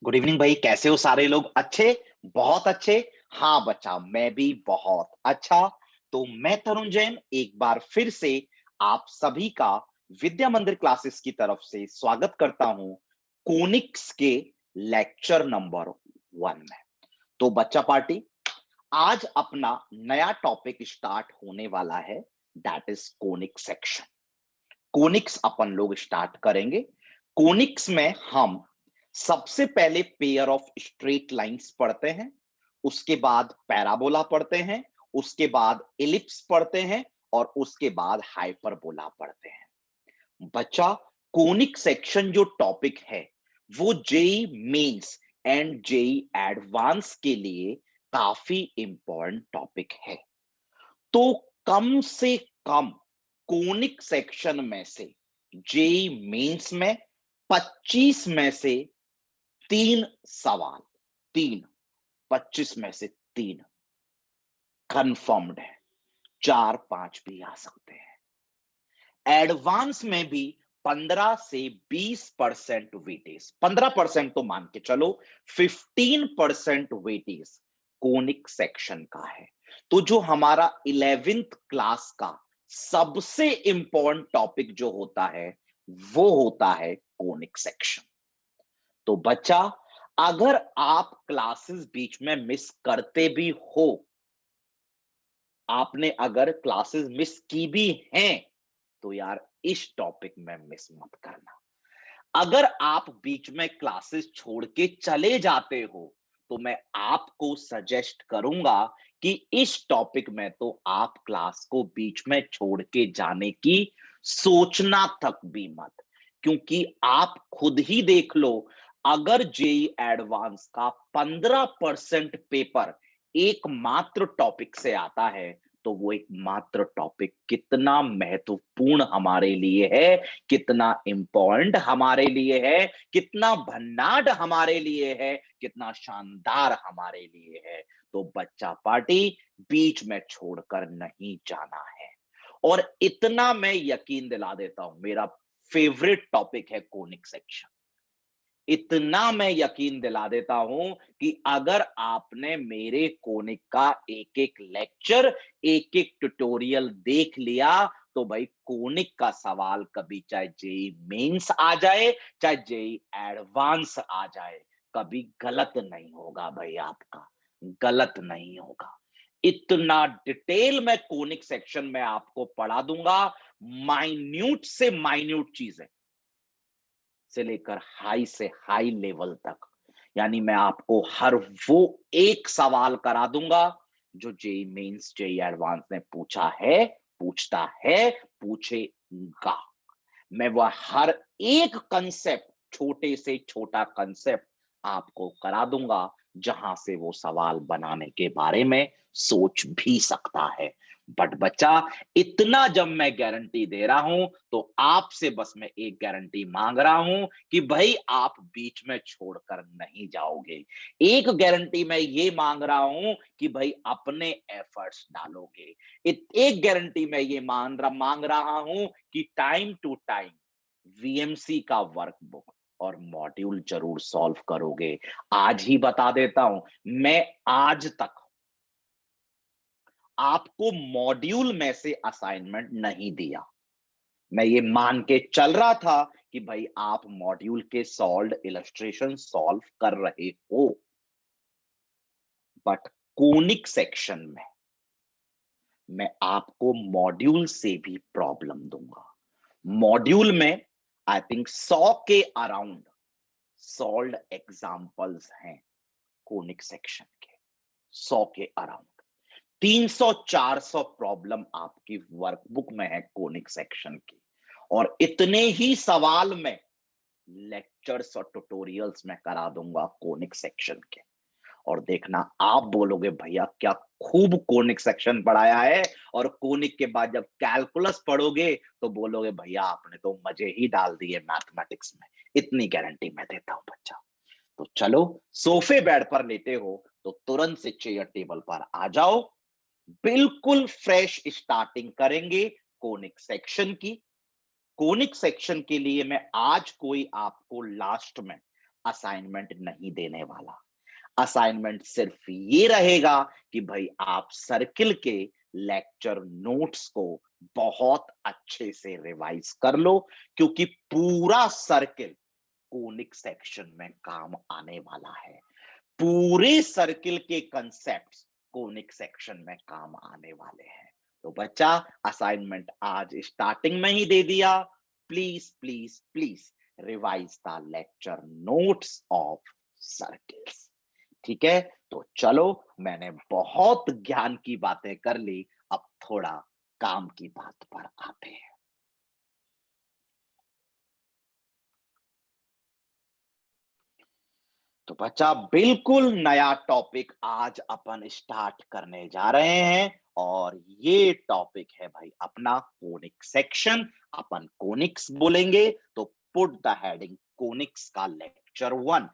Good evening भाई, कैसे हो सारे लोग? अच्छे, बहुत अच्छे। हाँ बच्चा, मैं भी बहुत अच्छा। तो मैं तरुण जैन एक बार फिर से आप सभी का विद्या मंदिर क्लासेस की तरफ से स्वागत करता हूं कोनिक्स के लेक्चर नंबर 1 में। तो बच्चा पार्टी, आज अपना नया टॉपिक स्टार्ट होने वाला है, that is conic section. Conics अपन लोग स्टार्ट करेंगे। कोनिक्स में हम सबसे पहले पेयर ऑफ स्ट्रेट लाइंस पढ़ते हैं, उसके बाद पैराबोला पढ़ते हैं, उसके बाद एलिप्स पढ़ते हैं और उसके बाद हाइपरबोला पढ़ते हैं। बच्चा, कोनिक सेक्शन जो टॉपिक है वो JEE Mains and JEE Advance के लिए काफी इंपॉर्टेंट टॉपिक है। तो कम से कम कोनिक सेक्शन में से जेई मेंस में 25 में से 3 सवाल, 3, 25 में से 3 कंफर्म्ड है। 4-5 भी आ सकते हैं। एडवांस में भी 15 से 20% वेटेज, 15% तो मान के चलो, 15% वेटेज कोनिक सेक्शन का है। तो जो हमारा 11th क्लास का सबसे इंपॉर्टेंट टॉपिक जो होता है वो होता है कोनिक सेक्शन। तो बच्चा, अगर आप क्लासेस बीच में मिस करते भी हो, आपने अगर क्लासेस मिस की भी हैं, तो यार इस टॉपिक में मिस मत करना। अगर आप बीच में क्लासेस छोड़ के चले जाते हो, तो मैं आपको सजेस्ट करूंगा कि इस टॉपिक में तो आप क्लास को बीच में छोड़ के जाने की सोचना तक भी मत। क्योंकि आप खुद ही देख लो, अगर जेई एडवांस का 15% पेपर एकमात्र टॉपिक से आता है, तो वो एक मात्र टॉपिक कितना महत्वपूर्ण हमारे लिए है, कितना इंपॉर्टेंट हमारे लिए है, कितना भन्नाट हमारे लिए है, कितना शानदार हमारे लिए है। तो बच्चा पार्टी, बीच में छोड़कर नहीं जाना है। और इतना मैं यकीन दिला देता हूं, मेरा फेवरेट टॉपिक है कोनिक सेक्शन। इतना मैं यकीन दिला देता हूं कि अगर आपने मेरे कोनिक का एक एक लेक्चर, एक एक ट्यूटोरियल देख लिया, तो भाई कोनिक का सवाल कभी चाहे जेई मेंस आ जाए, चाहे जेई एडवांस आ जाए, कभी गलत नहीं होगा भाई, आपका गलत नहीं होगा। इतना डिटेल में कोनिक सेक्शन में आपको पढ़ा दूंगा, माइन्यूट से माइन्यूट चीजें से लेकर हाई से हाई लेवल तक। यानी मैं आपको हर वो एक सवाल करा दूंगा जो जेई मेंस जेई एडवांस ने पूछा है, पूछता है, पूछेगा। मैं वह हर एक कंसेप्ट, छोटे से छोटा कंसेप्ट आपको करा दूंगा, जहां से वो सवाल बनाने के बारे में सोच भी सकता है। बट बच्चा, इतना जब मैं गारंटी दे रहा हूं, तो आपसे बस मैं एक गारंटी मांग रहा हूं कि भाई आप बीच में छोड़कर नहीं जाओगे। एक गारंटी मैं ये मांग रहा हूं कि भाई अपने एफर्ट्स डालोगे। एक गारंटी मैं ये मांग रहा हूं कि टाइम टू टाइम वीएमसी का वर्कबुक और मॉड्यूल जरूर सॉल्व करोगे। आज ही बता देता हूं, मैं आज तक आपको मॉड्यूल में से असाइनमेंट नहीं दिया। मैं ये मान के चल रहा था कि भाई आप मॉड्यूल के सॉल्व इलस्ट्रेशन सॉल्व कर रहे हो। बट कोनिक सेक्शन में मैं आपको मॉड्यूल से भी प्रॉब्लम दूंगा। मॉड्यूल में आई थिंक 100 के अराउंड सॉल्व एग्जाम्पल्स हैं कोनिक सेक्शन के। 100 के अराउंड 300-400 प्रॉब्लम आपकी वर्कबुक में है कोनिक सेक्शन की। और इतने ही सवाल में लेक्चर्स और ट्यूटोरियल्स में करा दूंगा कोनिक सेक्शन के। और देखना, आप बोलोगे भैया क्या खूब कोनिक सेक्शन पढ़ाया है, और कोनिक के बाद जब कैलकुलस पढ़ोगे तो बोलोगे भैया आपने तो मजे ही डाल दिए मैथमेटिक्स में। इतनी गारंटी मैं देता हूं बच्चा। तो चलो, सोफे बेड पर लेटे हो तो तुरंत से चेयर टेबल पर आ जाओ। बिल्कुल फ्रेश स्टार्टिंग करेंगे कोनिक सेक्शन की। कोनिक सेक्शन के लिए मैं आज कोई आपको लास्ट में असाइनमेंट नहीं देने वाला। असाइनमेंट सिर्फ ये रहेगा कि भाई आप सर्किल के लेक्चर नोट्स को बहुत अच्छे से रिवाइज कर लो, क्योंकि पूरा सर्किल कोनिक सेक्शन में काम आने वाला है। पूरे सर्किल के कंसेप्ट्स कोनिक सेक्शन में काम आने वाले हैं। तो बच्चा, असाइनमेंट आज स्टार्टिंग में ही दे दिया। Please please please revise the lecture notes of circles. ठीक है, तो चलो, मैंने बहुत ज्ञान की बातें कर ली, अब थोड़ा काम की बात पर आते हैं। तो बच्चा, बिल्कुल नया टॉपिक आज अपन स्टार्ट करने जा रहे हैं, और ये टॉपिक है भाई अपना कोनिक सेक्शन। अपन कोनिक्स बोलेंगे तो पुट द हेडिंग कोनिक्स का लेक्चर 1।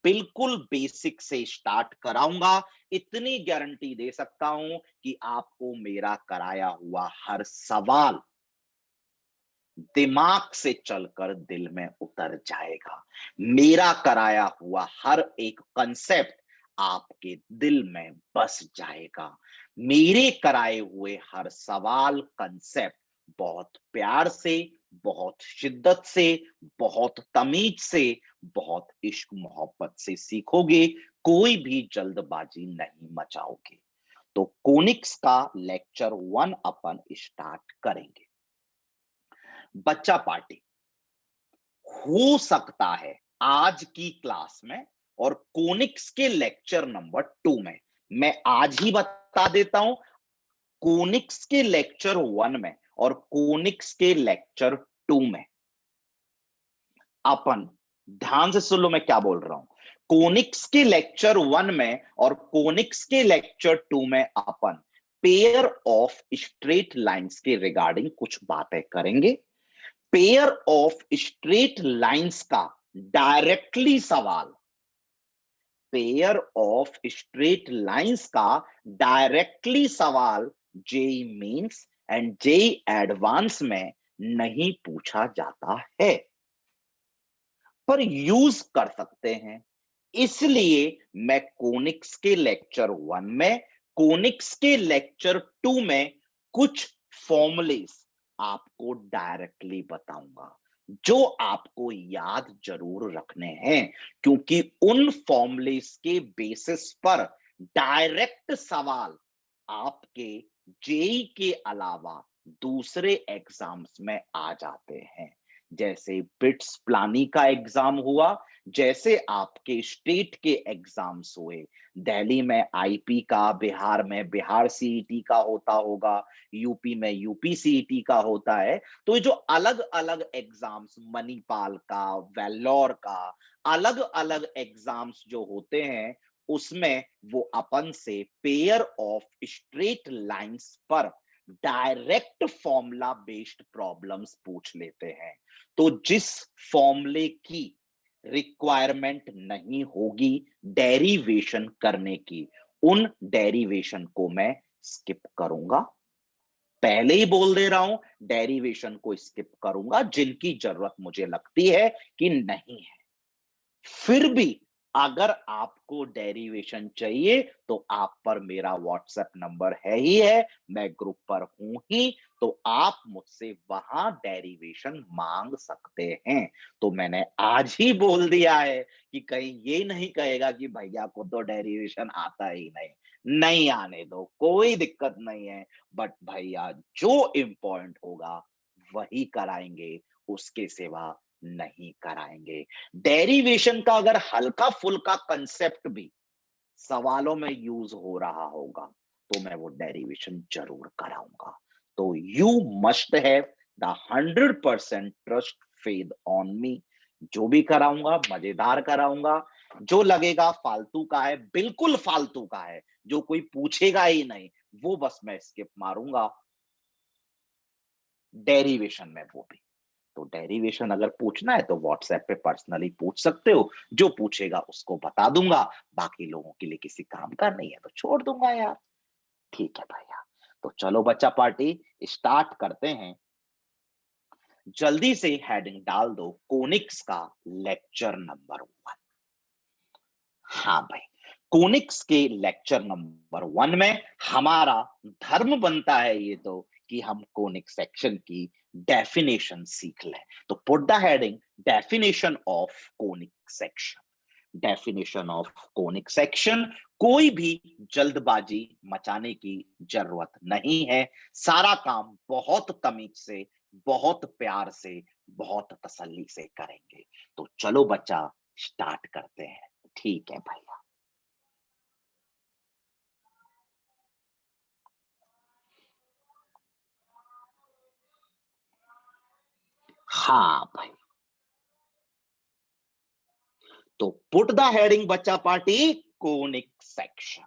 बिल्कुल बेसिक से स्टार्ट कराऊंगा। इतनी गारंटी दे सकता हूं कि आपको मेरा कराया हुआ हर सवाल दिमाग से चलकर दिल में उतर जाएगा। मेरा कराया हुआ हर एक कंसेप्ट आपके दिल में बस जाएगा। मेरे कराए हुए हर सवाल कंसेप्ट बहुत प्यार से, बहुत शिद्दत से, बहुत तमीज से, बहुत इश्क मोहब्बत से सीखोगे। कोई भी जल्दबाजी नहीं मचाओगे। तो कोनिक्स का लेक्चर 1 अपन स्टार्ट करेंगे। बच्चा पार्टी, हो सकता है आज की क्लास में और कोनिक्स के लेक्चर नंबर 2 में, मैं आज ही बता देता हूं, कोनिक्स के लेक्चर 1 में और कोनिक्स के लेक्चर 2 में अपन, ध्यान से सुन लो मैं क्या बोल रहा हूं। कोनिक्स के लेक्चर 1 में और कोनिक्स के लेक्चर 2 में अपन पेयर ऑफ स्ट्रेट लाइंस के रिगार्डिंग कुछ बातें करेंगे। पेयर ऑफ स्ट्रेट लाइंस का डायरेक्टली सवाल, पेयर ऑफ स्ट्रेट लाइंस का डायरेक्टली सवाल JEE Mains and JEE Advance में नहीं पूछा जाता है, पर यूज कर सकते हैं। इसलिए मैं कोनिक्स के लेक्चर 1 में, कोनिक्स के लेक्चर 2 में कुछ फॉर्मूलेस आपको डायरेक्टली बताऊंगा, जो आपको याद जरूर रखने हैं, क्योंकि उन फॉर्मूलेस के बेसिस पर डायरेक्ट सवाल आपके जेई के अलावा दूसरे एग्जाम्स में आ जाते हैं। जैसे बिट्स प्लानी का एग्जाम हुआ, जैसे आपके स्टेट के एग्जाम्स हुए, दिल्ली में आईपी का, बिहार में बिहार सीईटी का होता होगा, यूपी में यूपी सीईटी का होता है। तो ये जो अलग अलग एग्जाम्स, मणिपाल का, वेल्लोर का, अलग अलग एग्जाम्स जो होते हैं, उसमें वो अपन से पेयर ऑफ स्ट्रेट लाइंस पर डायरेक्ट फॉर्मूला बेस्ड प्रॉब्लम्स पूछ लेते हैं। तो जिस फॉर्मूले की रिक्वायरमेंट नहीं होगी डेरिवेशन करने की, उन डेरिवेशन को मैं स्किप करूंगा। पहले ही बोल दे रहा हूं, डेरिवेशन को स्किप करूंगा जिनकी जरूरत मुझे लगती है कि नहीं है। फिर भी अगर आपको डेरिवेशन चाहिए तो आप पर मेरा व्हाट्सएप नंबर है ही है, मैं ग्रुप पर हूं ही, तो आप मुझसे वहां डेरिवेशन मांग सकते हैं। तो मैंने आज ही बोल दिया है कि कहीं ये नहीं कहेगा कि भैया को तो डेरिवेशन आता ही नहीं। नहीं आने दो, कोई दिक्कत नहीं है, बट भैया जो इंपॉर्टेंट होगा वही कराएंगे, उसके सिवा नहीं कराएंगे। डेरिवेशन का अगर हल्का फुल्का कंसेप्ट भी सवालों में यूज हो रहा होगा तो मैं वो डेरिवेशन जरूर कराऊंगा। तो you must have the 100% trust faith on me. जो भी कराऊंगा मजेदार कराऊंगा। जो लगेगा फालतू का है, बिल्कुल फालतू का है, जो कोई पूछेगा ही नहीं, वो बस मैं स्किप मारूंगा डेरिवेशन में, वो भी। तो डेरिवेशन अगर पूछना है तो व्हाट्सएप पे पर्सनली पूछ सकते हो, जो पूछेगा उसको बता दूंगा। बाकी लोगों के लिए किसी काम का नहीं है तो छोड़ दूंगा यार। ठीक है भैया, तो चलो बच्चा पार्टी स्टार्ट करते हैं। जल्दी से हेडिंग डाल दो, कोनिक्स का लेक्चर नंबर 1। हाँ भाई, कोनिक्स के लेक्चर नंबर 1 में हमारा धर्म बनता है ये तो कि हम कोनिक सेक्शन की डेफिनेशन सीख लें। तो put the heading definition of conic section. Definition of conic section, कोई भी जल्दबाजी मचाने की जरूरत नहीं है। सारा काम बहुत तमीज से, बहुत प्यार से, बहुत तसल्ली से करेंगे। तो चलो बच्चा स्टार्ट करते हैं। ठीक है भैया। हाँ भाई, तो पुट द हेडिंग बच्चा पार्टी कोनिक सेक्शन।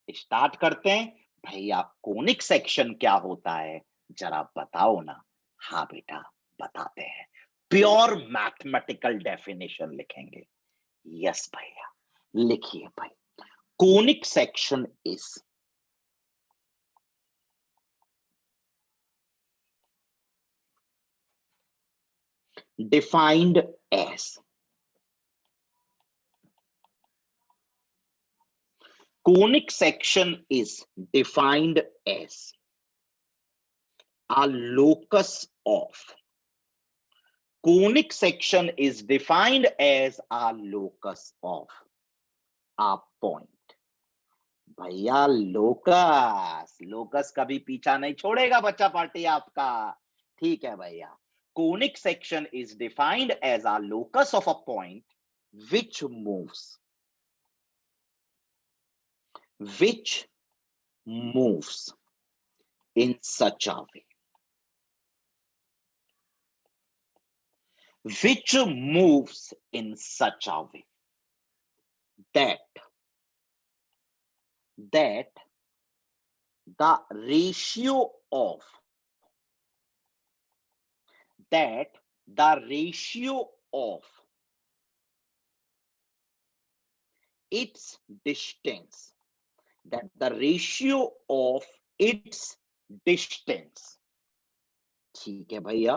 स्टार्ट करते हैं। भैया कोनिक सेक्शन क्या होता है जरा बताओ ना। हाँ बेटा, बताते हैं। प्योर मैथमेटिकल डेफिनेशन लिखेंगे। यस भैया, लिखिए भाई। Conic section is defined as, conic section is defined as a locus of, conic section is defined as a locus of a point। भैया लोकस, लोकस कभी पीछा नहीं छोड़ेगा बच्चा पार्टी आपका। ठीक है भैया। Conic section is defined as a locus of a point which moves, which moves in such a way, which moves in such a way that that the ratio of, that the ratio of its distance, that the ratio of its distance, ठीक है भैया,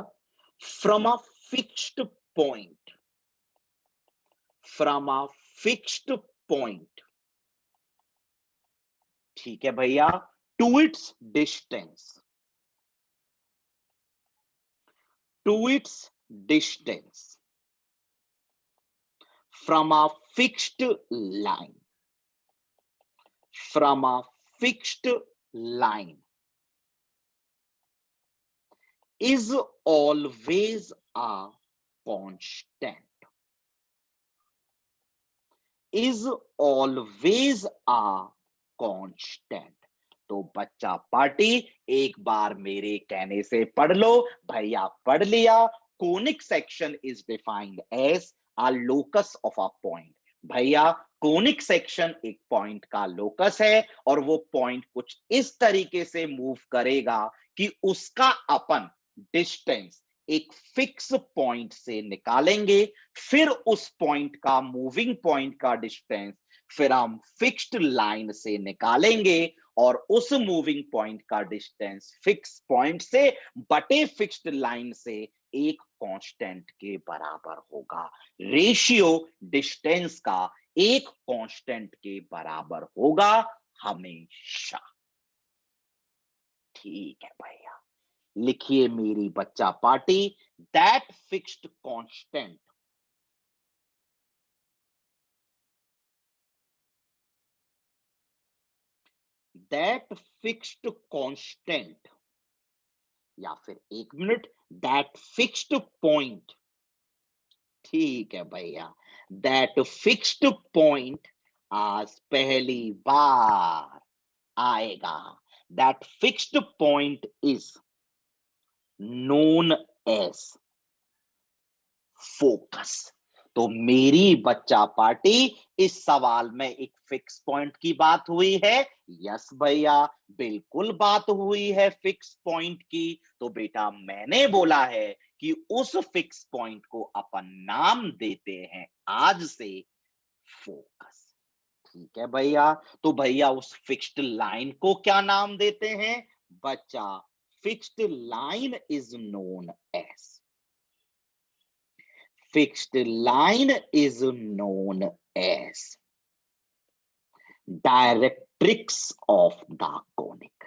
from a fixed point, from a fixed point, ठीक है भैया, to its distance, to its distance from a fixed line, from a fixed line is always a constant, is always a constant। तो बच्चा party एक बार मेरे कहने से पढ़ लो। भैया पढ़ लिया। Conic section is defined as a locus of a point. भैया कोनिक सेक्शन एक पॉइंट का लोकस है और वो पॉइंट कुछ इस तरीके से मूव करेगा कि उसका अपन डिस्टेंस एक फिक्स पॉइंट से निकालेंगे, फिर उस पॉइंट का, मूविंग पॉइंट का डिस्टेंस फिर हम फिक्स्ड लाइन से निकालेंगे और उस मूविंग पॉइंट का डिस्टेंस फिक्स पॉइंट से बटे फिक्स्ड लाइन से एक कांस्टेंट के बराबर होगा। रेशियो डिस्टेंस का एक कांस्टेंट के बराबर होगा हमेशा। ठीक है भैया, लिखिए मेरी बच्चा party, that fixed constant, that fixed constant, या फिर एक मिनट, दैट फिक्स्ड पॉइंट। ठीक है भैया, दैट फिक्स्ड पॉइंट आज पहली बार आएगा। That fixed point is known as focus. तो मेरी बच्चा पार्टी इस सवाल में एक फिक्स पॉइंट की बात हुई है। यस भैया, बिल्कुल बात हुई है फिक्स पॉइंट की। तो बेटा मैंने बोला है कि उस फिक्स पॉइंट को अपन नाम देते हैं आज से फोकस। ठीक है भैया। तो भैया उस फिक्स्ड लाइन को क्या नाम देते हैं बच्चा? Fixed line is known as, fixed line is known as directrix of the conic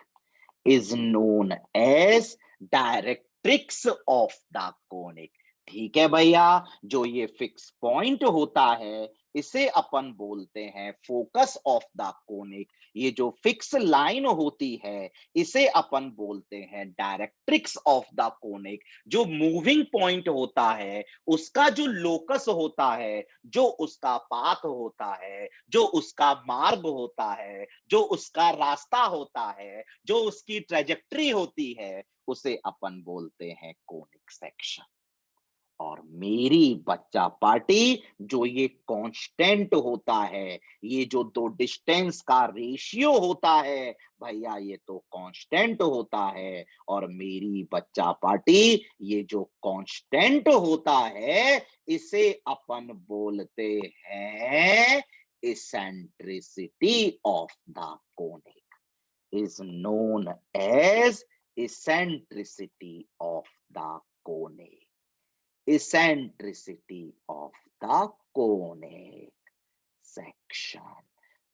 is known as directrix of the conic. ठीक है भैया, जो ये फिक्स पॉइंट होता है इसे अपन बोलते हैं फोकस ऑफ द कोनिक। ये जो फिक्स लाइन होती है इसे अपन बोलते हैं डायरेक्ट्रिक्स ऑफ द कोनिक। जो मूविंग पॉइंट होता है उसका जो लोकस होता है, जो उसका पाथ होता है, जो उसका मार्ग होता है, जो उसका रास्ता होता है, जो उसकी ट्रेजेक्ट्री होती है, उसे अपन बोलते हैं कोनिक सेक्शन। और मेरी बच्चा पार्टी, जो ये कांस्टेंट होता है, ये जो दो डिस्टेंस का रेशियो होता है भैया, ये तो कांस्टेंट होता है। और मेरी बच्चा पार्टी, ये जो कांस्टेंट होता है इसे अपन बोलते हैं eccentricity of the conic, is known as eccentricity of the conic, eccentricity of the conic section।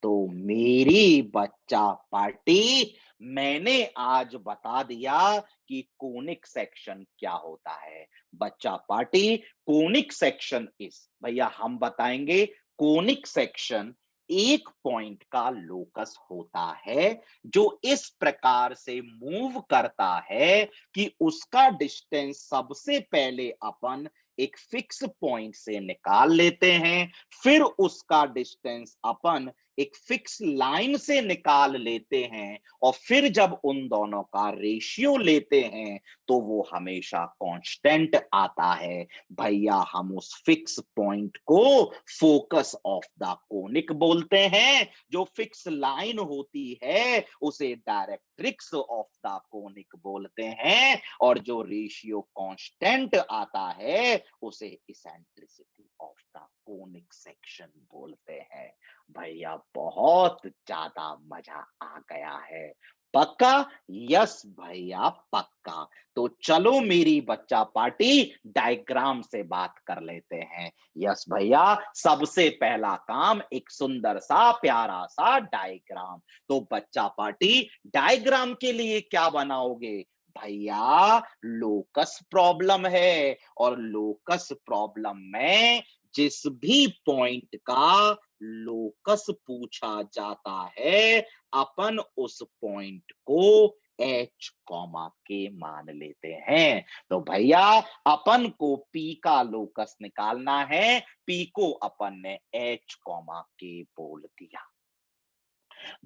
तो मेरी बच्चा पार्टी, मैंने आज बता दिया कि कोनिक सेक्शन क्या होता है। बच्चा पार्टी, कोनिक सेक्शन इस, भैया हम बताएंगे, कोनिक सेक्शन एक पॉइंट का लोकस होता है जो इस प्रकार से मूव करता है कि उसका डिस्टेंस सबसे पहले अपन एक फिक्स पॉइंट से निकाल लेते हैं, फिर उसका डिस्टेंस अपन एक फिक्स लाइन से निकाल लेते हैं, और फिर जब उन दोनों का रेशियो लेते हैं तो वो हमेशा कांस्टेंट आता है। भैया हम उस फिक्स पॉइंट को फोकस ऑफ द कोनिक बोलते हैं। जो फिक्स लाइन होती है उसे डायरेक्ट्रिक्स ऑफ द कोनिक बोलते हैं, और जो रेशियो कांस्टेंट आता है उसे eccentricity of the conic section बोलते हैं। भैया बहुत ज्यादा मजा आ गया है, पक्का? यस भैया पक्का। तो चलो मेरी बच्चा पार्टी, डायग्राम से बात कर लेते हैं। यस भैया, सबसे पहला काम एक सुंदर सा प्यारा सा डायग्राम। तो बच्चा पार्टी, डायग्राम के लिए क्या बनाओगे? भैया लोकस प्रॉब्लम है, और लोकस प्रॉब्लम में जिस भी पॉइंट का लोकस पूछा जाता है, अपन उस पॉइंट को एच कॉमा के मान लेते हैं। तो भैया अपन को पी का लोकस निकालना है, पी को अपन ने एच कॉमा के बोल दिया।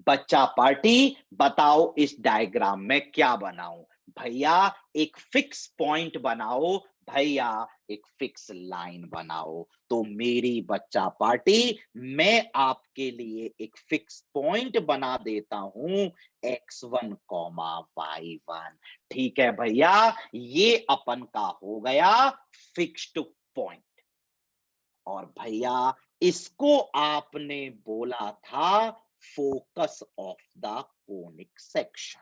बच्चा पार्टी, बताओ इस डायग्राम में क्या बनाऊं? भैया एक फिक्स पॉइंट बनाओ, भैया एक फिक्स लाइन बनाओ। तो मेरी बच्चा पार्टी, मैं आपके लिए एक फिक्स पॉइंट बना देता हूं, x1 कॉमा y1। ठीक है भैया, ये अपन का हो गया फिक्स्ड पॉइंट। और भैया इसको आपने बोला था focus of the conic section.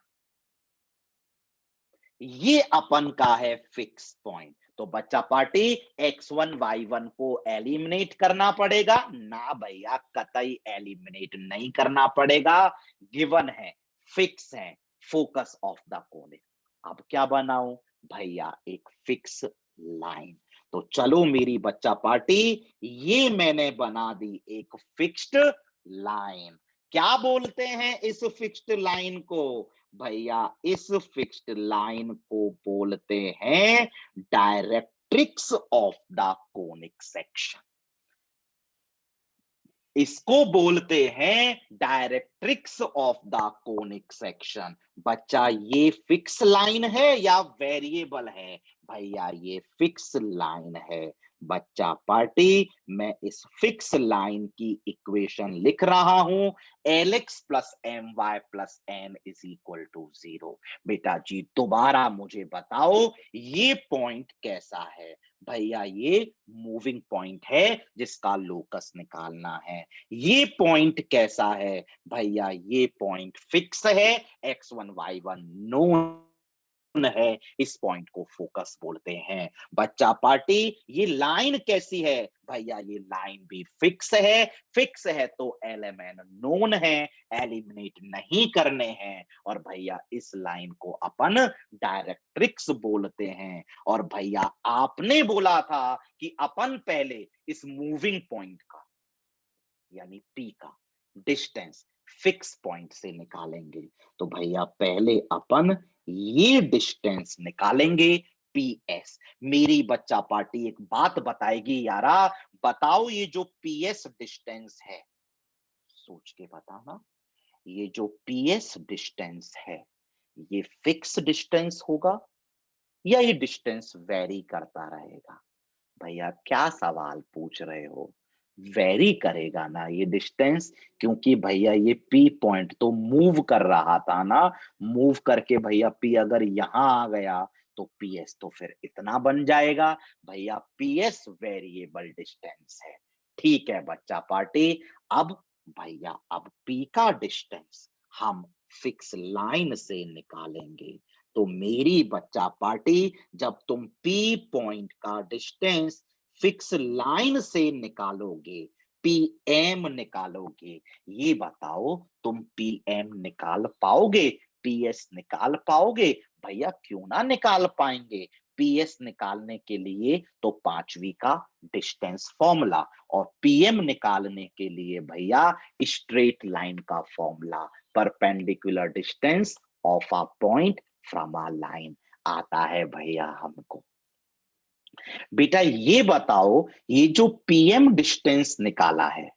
ये अपन का है फिक्स पॉइंट। तो बच्चा पार्टी, x1 y1 को एलिमिनेट करना पड़ेगा ना? भैया कतई एलिमिनेट नहीं करना पड़ेगा, गिवन है, फिक्स है, फोकस ऑफ द कोनिक। अब क्या बनाऊं? भैया एक फिक्स लाइन। तो चलो मेरी बच्चा पार्टी, ये मैंने बना दी एक फिक्स्ड लाइन। क्या बोलते हैं इस फिक्स्ड लाइन को? भैया इस फिक्स्ड लाइन को बोलते हैं directrix of the conic section. इसको बोलते हैं directrix of the conic section. बच्चा ये फिक्स लाइन है या वेरिएबल है? भैया ये फिक्स लाइन है। बच्चा पार्टी, मैं इस फिक्स लाइन की इक्वेशन लिख रहा हूं, Lx plus M Y plus N is equal to 0। बेटा जी दोबारा मुझे बताओ ये पॉइंट कैसा है? भैया ये मूविंग पॉइंट है जिसका लोकस निकालना है। ये पॉइंट कैसा है? भैया ये पॉइंट फिक्स है, x1 y1 नो है, इस पॉइंट को फोकस बोलते हैं। बच्चा पार्टी, ये लाइन कैसी है भैया? ये लाइन भी फिक्स है तो एलिमेंट नोन है, एलिमिनेट नहीं करने हैं। और भैया इस लाइन को अपन डायरेक्ट्रिक्स बोलते हैं। और भैया आपने बोला था कि अपन पहले इस मूविंग पॉइंट का यानी पी का डिस्टेंस फिक्स पॉइंट से निकालेंगे। तो भैया पहले अपन ये डिस्टेंस निकालेंगे, पीएस। मेरी बच्चा पार्टी एक बात बताएगी यारा, बताओ ये जो पीएस डिस्टेंस है, सोच के बताना, ये जो पीएस डिस्टेंस है ये फिक्स डिस्टेंस होगा या ये डिस्टेंस वेरी करता रहेगा? भैया क्या सवाल पूछ रहे हो? वेरी करेगा ना ये डिस्टेंस, क्योंकि भैया ये पी पॉइंट तो मूव कर रहा था ना। मूव करके भैया पी अगर यहां आ गया तो पीएस तो फिर इतना बन जाएगा। भैया पीएस वेरिएबल डिस्टेंस है। ठीक है बच्चा पार्टी। अब भैया अब पी का डिस्टेंस हम फिक्स लाइन से निकालेंगे। तो मेरी बच्चा पार्टी, जब तुम पी पॉइंट का डिस्टेंस फिक्स लाइन से निकालोगे, पीएम निकालोगे, ये बताओ तुम पीएम निकाल पाओगे, पीएस निकाल पाओगे? भैया क्यों ना निकाल पाएंगे। पीएस निकालने के लिए तो पांचवी का डिस्टेंस फॉर्मूला, और पीएम निकालने के लिए भैया स्ट्रेट लाइन का formula, perpendicular distance of a point from a line आता है भैया हमको। बेटा ये बताओ, ये जो पीएम डिस्टेंस निकाला है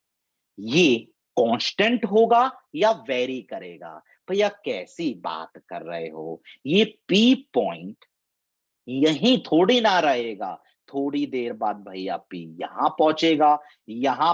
ये कांस्टेंट होगा या वेरी करेगा? भैया कैसी बात कर रहे हो? ये पी पॉइंट यहीं थोड़ी ना रहेगा। थोड़ी देर बाद भैया पी यहां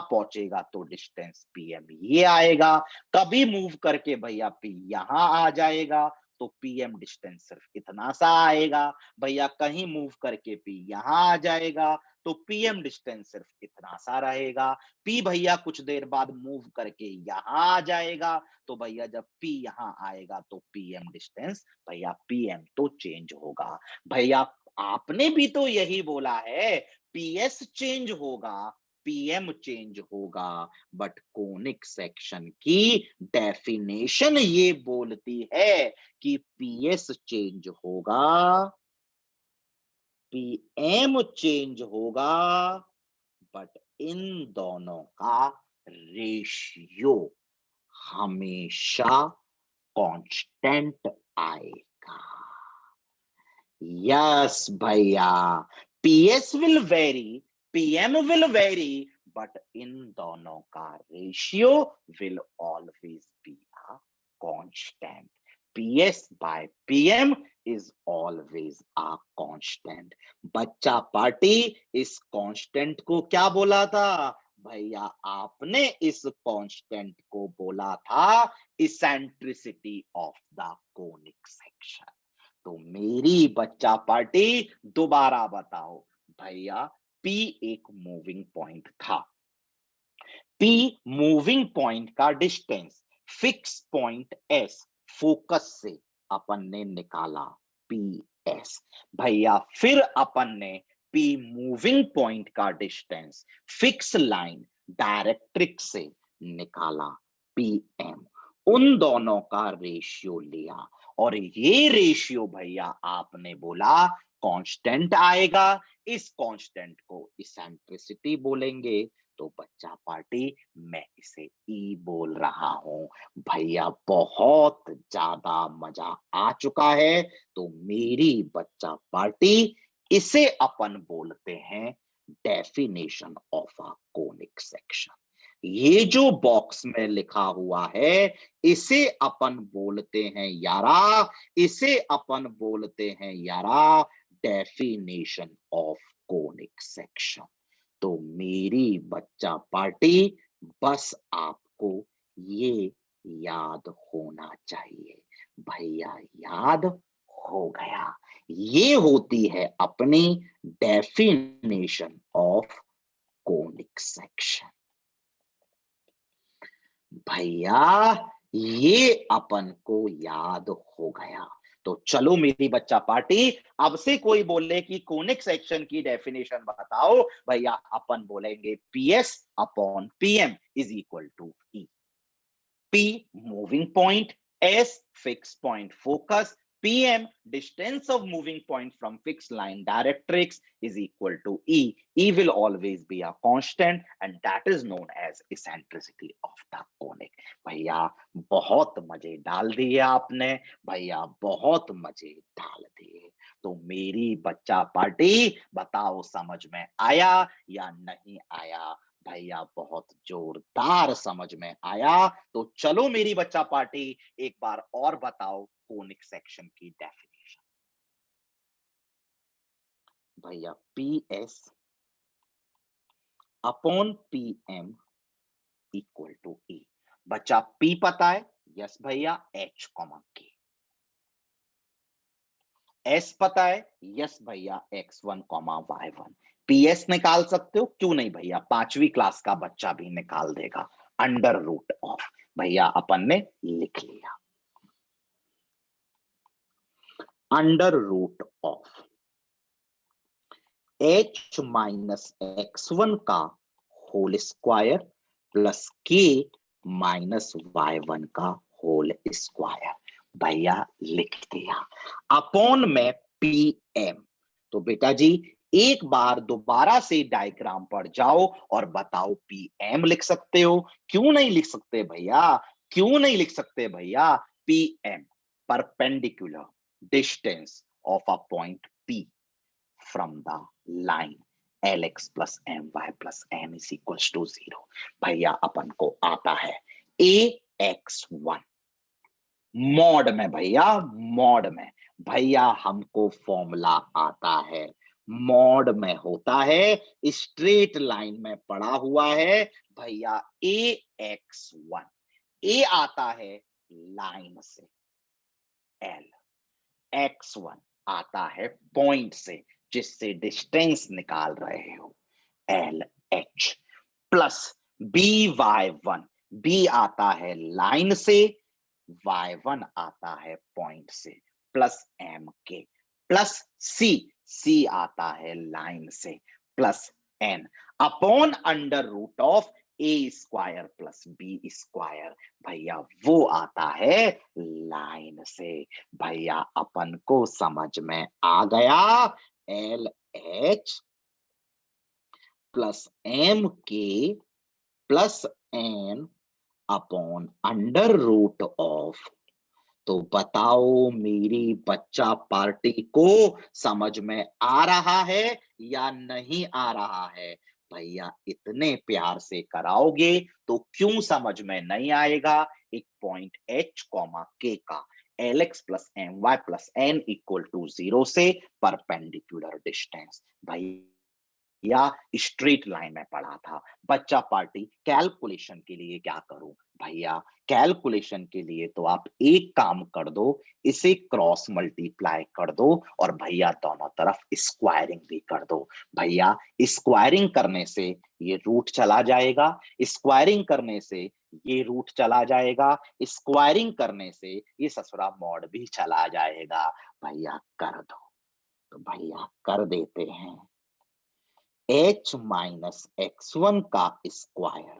पहुंचेगा तो डिस्टेंस पीएम ये आएगा। कभी मूव करके भैया पी यहां आ जाएगा तो पीएम डिस्टेंस सिर्फ इतना सा आएगा। भैया कहीं मूव करके पी यहां आ जाएगा तो पीएम डिस्टेंस सिर्फ इतना सा रहेगा। पी भैया कुछ देर बाद मूव करके यहां आ जाएगा तो भैया जब पी यहां आएगा तो पीएम डिस्टेंस भैया पीएम तो चेंज होगा। भैया आपने भी तो यही बोला है, पीएस चेंज होगा, पीएम चेंज होगा, बट कोनिक सेक्शन की डेफिनेशन ये बोलती है कि पीएस चेंज होगा, पीएम चेंज होगा, बट इन दोनों का रेशियो हमेशा कांस्टेंट आएगा। यस भैया, PS will very, PM will very, but in दोनों का ratio will always be a constant. PS by PM is always a constant. बच्चा पार्टी, इस कांस्टेंट को क्या बोला था? भैया आपने इस कांस्टेंट को बोला था eccentricity of the conic section. तो मेरी बच्चा पार्टी दोबारा बताओ भैया, पी एक मूविंग पॉइंट था, पी मूविंग पॉइंट का distance fix point S focus से अपन ने निकाला पी एस। भैया फिर अपन ने पी मूविंग पॉइंट का डिस्टेंस फिक्स लाइन डायरेक्ट्रिक्स से निकाला पी एम। उन दोनों का रेशियो लिया और ये रेशियो भैया आपने बोला कांस्टेंट आएगा। इस कांस्टेंट को इसेंट्रिसिटी बोलेंगे। तो बच्चा पार्टी, मैं इसे ई बोल रहा हूं। भैया बहुत ज्यादा मजा आ चुका है। तो मेरी बच्चा पार्टी, इसे अपन बोलते हैं definition of a conic section. ये जो बॉक्स में लिखा हुआ है इसे अपन बोलते हैं यारा, इसे अपन बोलते हैं यारा डेफिनेशन ऑफ कोनिक सेक्शन। तो मेरी बच्चा पार्टी, बस आपको ये याद होना चाहिए। भैया याद हो गया। ये होती है अपनी डेफिनेशन ऑफ कोनिक सेक्शन। भैया ये अपन को याद हो गया। तो चलो मेरी बच्चा पार्टी, अब से कोई बोले कि कोनिक सेक्शन की डेफिनेशन बताओ, भैया अपन बोलेंगे PS upon PM is equal to E. P moving point, S fixed point focus, PM distance of moving point from fixed line directrix is equal to E. E will always be a constant and that is known as eccentricity of the conic. भैया बहुत मजे डाल दिए आपने, भैया बहुत मजे डाल दिए। तो मेरी बच्चा पार्टी बताओ समझ में आया या नहीं आया? भैया बहुत जोरदार समझ में आया। तो चलो मेरी बच्चा पार्टी एक बार और बताओ कोनिक सेक्शन की डेफिनेशन। भैया P S upon P M equal to E. बच्चा पी पता है? यस भैया, एच कॉमा के। एस पता है? यस भैया, x1 कॉमा y1। पीएस निकाल सकते हो? क्यों नहीं भैया, 5वीं क्लास का बच्चा भी निकाल देगा। अंडर रूट ऑफ, भैया अपन ने लिख लिया, under root of h minus x1 का whole square plus k minus y1 का होल स्क्वायर। भैया लिख दिया, अपॉन में pm। तो बेटा जी एक बार दोबारा से डायग्राम पर जाओ और बताओ pm लिख सकते हो? क्यों नहीं लिख सकते भैया, क्यों नहीं लिख सकते भैया? pm perpendicular distance of a point p from the line lx plus my plus n is equals to 0। भैया अपन को आता है ax1 मॉड में, भैया मॉड में। भैया हमको फॉर्मूला आता है, मॉड में होता है, स्ट्रेट लाइन में पड़ा हुआ है भैया। ax1 a आता है लाइन से, l x1 आता है पॉइंट से जिससे डिस्टेंस निकाल रहे हो, L H, plus B Y one, B आता है लाइन से, y1 आता है पॉइंट से, plus M K, plus C, C आता है लाइन से, plus N upon under root of A square plus B square. भैया वो आता है लाइन से। भैया अपन को समझ में आ गया, L H plus M K plus N upon under root of. तो बताओ मेरी बच्चा पार्टी को समझ में आ रहा है या नहीं आ रहा है? भैया इतने प्यार से कराओगे तो क्यों समझ में नहीं आएगा? एक पॉइंट h कॉमा k का lx plus M Y plus N equal to 0 से परपेंडिकुलर डिस्टेंस। भाई या स्ट्रेट लाइन में पढ़ा था। बच्चा पार्टी कैलकुलेशन के लिए क्या करूं? भैया कैलकुलेशन के लिए तो आप एक काम कर दो, इसे क्रॉस मल्टीप्लाई कर दो और भैया दोनों तरफ स्क्वायरिंग भी कर दो। भैया स्क्वायरिंग करने से ये रूट चला जाएगा, स्क्वायरिंग करने से ये रूट चला जाएगा, स्क्वायरिंग करने से ये ससुरा मॉड भी चला जाएगा। भैया कर दो, तो भैया कर देते हैं। h माइनस x1 का square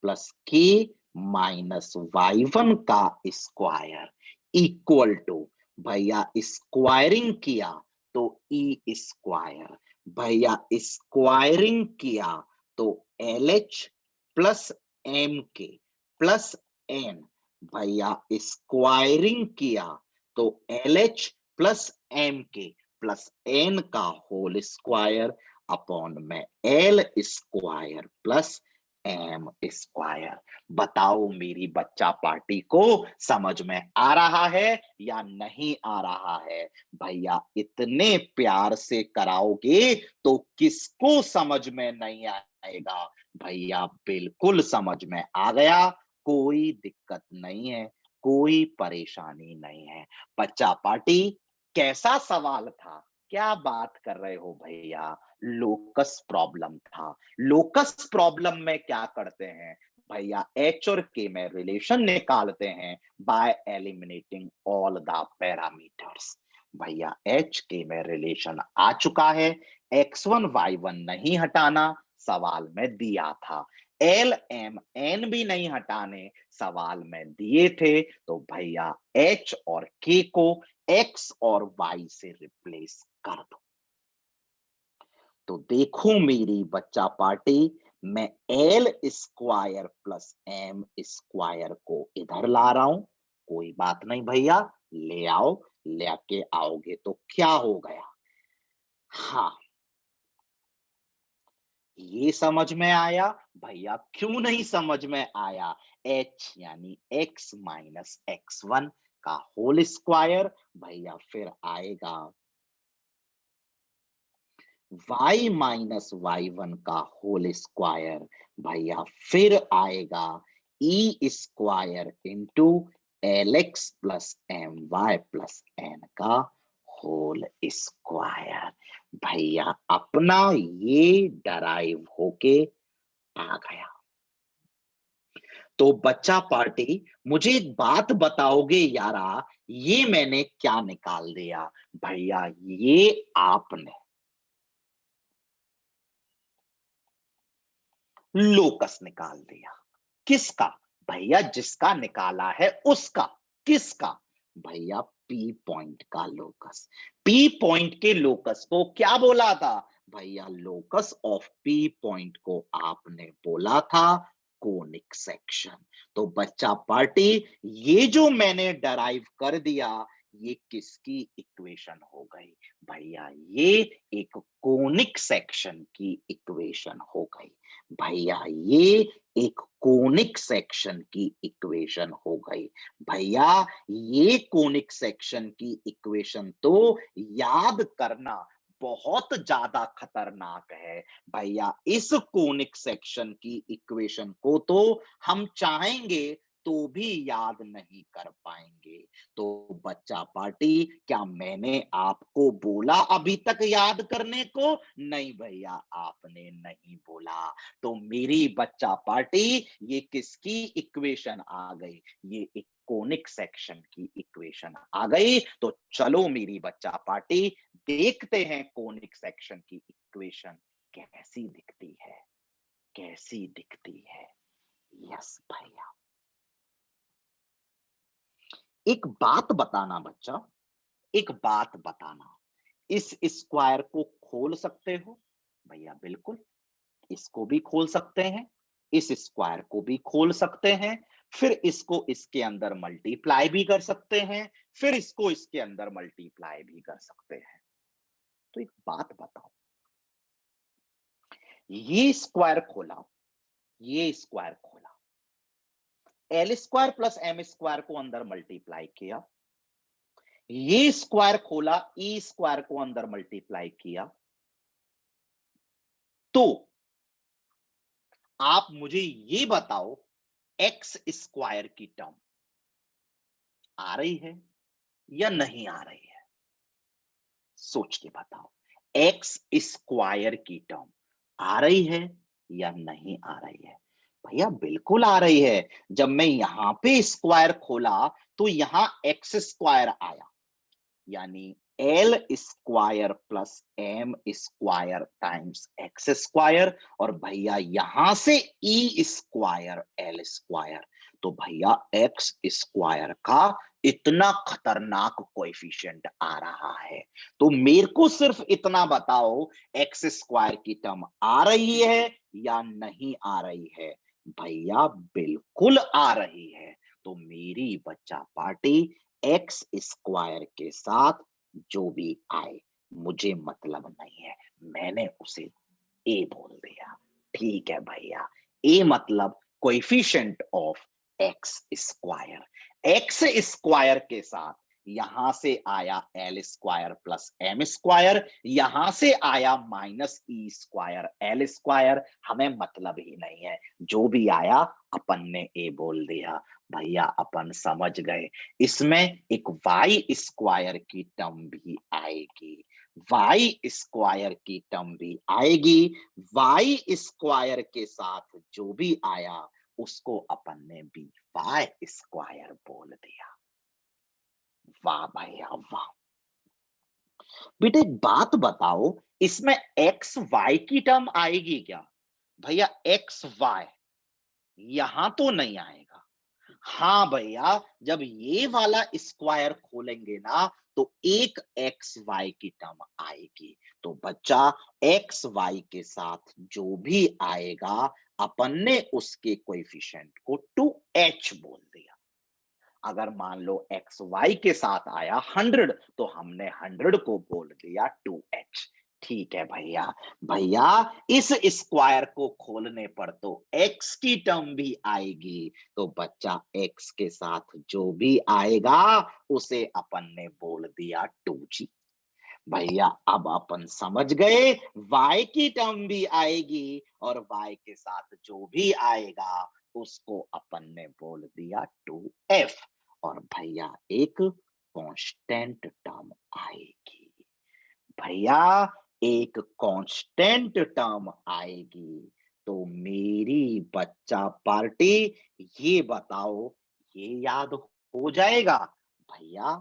plus k minus y1 का स्क्वायर इक्वल टू, भैया स्क्वायरिंग किया तो e स्क्वायर, भैया स्क्वायरिंग किया तो LH plus M K plus N, भैया स्क्वायरिंग किया तो LH plus M K plus N का होल स्क्वायर अपॉन में L square plus M square. बताओ मेरी बच्चा पार्टी को समझ में आ रहा है या नहीं आ रहा है? भैया इतने प्यार से कराओगे तो किसको समझ में नहीं आएगा? भैया बिल्कुल समझ में आ गया, कोई दिक्कत नहीं है, कोई परेशानी नहीं है। बच्चा पार्टी कैसा सवाल था? क्या बात कर रहे हो भैया? लोकस प्रॉब्लम था। लोकस प्रॉब्लम में क्या करते हैं भैया एच और के में रिलेशन निकालते हैं bye eliminating all the parameters. भैया एच के में रिलेशन आ चुका है, x1 y1 नहीं हटाना, सवाल में दिया था, एल एम एन भी नहीं हटाने, सवाल में दिए थे। तो भैया एच और के को एक्स और वाई से रिप्लेस कर दो। तो देखो मेरी बच्चा पार्टी, मैं L square plus M square को इधर ला रहा हूं। कोई बात नहीं भैया, ले आओ, लेके आओगे तो क्या हो गया। हाँ, ये समझ में आया भैया, क्यों नहीं समझ में आया। h यानी x माइनस x1 का होल स्क्वायर, भैया फिर आएगा y माइनस y1 का होल स्क्वायर, भैया फिर आएगा e square into L X plus M Y plus N का होल स्क्वायर। भैया अपना ये डराइव होके आ गया। तो बच्चा पार्टी, मुझे एक बात बताओगे यारा, ये मैंने क्या निकाल दिया। भैया ये आपने लोकस निकाल दिया। किसका। भैया जिसका निकाला है उसका। किसका। भैया पी पॉइंट का लोकस। पी पॉइंट के लोकस को क्या बोला था। भैया लोकस ऑफ पी पॉइंट को आपने बोला था कोनिक सेक्शन। तो बच्चा पार्टी, ये जो मैंने डराइव कर दिया, ये किसकी इक्वेशन हो गई। भैया ये एक कोनिक सेक्शन की इक्वेशन हो गई। भैया ये एक कोनिक सेक्शन की इक्वेशन हो गई। भैया ये कोनिक सेक्शन की इक्वेशन तो याद करना बहुत ज्यादा खतरनाक है। भैया इस कोनिक सेक्शन की इक्वेशन को तो हम चाहेंगे तो भी याद नहीं कर पाएंगे। तो बच्चा पार्टी, क्या मैंने आपको बोला अभी तक याद करने को। नहीं भैया, आपने नहीं बोला। तो मेरी बच्चा पार्टी, ये किसकी इक्वेशन आ गई। ये एक कोनिक सेक्शन की इक्वेशन आ गई। तो चलो मेरी बच्चा पार्टी, देखते हैं कोनिक सेक्शन की इक्वेशन कैसी दिखती है। कैसी दिखती है। यस भैया, एक बात बताना बच्चा, एक बात बताना, इस स्क्वायर को खोल सकते हो। भैया बिल्कुल, इसको भी खोल सकते हैं, इस स्क्वायर को भी खोल सकते हैं, फिर इसको इसके अंदर मल्टीप्लाई भी कर सकते हैं, फिर इसको इसके अंदर मल्टीप्लाई भी कर सकते हैं। तो एक बात बताओ, ये स्क्वायर खोला, ये स्क्वायर खोला, L square plus M square को अंदर मल्टीप्लाई किया, ये स्क्वायर खोला, ई स्क्वायर को अंदर मल्टीप्लाई किया, तो आप मुझे ये बताओ, एक्स स्क्वायर की टर्म आ रही है या नहीं आ रही है। सोच के बताओ, एक्स स्क्वायर की टर्म आ रही है या नहीं आ रही है। भैया बिल्कुल आ रही है। जब मैं यहां पे स्क्वायर खोला तो यहां एक्स स्क्वायर आया, यानी L square plus M square times X square, और भैया यहां से ई स्क्वायर एल स्क्वायर। तो भैया एक्स स्क्वायर का इतना खतरनाक कोएफिशिएंट आ रहा है। तो मेरे को सिर्फ इतना बताओ, एक्स स्क्वायर की टर्म आ रही है या नहीं आ रही है। भैया बिल्कुल आ रही है। तो मेरी बच्चा पार्टी, एक्स स्क्वायर के साथ जो भी आए मुझे मतलब नहीं है, मैंने उसे ए बोल दिया। ठीक है भैया, ए मतलब coefficient of X square. X square के साथ यहां से आया L square plus M square, यहां से आया minus E square L square, हमें मतलब ही नहीं है। जो भी आया अपन ने ए बोल दिया। भैया अपन समझ गए, इसमें एक वाई स्क्वायर की टर्म भी आएगी, वाई स्क्वायर की टर्म भी आएगी। वाई स्क्वायर के साथ जो भी आया उसको अपन ने बी वाई स्क्वायर बोल दिया। वाह भैया वाह। बेटा एक बात बताओ, इसमें एक्स वाई की टर्म आएगी क्या? भैया एक्स वाई यहां तो नहीं आएगा। हाँ भैया, जब ये वाला स्क्वायर खोलेंगे ना तो एक एक्स वाई की टर्म आएगी। तो बच्चा एक्स वाई के साथ जो भी आएगा अपन ने उसके कोएफिशिएंट को 2h बोल दिया। अगर मान लो एक्स वाई के साथ आया 100 तो हमने 100 को बोल दिया 2h। ठीक है भैया। भैया इस स्क्वायर को खोलने पर तो x की टर्म भी आएगी, तो बच्चा x के साथ जो भी आएगा उसे अपन ने बोल दिया 2g। भैया अब अपन समझ गए y की टर्म भी आएगी और y के साथ जो भी आएगा उसको अपन ने बोल दिया 2f। और भैया एक कांस्टेंट टर्म आएगी। भैया एक कांस्टेंट टर्म आएगी। तो मेरी बच्चा पार्टी ये बताओ, ये याद हो जाएगा? भैया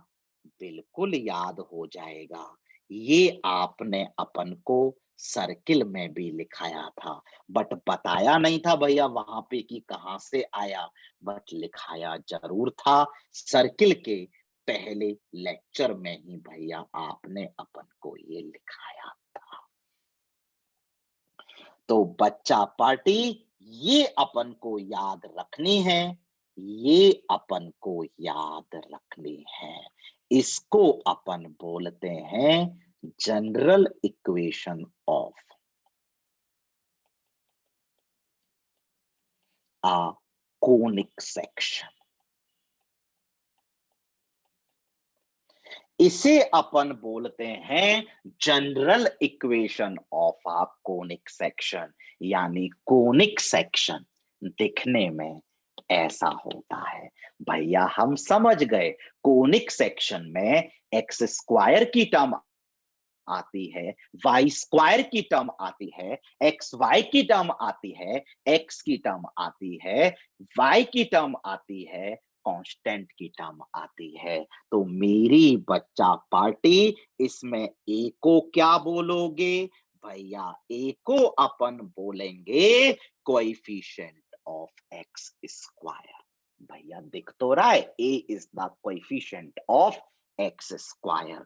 बिल्कुल याद हो जाएगा। ये आपने अपन को सर्किल में भी लिखाया था, बट बताया नहीं था भैया वहां पे कि कहां से आया, बट लिखाया जरूर था सर्किल के पहले लेक्चर में ही। भैया आपने अपन को ये लिखाया था। तो बच्चा पार्टी ये अपन को याद रखनी है, ये अपन को याद रखनी है। इसको अपन बोलते हैं general equation of a conic section. इसे अपन बोलते हैं general equation of a conic section. यानी कोनिक सेक्शन दिखने में ऐसा होता है। भैया हम समझ गए, कोनिक सेक्शन में एक्स स्क्वायर की टर्म आती है, वाई स्क्वायर की टर्म आती है, एक्स वाई की टर्म आती है, एक्स की टर्म आती है, वाई की टर्म आती है, कांस्टेंट की टर्म आती है। तो मेरी बच्चा पार्टी इसमें ए को क्या बोलोगे? भैया ए को अपन बोलेंगे कोएफिशिएंट ऑफ एक्स स्क्वायर। भैया दिख तो रहा है, A is the coefficient of X square.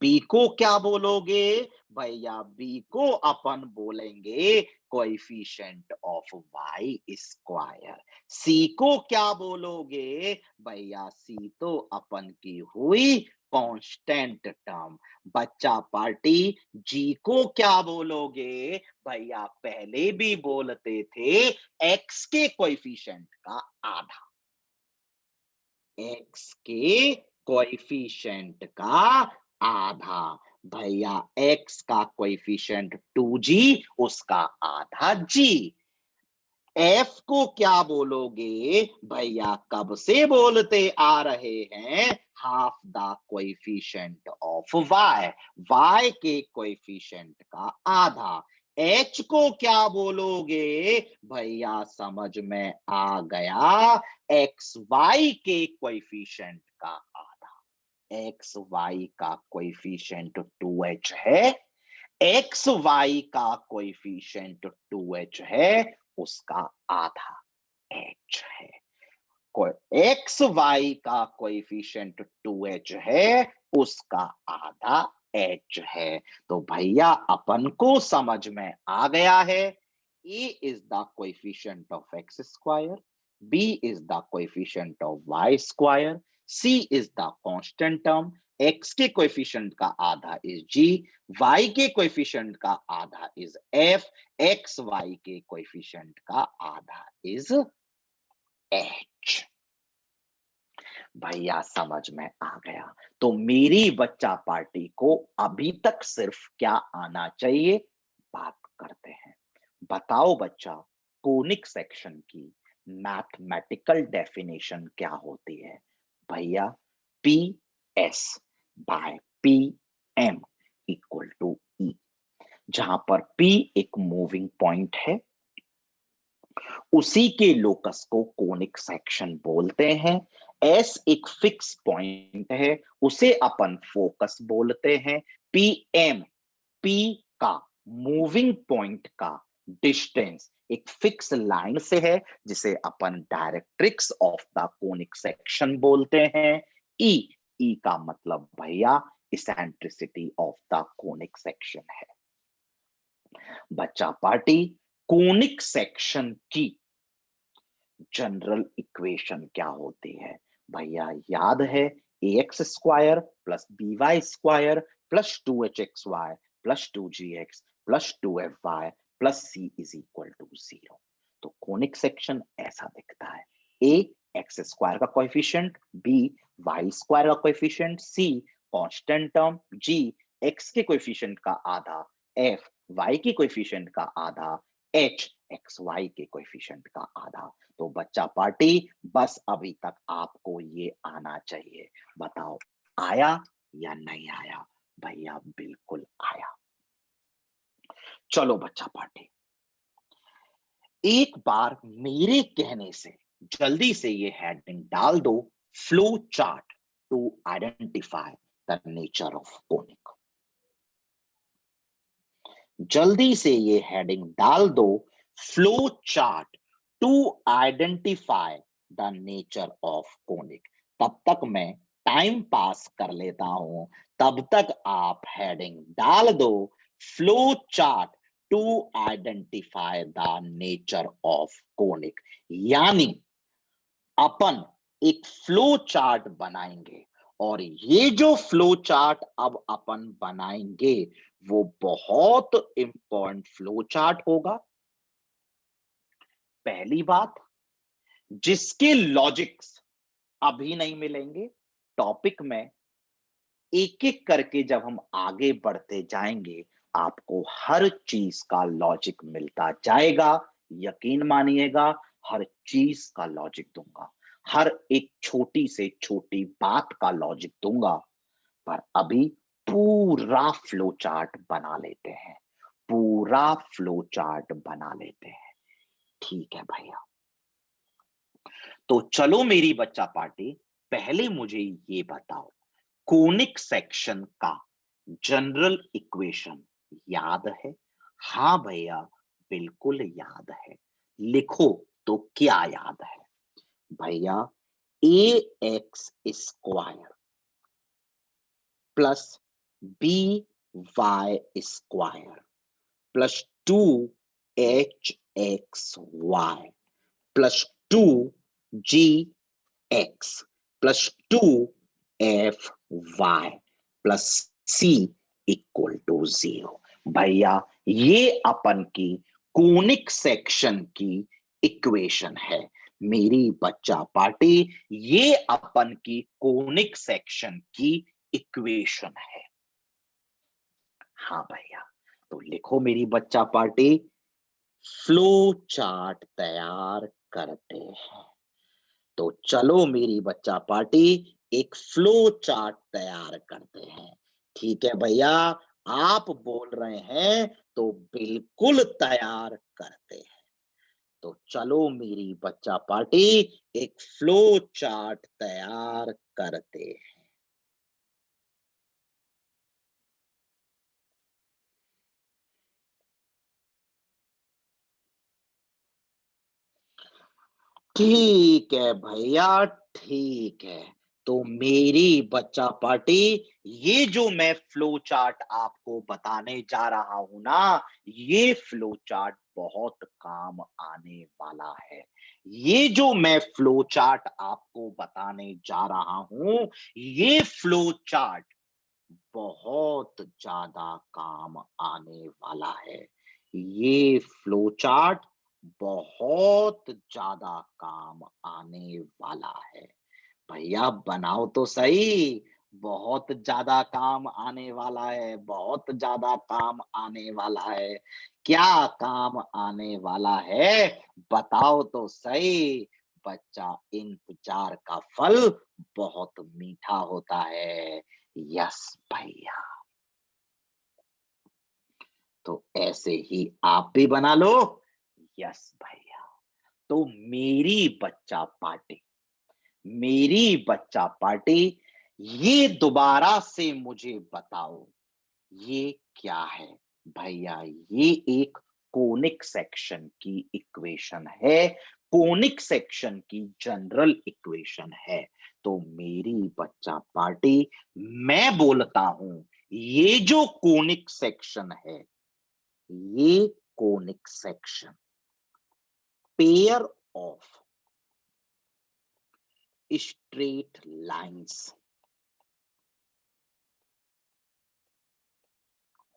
B को क्या बोलोगे? भैया बी को अपन बोलेंगे coefficient of Y square. C को क्या बोलोगे? भैया सी तो अपन की हुई कांस्टेंट टर्म। बच्चा पार्टी जी को क्या बोलोगे? भैया पहले भी बोलते थे एक्स के कोएफिशिएंट का आधा, एक्स के कोएफिशिएंट का आधा। भैया एक्स का कोएफिशिएंट 2g, उसका आधा g। एफ को क्या बोलोगे? भैया कब से बोलते आ रहे हैं, half the coefficient of Y, Y के कोएफिशिएंट का आधा। एच को क्या बोलोगे? भैया समझ में आ गया, एक्स वाई के कोएफिशिएंट का आधा। एक्स वाई का कोएफिशिएंट 2h है, एक्स वाई का कोएफिशिएंट 2h है, उसका आधा h है। एक्स वाई का कोएफिशिएंट 2h है, उसका आधा h है। तो भैया अपन को समझ में आ गया है, a is the coefficient of x square, b is the coefficient of y square, c is the constant term, x के कोएफिशिएंट का आधा इज g, y के कोएफिशिएंट का आधा इज f, x y के कोएफिशिएंट का आधा इज h। भैया समझ में आ गया। तो मेरी बच्चा पार्टी को अभी तक सिर्फ क्या आना चाहिए, बात करते हैं। बताओ बच्चा, कोनिक सेक्शन की मैथमेटिकल डेफिनेशन क्या होती है? भैया P S by P M equal to E, जहां पर पी एक मूविंग पॉइंट है, उसी के लोकस को कोनिक सेक्शन बोलते हैं। एस एक फिक्स पॉइंट है, उसे अपन फोकस बोलते हैं। पीएम, पी का मूविंग पॉइंट का डिस्टेंस एक फिक्स लाइन से है, जिसे अपन directrix of the conic section बोलते हैं। ई, ई का मतलब भैया eccentricity of the conic section है। बच्चा पार्टी, कोनिक सेक्शन की जनरल इक्वेशन क्या होती है? भैया याद है, A X square plus B Y square plus 2hxy plus 2gx plus 2fy plus c is equal to 0। तो कोनिक सेक्शन ऐसा दिखता है। ए एक्स स्क्वायर का कोएफिशिएंट, बी वाई स्क्वायर का कोएफिशिएंट, सी कांस्टेंट टर्म, जी एक्स के coefficient का आधा, F Y के कोएफिशिएंट का आधा, एच एक्स वाई के कोएफिशिएंट का आधा। तो बच्चा पार्टी, बस अभी तक आपको ये आना चाहिए। बताओ आया या नहीं आया? भैया बिल्कुल आया। चलो बच्चा पार्टी, एक बार मेरे कहने से जल्दी से ये हेडिंग डाल दो, flow chart to identify the nature of conic. जल्दी से ये हेडिंग डाल दो, flow chart to identify the nature of conic. तब तक मैं टाइम पास कर लेता हूं, तब तक आप हेडिंग डाल दो, flow chart to identify the nature of conic. यानी अपन एक फ्लो चार्ट बनाएंगे, और ये जो फ्लो चार्ट अब अपन बनाएंगे वो बहुत इंपॉर्टेंट फ्लो चार्ट होगा। पहली बात, जिसके लॉजिक्स अभी नहीं मिलेंगे टॉपिक में, एक एक करके जब हम आगे बढ़ते जाएंगे आपको हर चीज का लॉजिक मिलता जाएगा। यकीन मानिएगा, हर चीज का लॉजिक दूंगा, हर एक छोटी से छोटी बात का लॉजिक दूंगा। पर अभी पूरा फ्लो चार्ट बना लेते हैं, पूरा फ्लो चार्ट बना लेते हैं। ठीक है भैया, तो चलो मेरी बच्चा पार्टी, पहले मुझे ये बताओ, कोनिक सेक्शन का जनरल इक्वेशन याद है? हाँ भैया बिल्कुल याद है। लिखो तो क्या याद है? भैया A X square plus B Y square plus 2hxy plus 2gx plus 2fy plus c equal to 0। भैया ये अपन की कोनिक सेक्शन की इक्वेशन है। मेरी बच्चा पार्टी, ये अपन की कोनिक सेक्शन की इक्वेशन है। हाँ भैया, तो लिखो मेरी बच्चा पार्टी, फ्लो चार्ट तैयार करते हैं। तो चलो मेरी बच्चा पार्टी, एक फ्लो चार्ट तैयार करते हैं। ठीक है भैया, आप बोल रहे हैं तो बिल्कुल तैयार करते हैं। तो चलो मेरी बच्चा पार्टी, एक फ्लो चार्ट तैयार करते हैं। ठीक है भैया, ठीक है। तो मेरी बच्चा पार्टी, ये जो मैं फ्लो चार्ट आपको बताने जा रहा हूं ना, ये फ्लो चार्ट बहुत काम आने वाला है। ये जो मैं फ्लो चार्ट आपको बताने जा रहा हूं, ये फ्लो चार्ट बहुत ज्यादा काम आने वाला है। ये फ्लो चार्ट बहुत ज्यादा काम आने वाला है। भैया बनाओ तो सही, बहुत ज्यादा काम आने वाला है, बहुत ज्यादा काम आने वाला है। क्या काम आने वाला है? बताओ तो सही। बच्चा, इंतजार का फल बहुत मीठा होता है। यस भैया, तो ऐसे ही आप भी बना लो। यस भैया, तो मेरी बच्चा पार्टी, ये दोबारा से मुझे बताओ, ये क्या है? भैया ये एक कोनिक सेक्शन की इक्वेशन है, कोनिक सेक्शन की जनरल इक्वेशन है। तो मेरी बच्चा पार्टी, मैं बोलता हूं, ये जो कोनिक सेक्शन है, ये conic section pair of straight lines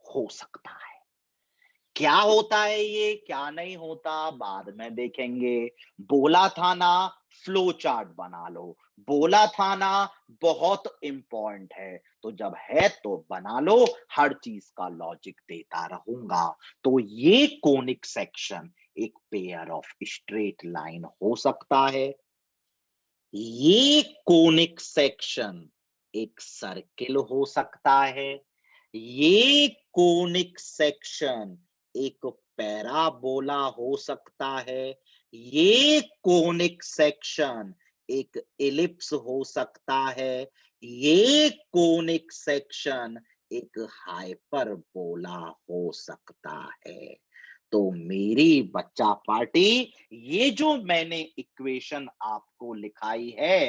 हो सकता है। क्या होता है ये, क्या नहीं होता, बाद में देखेंगे। बोला था ना फ्लो चार्ट बना लो, बोला था ना बहुत इंपॉर्टेंट है, तो जब है तो बना लो, हर चीज का लॉजिक देता रहूंगा। तो ये कोनिक सेक्शन एक पेयर ऑफ स्ट्रेट लाइन हो सकता है, ये कोनिक सेक्शन एक सर्किल हो सकता है, ये कोनिक सेक्शन एक पैराबोला हो सकता है, ये कोनिक सेक्शन एक एलिप्स हो सकता है, ये कोनिक सेक्शन एक हाइपरबोला हो सकता है। तो मेरी बच्चा पार्टी, ये जो मैंने इक्वेशन आपको लिखाई है,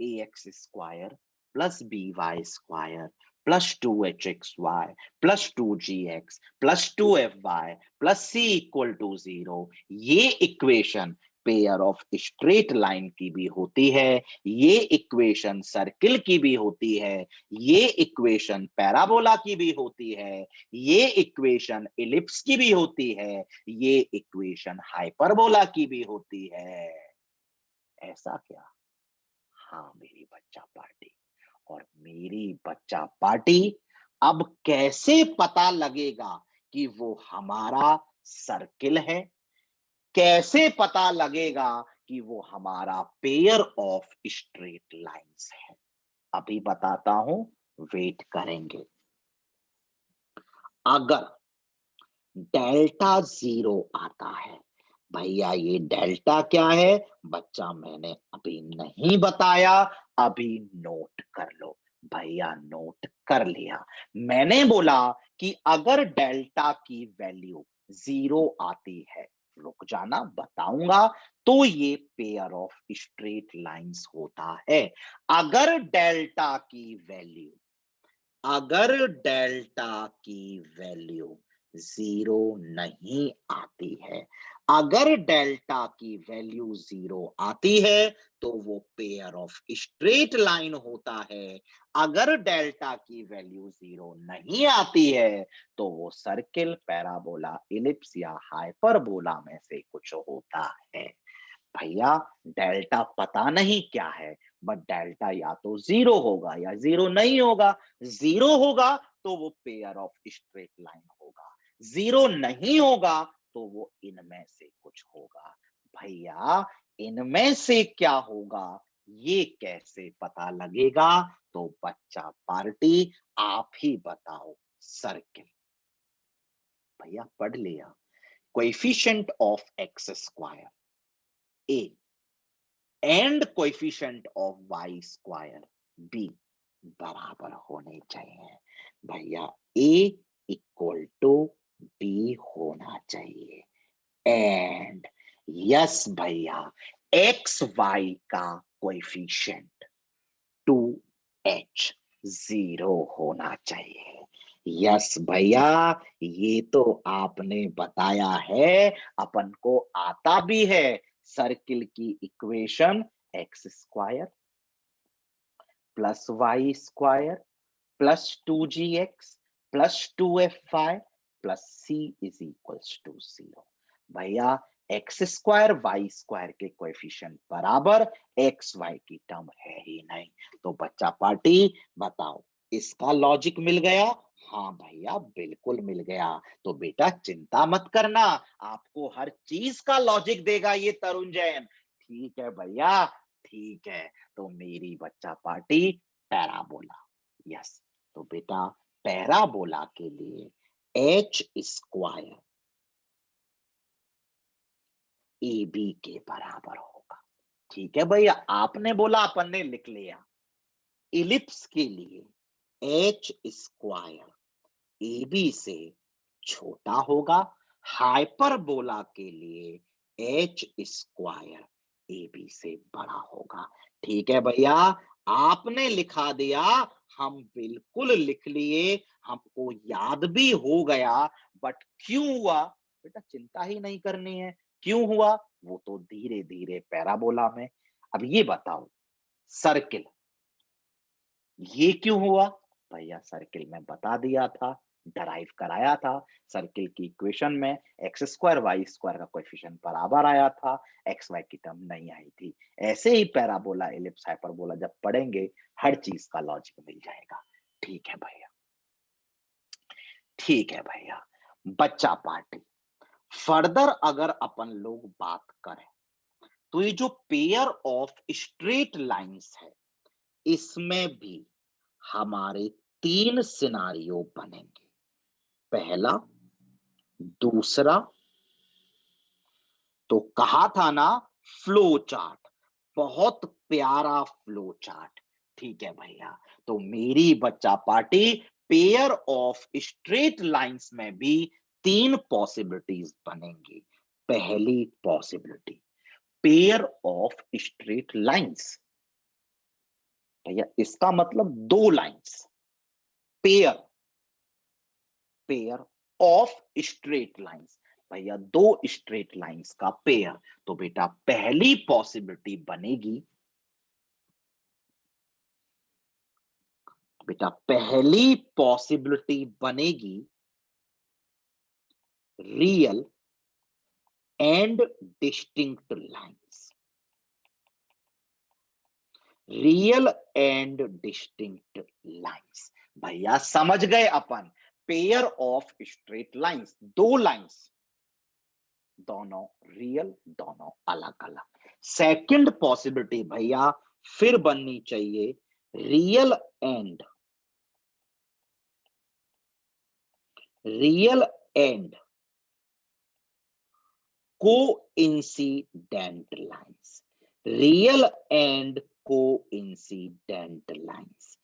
A X square plus B Y square plus 2hxy plus 2gx plus 2fy plus c equal to 0, ये equation pair of straight line की भी होती है, ये इक्वेशन सर्किल की भी होती है, ये इक्वेशन पैराबोला की भी होती है, ये इक्वेशन इलिप्स की भी होती है, ये इक्वेशन हाइपरबोला की भी होती है। ऐसा क्या? हाँ मेरी बच्चा पार्टी, और मेरी बच्चा पार्टी, अब कैसे पता लगेगा कि वो हमारा सर्किल है? कैसे पता लगेगा कि वो हमारा पेयर ऑफ स्ट्रेट लाइंस है? अभी बताता हूं, वेट करेंगे। अगर डेल्टा 0 आता है, भैया ये डेल्टा क्या है बच्चा, मैंने अभी नहीं बताया, अभी नोट कर लो। भैया नोट कर लिया। मैंने बोला कि अगर डेल्टा की वैल्यू 0 आती है, रुक जाना बताऊंगा, तो ये पेयर ऑफ स्ट्रेट लाइंस होता है। अगर डेल्टा की वैल्यू, अगर डेल्टा की वैल्यू 0 नहीं आती है, अगर डेल्टा की वैल्यू 0 आती है, तो वो पेयर ऑफ स्ट्रेट लाइन होता है। अगर डेल्टा की वैल्यू 0 नहीं आती है, तो वो सर्किल, पैराबोला, इलिप्स या हाइपरबोला में से कुछ होता है। भैया डेल्टा पता नहीं क्या है, बट डेल्टा या तो 0 होगा या 0 नहीं होगा। 0 होगा तो वो पेयर ऑफ स्ट्रेट लाइन होगा, 0 नहीं होगा तो वो इनमें से कुछ होगा। भैया इनमें से क्या होगा, ये कैसे पता लगेगा? तो बच्चा पार्टी, आप ही बताओ। सर्किल, भैया पढ़ लिया, coefficient of X square A and coefficient of Y square B बराबर होने चाहिए। भैया ए इक्वल टू बी होना चाहिए, एंड यस भैया, एक्स वाई का कोएफिशिएंट 2h 0 होना चाहिए। यस भैया, ये तो आपने बताया है, अपन को आता भी है। सर्किल की equation X square plus Y square plus 2gx plus 2fy plus c is equals to 0। भैया एक्स स्क्वायर वाई स्क्वायर के कोएफिशिएंट बराबर एक्स वाई की टर्म है ही नहीं। तो बच्चा पार्टी बताओ, इसका लॉजिक मिल गया? हाँ भैया बिल्कुल मिल गया। तो बेटा चिंता मत करना, आपको हर चीज का लॉजिक देगा ये तरुण जैन। ठीक है भैया, ठीक है। तो मेरी बच्चा पार्टी पैराबोला, यस। तो बेटा पैराबोला के लिए एच स्क्वायर ए बी के बराबर होगा। ठीक है भैया, आपने बोला, अपन ने लिख लिया। इलिप्स के लिए एच स्क्वायर ए बी से छोटा होगा, हाइपरबोला के लिए एच स्क्वायर ए बी से बड़ा होगा। ठीक है भैया, आपने लिखा दिया, हम बिल्कुल लिख लिए, हमको याद भी हो गया। बट क्यों हुआ बेटा, चिंता ही नहीं करनी है। क्यों हुआ वो तो धीरे धीरे पैराबोला में। अब ये बताओ, सर्किल ये क्यों हुआ भैया? सर्किल में बता दिया था, डराइव कराया था। सर्किल की इक्वेशन में एक्स स्क्वायर वाई स्क्वायर का कोएफिशिएंट बराबर आया था, एक्स वाई की टर्म नहीं आई थी। ऐसे ही पैराबोला, एलिप्स, हाइपरबोला जब पढ़ेंगे, हर चीज का लॉजिक मिल जाएगा। ठीक है भैया, ठीक है भैया। बच्चा पार्टी, फर्दर अगर अपन लोग बात करें, तो ये जो पेयर ऑफ स्ट्रेट लाइंस है, इसमें भी हमारे 3 सिनारियो बनेंगे। पहला, दूसरा, तो कहा था ना फ्लो चार्ट, बहुत प्यारा फ्लो चार्ट। ठीक है भैया, तो मेरी बच्चा party, pair of straight lines में भी 3 पॉसिबिलिटीज बनेंगी। पहली possibility, pair of straight lines. भैया इसका मतलब 2 lines, pair, pair of straight lines. भैया 2 स्ट्रेट लाइंस का पेयर, तो बेटा पहली पॉसिबिलिटी बनेगी, बेटा पहली पॉसिबिलिटी बनेगी real and distinct lines. Real and distinct lines. भैया समझ गए अपन, pair of straight lines, 2 lines, दोनों रियल, दोनों अलग अलग। सेकंड पॉसिबिलिटी भैया फिर बननी चाहिए, real and, real and coincident lines, real and coincident lines.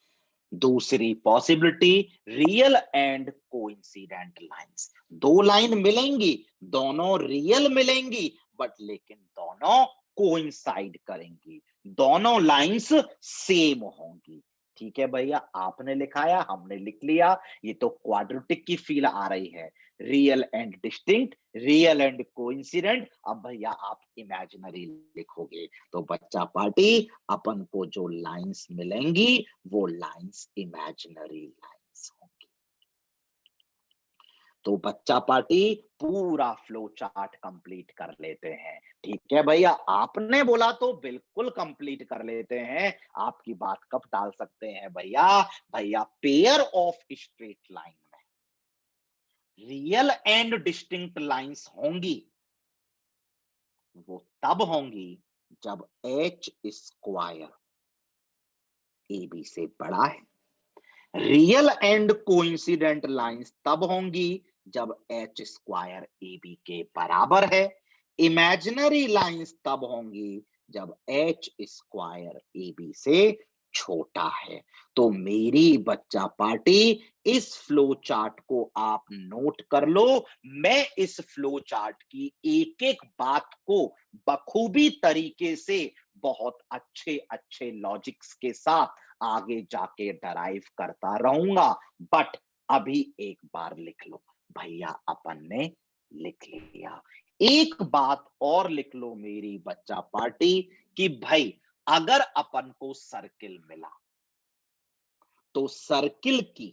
दूसरी possibility, real and coincident lines. 2 line मिलेंगी, दोनों रियल मिलेंगी, बट लेकिन दोनों कोइंसाइड करेंगी, दोनों लाइंस सेम होंगी। ठीक है भैया, आपने लिखाया, हमने लिख लिया। ये तो क्वाड्रेटिक की फील आ रही है, real and distinct, real and coincident. अब भैया आप इमेजिनरी लिखोगे, तो बच्चा पार्टी, अपन को जो लाइंस मिलेंगी वो लाइंस इमेजिनरी लाइंस होंगी। तो बच्चा पार्टी, पूरा फ्लो चार्ट कंप्लीट कर लेते हैं। ठीक है भैया, आपने बोला तो बिल्कुल कंप्लीट कर लेते हैं। आपकी बात कब टाल सकते हैं भैया? भैया पेयर ऑफ स्ट्रेट लाइन में रियल एंड डिस्टिंक्ट लाइंस होंगी, वो तब होंगी जब एच स्क्वायर ए बी से बड़ा है। रियल एंड कोइंसिडेंट लाइंस तब होंगी जब एच स्क्वायर ए बी के बराबर है। इमेजिनरी लाइंस तब होंगी जब एच स्क्वायर ए बी से छोटा है। तो मेरी बच्चा पार्टी, इस फ्लो चार्ट को आप नोट कर लो। मैं इस फ्लो चार्ट की एक एक बात को बखूबी तरीके से, बहुत अच्छे अच्छे लॉजिक्स के साथ आगे जाके डराइव करता रहूंगा। बट अभी एक बार लिख लो भैया, अपन ने लिख लिया। एक बात और लिख लो मेरी बच्चा पार्टी, कि भाई अगर अपन को सर्किल मिला, तो सर्किल की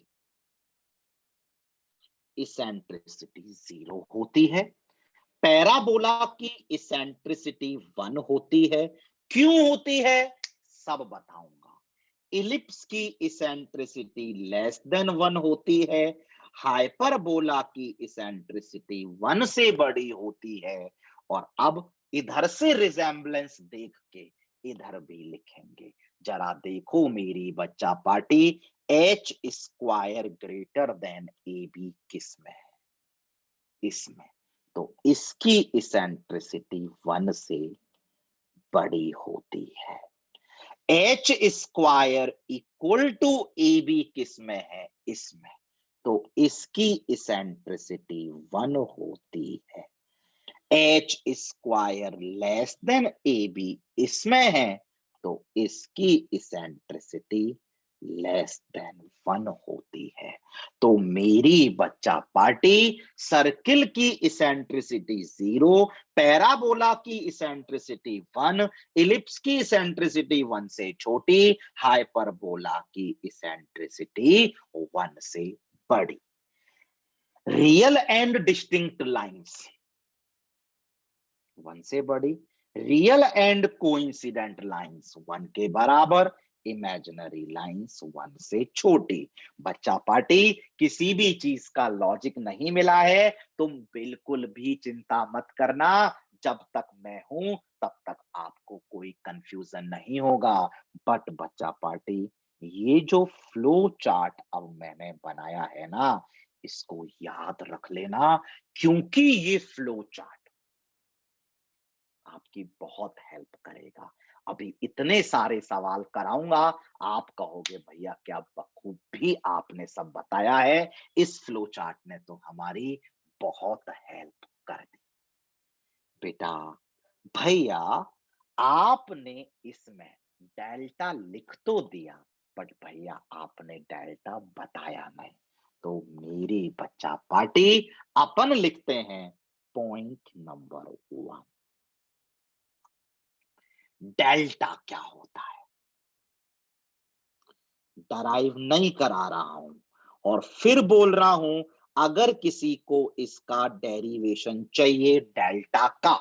इसेंट्रिसिटी 0 होती है, पैराबोला की इसेंट्रिसिटी 1 होती है। क्यों होती है सब बताऊंगा। इलिप्स की इसेंट्रिसिटी लेस देन 1 होती है, हाइपरबोला की इसेंट्रिसिटी 1 से बड़ी होती है। और अब इधर से रिजेंबलेंस देख के इधर भी लिखेंगे। जरा देखो मेरी बच्चा party, H square greater than A B किस में है? इसमें। तो इसकी इसेंट्रिसिटी 1 से बड़ी होती है। H square equal to A B किस में है? इसमें। तो इसकी इसेंट्रिसिटी 1 होती है। H square less than A B इसमें है, तो इसकी इसेंट्रिसिटी लेस देन 1 होती है। तो मेरी बच्चा पार्टी सर्किल की इसेंट्रिसिटी 0, पैराबोला की इसेंट्रिसिटी 1, इलिप्स की इसेंट्रिसिटी 1 से छोटी, हाइपरबोला की इसेंट्रिसिटी 1 से बड़ी। रियल एंड डिस्टिंक्ट लाइंस 1 से बड़ी, रियल एंड कोइंसिडेंट लाइंस 1 के बराबर, इमेजिनरी लाइंस 1 से छोटी। बच्चा पार्टी किसी भी चीज का लॉजिक नहीं मिला है, तुम बिल्कुल भी चिंता मत करना। जब तक मैं हूं तब तक आपको कोई कंफ्यूजन नहीं होगा। बट बच्चा पार्टी, ये जो फ्लो चार्ट अब मैंने बनाया है ना, इसको याद रख लेना, क्योंकि ये फ्लो चार्ट आपकी बहुत हेल्प करेगा। अभी इतने सारे सवाल कराऊंगा, आप कहोगे भैया क्या बखूबी आपने सब बताया है। इस फ्लो चार्ट ने तो हमारी बहुत हेल्प कर दी। बेटा भैया, आपने इसमें डेल्टा लिख तो दिया, बट भैया आपने डेल्टा बताया नहीं। तो मेरी बच्चा पार्टी अपन लिखते हैं पॉइंट नंबर 1, डेल्टा क्या होता है। डराइव नहीं करा रहा हूं और फिर बोल रहा हूं, अगर किसी को इसका डेरिवेशन चाहिए डेल्टा का,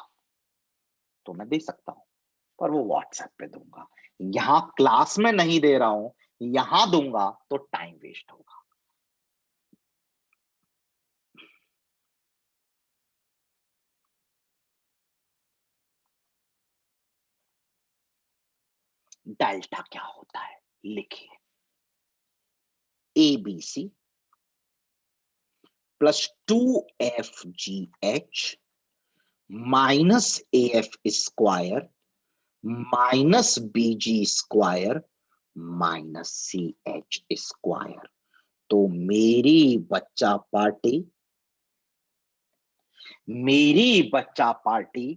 तो मैं दे सकता हूं, पर वो व्हाट्सएप पे दूंगा। यहां क्लास में नहीं दे रहा हूं, यहां दूंगा तो टाइम वेस्ट होगा। डेल्टा क्या होता है, लिखिए, A B C plus 2FGH minus AF square minus BG square minus CH square. तो मेरी बच्चा पार्टी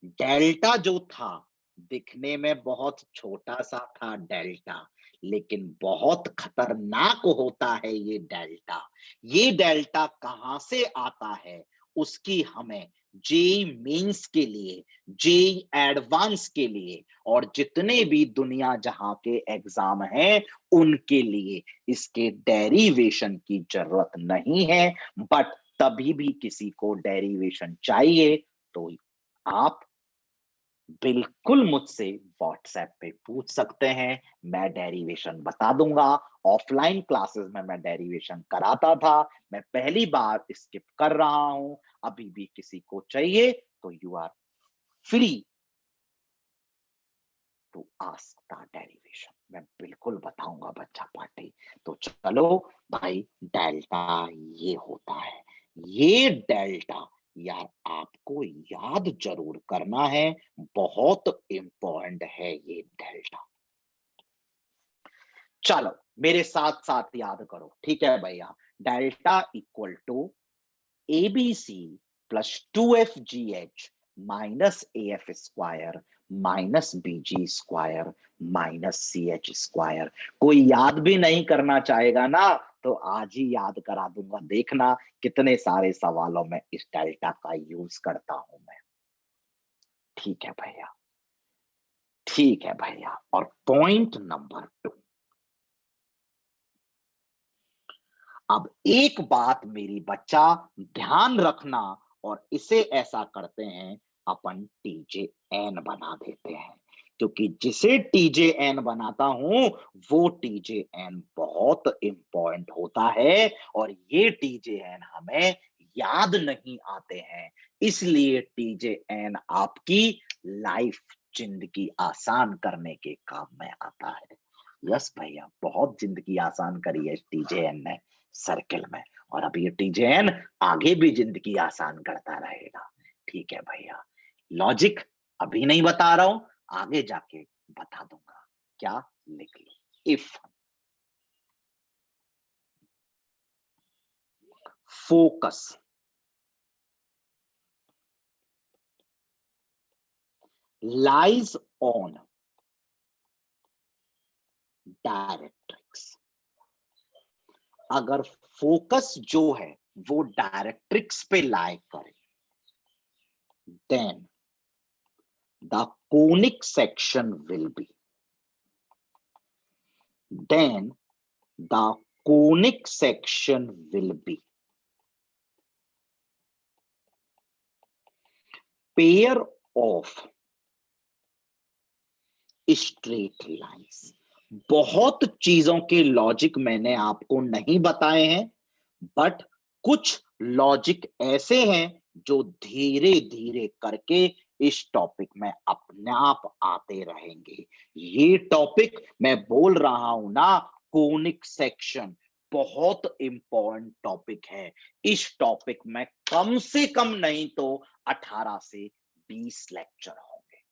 डेल्टा जो था, दिखने में बहुत छोटा सा था डेल्टा, लेकिन बहुत खतरनाक होता है ये डेल्टा। ये डेल्टा कहां से आता है, उसकी हमें जेई मेंस के लिए, जेई एडवांस के लिए और जितने भी दुनिया जहां के एग्जाम हैं उनके लिए इसके डेरिवेशन की जरूरत नहीं है। बट तभी भी किसी को डेरिवेशन चाहिए तो आप बिल्कुल मुझसे व्हाट्सएप पे पूछ सकते हैं, मैं डेरिवेशन बता दूंगा। ऑफलाइन क्लासेस में मैं डेरिवेशन कराता था, मैं पहली बार स्किप कर रहा हूं। अभी भी किसी को चाहिए तो you are free to ask the derivation, मैं बिल्कुल बताऊंगा बच्चा पार्टी। तो चलो भाई, डेल्टा ये होता है। ये डेल्टा यार आपको याद जरूर करना है, बहुत इंपॉर्टेंट है ये डेल्टा। चलो मेरे साथ साथ याद करो, ठीक है भैया। Delta equal to ABC plus 2FGH minus AF square minus BG square minus CH square. कोई याद भी नहीं करना चाहेगा ना, तो आज ही याद करा दूंगा। देखना कितने सारे सवालों में इस डेल्टा का यूज करता हूं मैं। ठीक है भैया, ठीक है भैया। और पॉइंट नंबर 2, अब एक बात मेरी बच्चा ध्यान रखना, और इसे ऐसा करते हैं, अपन टीजे एन बना देते हैं, क्योंकि जिसे टीजे एन बनाता हूं वो टीजे एन बहुत इंपॉर्टेंट होता है, और ये टीजे एन हमें याद नहीं आते हैं। इसलिए टीजे एन आपकी लाइफ, जिंदगी आसान करने के काम में आता है। यस भैया, बहुत जिंदगी आसान करी है टीजे एन ने। सर्किल में। और अब ये टीजेएन आगे भी जिंदगी आसान करता रहेगा। ठीक है भैया, लॉजिक अभी नहीं बता रहा हूं, आगे जाके बता दूंगा। क्या? लिख लो, if focus lies on directrix, अगर फोकस जो है वो डायरेक्ट्रिक्स पे लाई करे, then the conic section will be, then the conic section will be pair of straight lines। बहुत चीजों के लॉजिक मैंने आपको नहीं बताए हैं, बट कुछ लॉजिक ऐसे हैं जो धीरे धीरे करके इस टॉपिक में अपने आप आते रहेंगे। ये टॉपिक मैं बोल रहा हूं ना, कोनिक सेक्शन बहुत इंपॉर्टेंट टॉपिक है। इस टॉपिक में कम से कम नहीं तो 18 से 20 लेक्चर होंगे।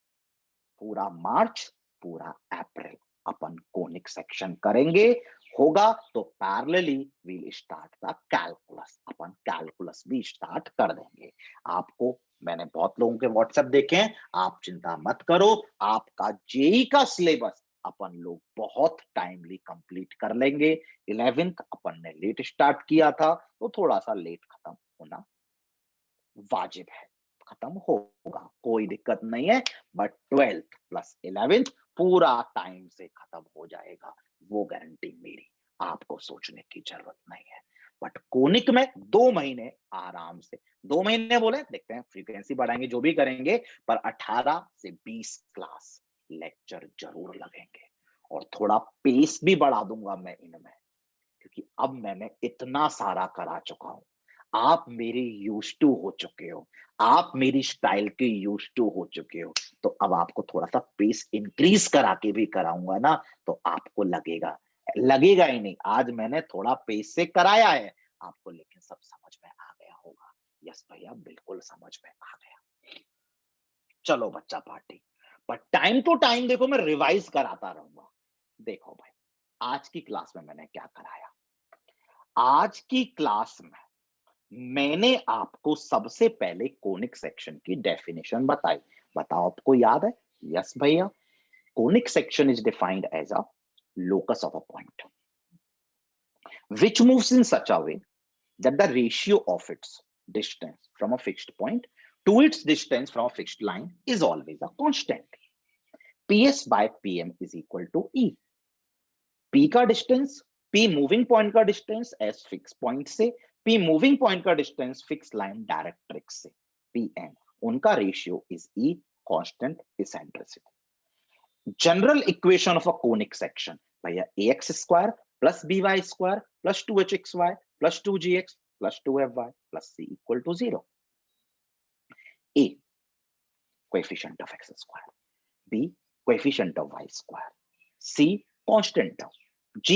पूरा मार्च, पूरा अप्रैल अपन कोनिक सेक्शन करेंगे। होगा तो parallelly we'll start the calculus, अपन कैलकुलस भी स्टार्ट कर देंगे। आपको मैंने बहुत लोगों के व्हाट्सएप देखे हैं, आप चिंता मत करो, आपका जेई का सिलेबस अपन लोग बहुत टाइमली कंप्लीट कर लेंगे। 11th अपन ने लेट स्टार्ट किया था, तो थोड़ा सा लेट खत्म होना वाजिब है, खत्म होगा, कोई दिक्कत नहीं है। बट 12th प्लस 11th पूरा टाइम से खत्म हो जाएगा, वो गारंटी मेरी, आपको सोचने की जरूरत नहीं है। बट कोनिक में 2 महीने आराम से, 2 महीने बोले, देखते हैं फ्रीक्वेंसी बढ़ाएंगे जो भी करेंगे, पर 18 से 20 क्लास लेक्चर जरूर लगेंगे। और थोड़ा पेस भी बढ़ा दूंगा मैं इनमें, क्योंकि अब मैंने इतना सारा करा चुका हूं, आप मेरे यूज टू हो चुके हो, आप मेरी स्टाइल के यूज टू हो चुके हो, तो अब आपको थोड़ा सा पेस इंक्रीज करा के भी कराऊंगा ना, तो आपको लगेगा, लगेगा ही नहीं, आज मैंने थोड़ा पेस से कराया है आपको, लेकिन सब समझ में आ गया होगा। यस भैया, बिल्कुल समझ में आ गया। चलो बच्चा पार्टी, पर टाइम टू टाइम देखो मैं रिवाइज कराता रहूंगा। देखो भाई, आज की क्लास में मैंने क्या कराया, आज की क्लास में मैंने आपको सबसे पहले कोनिक सेक्शन की डेफिनेशन बताई। बताओ, आपको याद है? यस भैया, conic section is defined as a locus of a point which moves in such a way that the ratio of its distance from a fixed point to its distance from a fixed line is always a constant. PS by PM is equal to E. P का distance, P moving point का distance as fix point से, P moving point का distance fix line directrix से, Pn उनका ratio is E, constant eccentricity. General equation of a conic section भैया ax square plus by square plus 2hxy plus 2gx plus 2fy plus c equal to 0। A coefficient of x square, B coefficient of y square, C constant term, G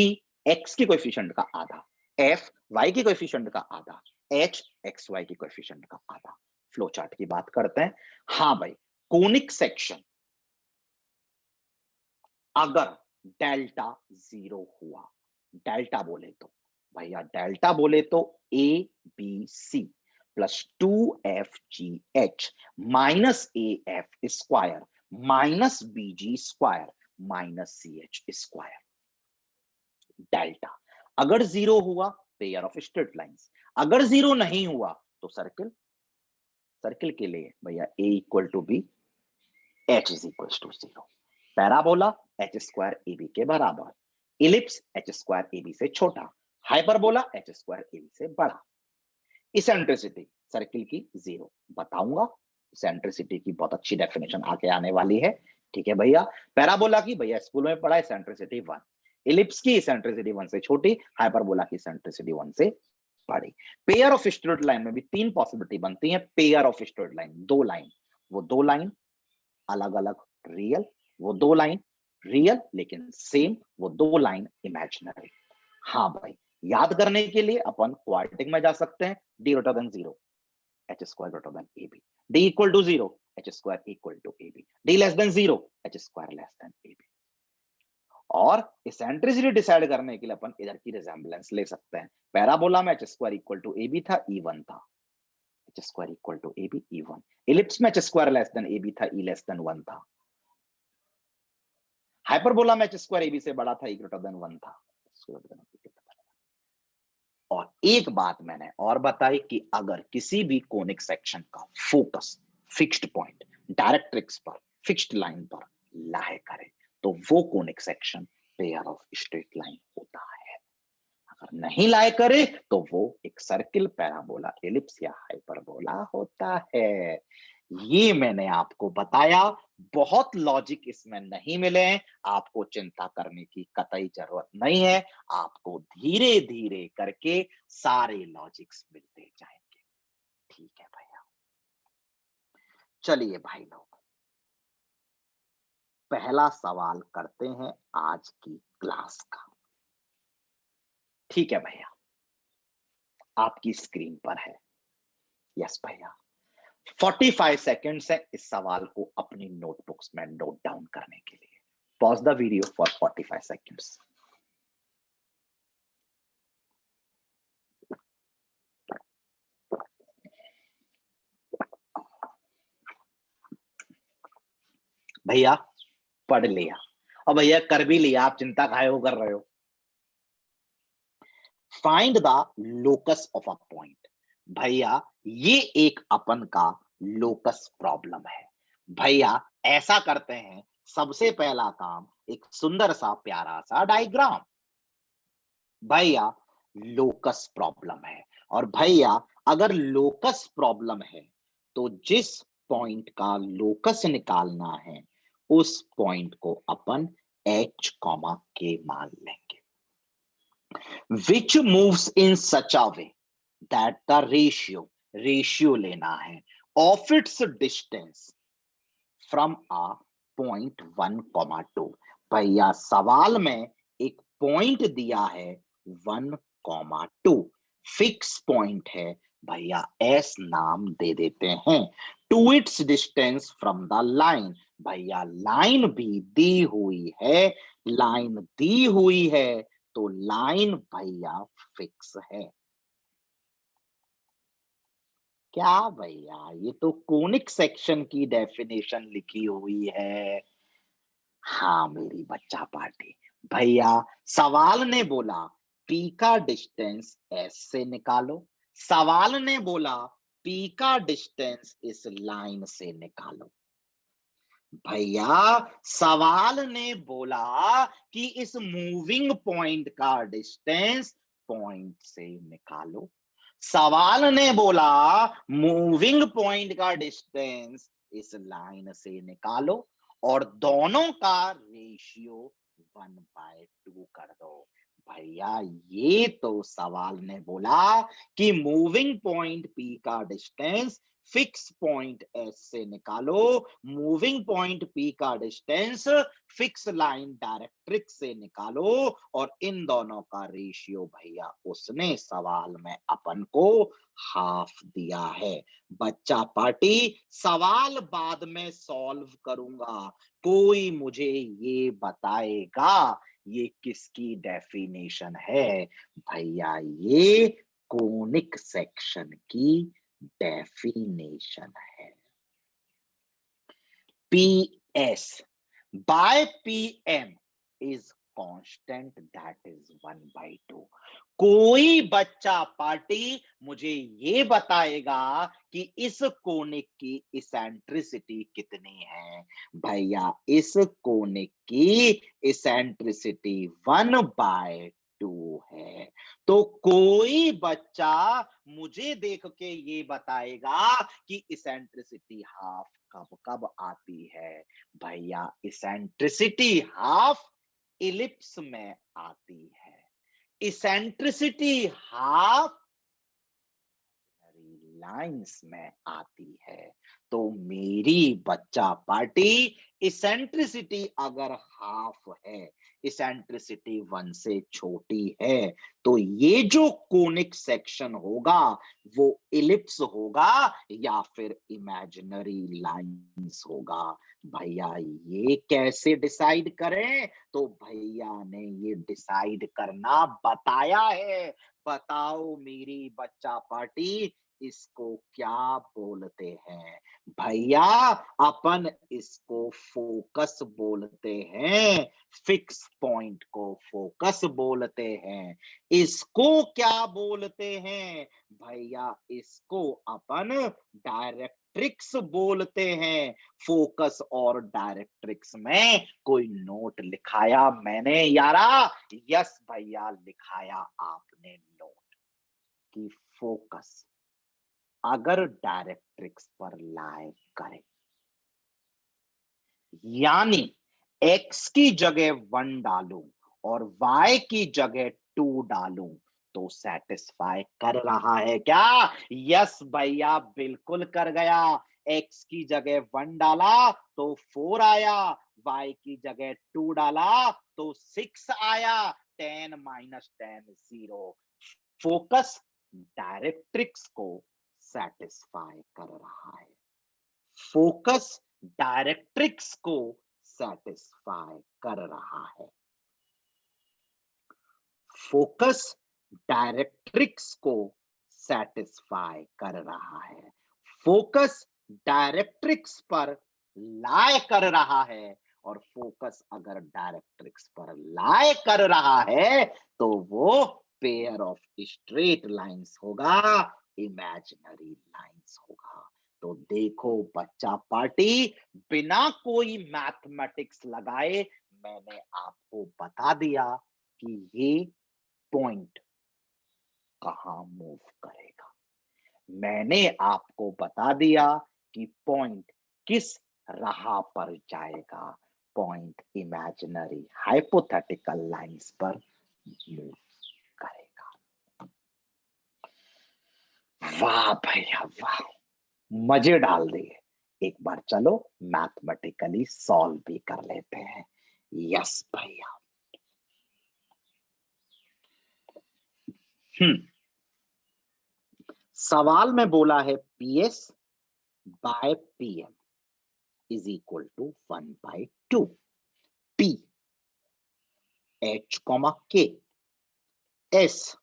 x के coefficient का आधा, F y के coefficient का आधा, H x y के coefficient का आधा। Flow chart की बात करते हैं। हाँ भाई, कोनिक सेक्शन अगर डेल्टा 0 हुआ, डेल्टा बोले तो भैया, डेल्टा बोले तो A B C plus 2FGH minus AF square minus BG square minus CH square. Delta अगर 0 हुआ, पेयर ऑफ स्ट्रेट लाइंस, अगर 0 नहीं हुआ तो सर्किल, सर्किल के लिए भैया A equal to B, H is equal to 0। Parabola H square A B के बराबर, ellipse H square A B से छोटा, hyperbola H square A B से बड़ा। इसेंट्रिसिटी सर्किल की 0 बताऊंगा, इसेंट्रिसिटी की बहुत अच्छी डेफिनेशन आगे आने वाली है। ठीक है भैया, पैराबोला की भैया स्कूल में पढ़ा, इसेंट्रिसिटी 1, इलिप्स की इसेंट्रिसिटी 1 से छोटी, हाइपरबोला की इसेंट्रिसिटी 1 से बड़ी। पेयर ऑफ स्ट्रेट लाइन में भी 3 पॉसिबिलिटी बनती है। Pair of straight line, 2 line, वो 2 लाइन अलग अलग रियल, वो 2 लाइन रियल लेकिन सेम, वो 2 लाइन इमेजिनरी। हाँ भाई, याद करने के लिए अपन क्वाड्रेटिक में जा सकते हैं, d greater than 0 h square greater than ab, d equal to 0 h square equal to ab, d less than 0 h square less than ab। और इसेंट्रिसिटी डिसाइड करने के लिए अपन इधर की रिजेम्बलेंस ले सकते हैं। पैराबोला में h square equal to ab था, e1 था, h square equal to ab e1। Ellipse में h square less than ab था, e लेस देन 1 था। हाइपरबोला में h स्क्वायर ab से बड़ा था, e ग्रेटर देन 1 था। और एक बात मैंने और बताई कि अगर किसी भी कोनिक सेक्शन का फोकस फिक्स्ड पॉइंट डायरेक्ट्रिक्स पर, फिक्स्ड लाइन पर लाई करे तो वो conic section pair of straight line होता है। अगर नहीं लाई करे तो वो एक सर्किल, पैराबोला, एलिप्स या हाइपरबोला होता है। ये मैंने आपको बताया, बहुत लॉजिक इसमें नहीं मिले हैं, आपको चिंता करने की कतई जरूरत नहीं है, आपको धीरे धीरे करके सारे लॉजिक्स मिलते जाएंगे। ठीक है भैया, चलिए भाई लोग, पहला सवाल करते हैं आज की क्लास का। ठीक है भैया, आपकी स्क्रीन पर है। यस भैया, 45 सेकेंड्स है इस सवाल को अपनी नोटबुक्स में नोट डाउन करने के लिए। Pause the video for 45 seconds. भैया पढ़ लिया और भैया कर भी लिया, आप चिंता काहे हो कर रहे हो। Find the locus of a point. भैया ये एक अपन का लोकस प्रॉब्लम है। भैया ऐसा करते हैं, सबसे पहला काम एक सुंदर सा प्यारा सा डायग्राम। भैया लोकस प्रॉब्लम है, और भैया अगर लोकस प्रॉब्लम है तो जिस पॉइंट का लोकस निकालना है उस पॉइंट को अपन h, k मान लेंगे। Which moves in such a way that the ratio लेना है of its distance from a point 1, 2। भैया सवाल में एक पॉइंट दिया है 1, 2, फिक्स पॉइंट है भैया, एस नाम दे देते हैं। To its distance from the line, भैया लाइन भी दी हुई है, लाइन दी हुई है तो लाइन भैया फिक्स है। क्या भैया, ये तो कोनिक सेक्शन की डेफिनेशन लिखी हुई है। हाँ मेरी बच्चा पार्टी, भैया सवाल ने बोला पी का डिस्टेंस एस से निकालो, सवाल ने बोला पी का डिस्टेंस इस लाइन से निकालो। भैया सवाल ने बोला कि इस मूविंग पॉइंट का डिस्टेंस पॉइंट से निकालो, सवाल ने बोला मूविंग पॉइंट का डिस्टेंस इस लाइन से निकालो, और दोनों का रेशियो 1/2 कर दो। भैया ये तो सवाल ने बोला कि मूविंग पॉइंट पी का डिस्टेंस फिक्स पॉइंट एस से निकालो, मूविंग पॉइंट पी का डिस्टेंस फिक्स लाइन डायरेक्ट्रिक्स से निकालो, और इन दोनों का रेशियो भैया उसने सवाल में अपन को हाफ दिया है। बच्चा पार्टी सवाल बाद में सॉल्व करूंगा, कोई मुझे ये बताएगा ये किसकी डेफिनेशन है। भैया ये कोनिक सेक्शन की डेफिनेशन है। PS by PM is constant, that is 1/2। कोई बच्चा पार्टी मुझे ये बताएगा कि इस कोनिक की इसेंट्रिसिटी कितनी है। भैया इस कोनिक की इसेंट्रिसिटी 1/2 है। तो कोई बच्चा मुझे देख के ये बताएगा कि इसेंट्रिसिटी हाफ कब कब आती है। भैया इसेंट्रिसिटी हाफ इलिप्स में आती है, इसेंट्रिसिटी हाफ लाइंस में आती है। तो मेरी बच्चा पार्टी इसेंट्रिसिटी अगर हाफ है, इसेंट्रिसिटी 1 से छोटी है, तो ये जो कोनिक सेक्शन होगा वो इलिप्स होगा या फिर इमेजिनरी लाइंस होगा। भैया ये कैसे डिसाइड करें? तो भैया ने ये डिसाइड करना बताया है। बताओ मेरी बच्चा पार्टी, इसको क्या बोलते हैं? भैया अपन इसको फोकस बोलते हैं, फिक्स पॉइंट को फोकस बोलते हैं। इसको क्या बोलते हैं? भैया इसको अपन डायरेक्ट्रिक्स बोलते हैं। फोकस और डायरेक्ट्रिक्स में कोई नोट लिखाया मैंने यारा? यस भैया लिखाया आपने नोट कि फोकस अगर डायरेक्ट्रिक्स पर लाई करे, यानी x की जगह 1 डालूं और y की जगह 2 डालूं, तो सेटिस्फाई कर रहा है क्या? यस भैया बिल्कुल कर गया। x की जगह 1 डाला तो 4 आया, y की जगह 2 डाला तो 6 आया। 10 माइनस 10 0। फोकस डायरेक्ट्रिक्स को सेटिस्फाई कर रहा है। फोकस डायरेक्ट्रिक्स को सेटिस्फाई कर रहा है। फोकस डायरेक्ट्रिक्स को सेटिस्फाई कर रहा है। फोकस डायरेक्ट्रिक्स पर लाए कर रहा है, और फोकस अगर डायरेक्ट्रिक्स पर लाए कर रहा है तो वो पेयर ऑफ स्ट्रेट लाइंस होगा, इमेजिनरी लाइंस होगा। तो देखो बच्चा पार्टी, बिना कोई मैथमेटिक्स लगाए मैंने आपको बता दिया कि ये पॉइंट कहां मूव करेगा। मैंने आपको बता दिया कि पॉइंट किस राह पर जाएगा। पॉइंट इमेजिनरी हाइपोथेटिकल लाइंस पर मूव करेगा। वाह भैया वाह, मजे डाल दिए। एक बार चलो मैथमेटिकली सॉल्व भी कर लेते हैं। यस भैया। सवाल में बोला है PS by PM is equal to 1/2 P H comma K S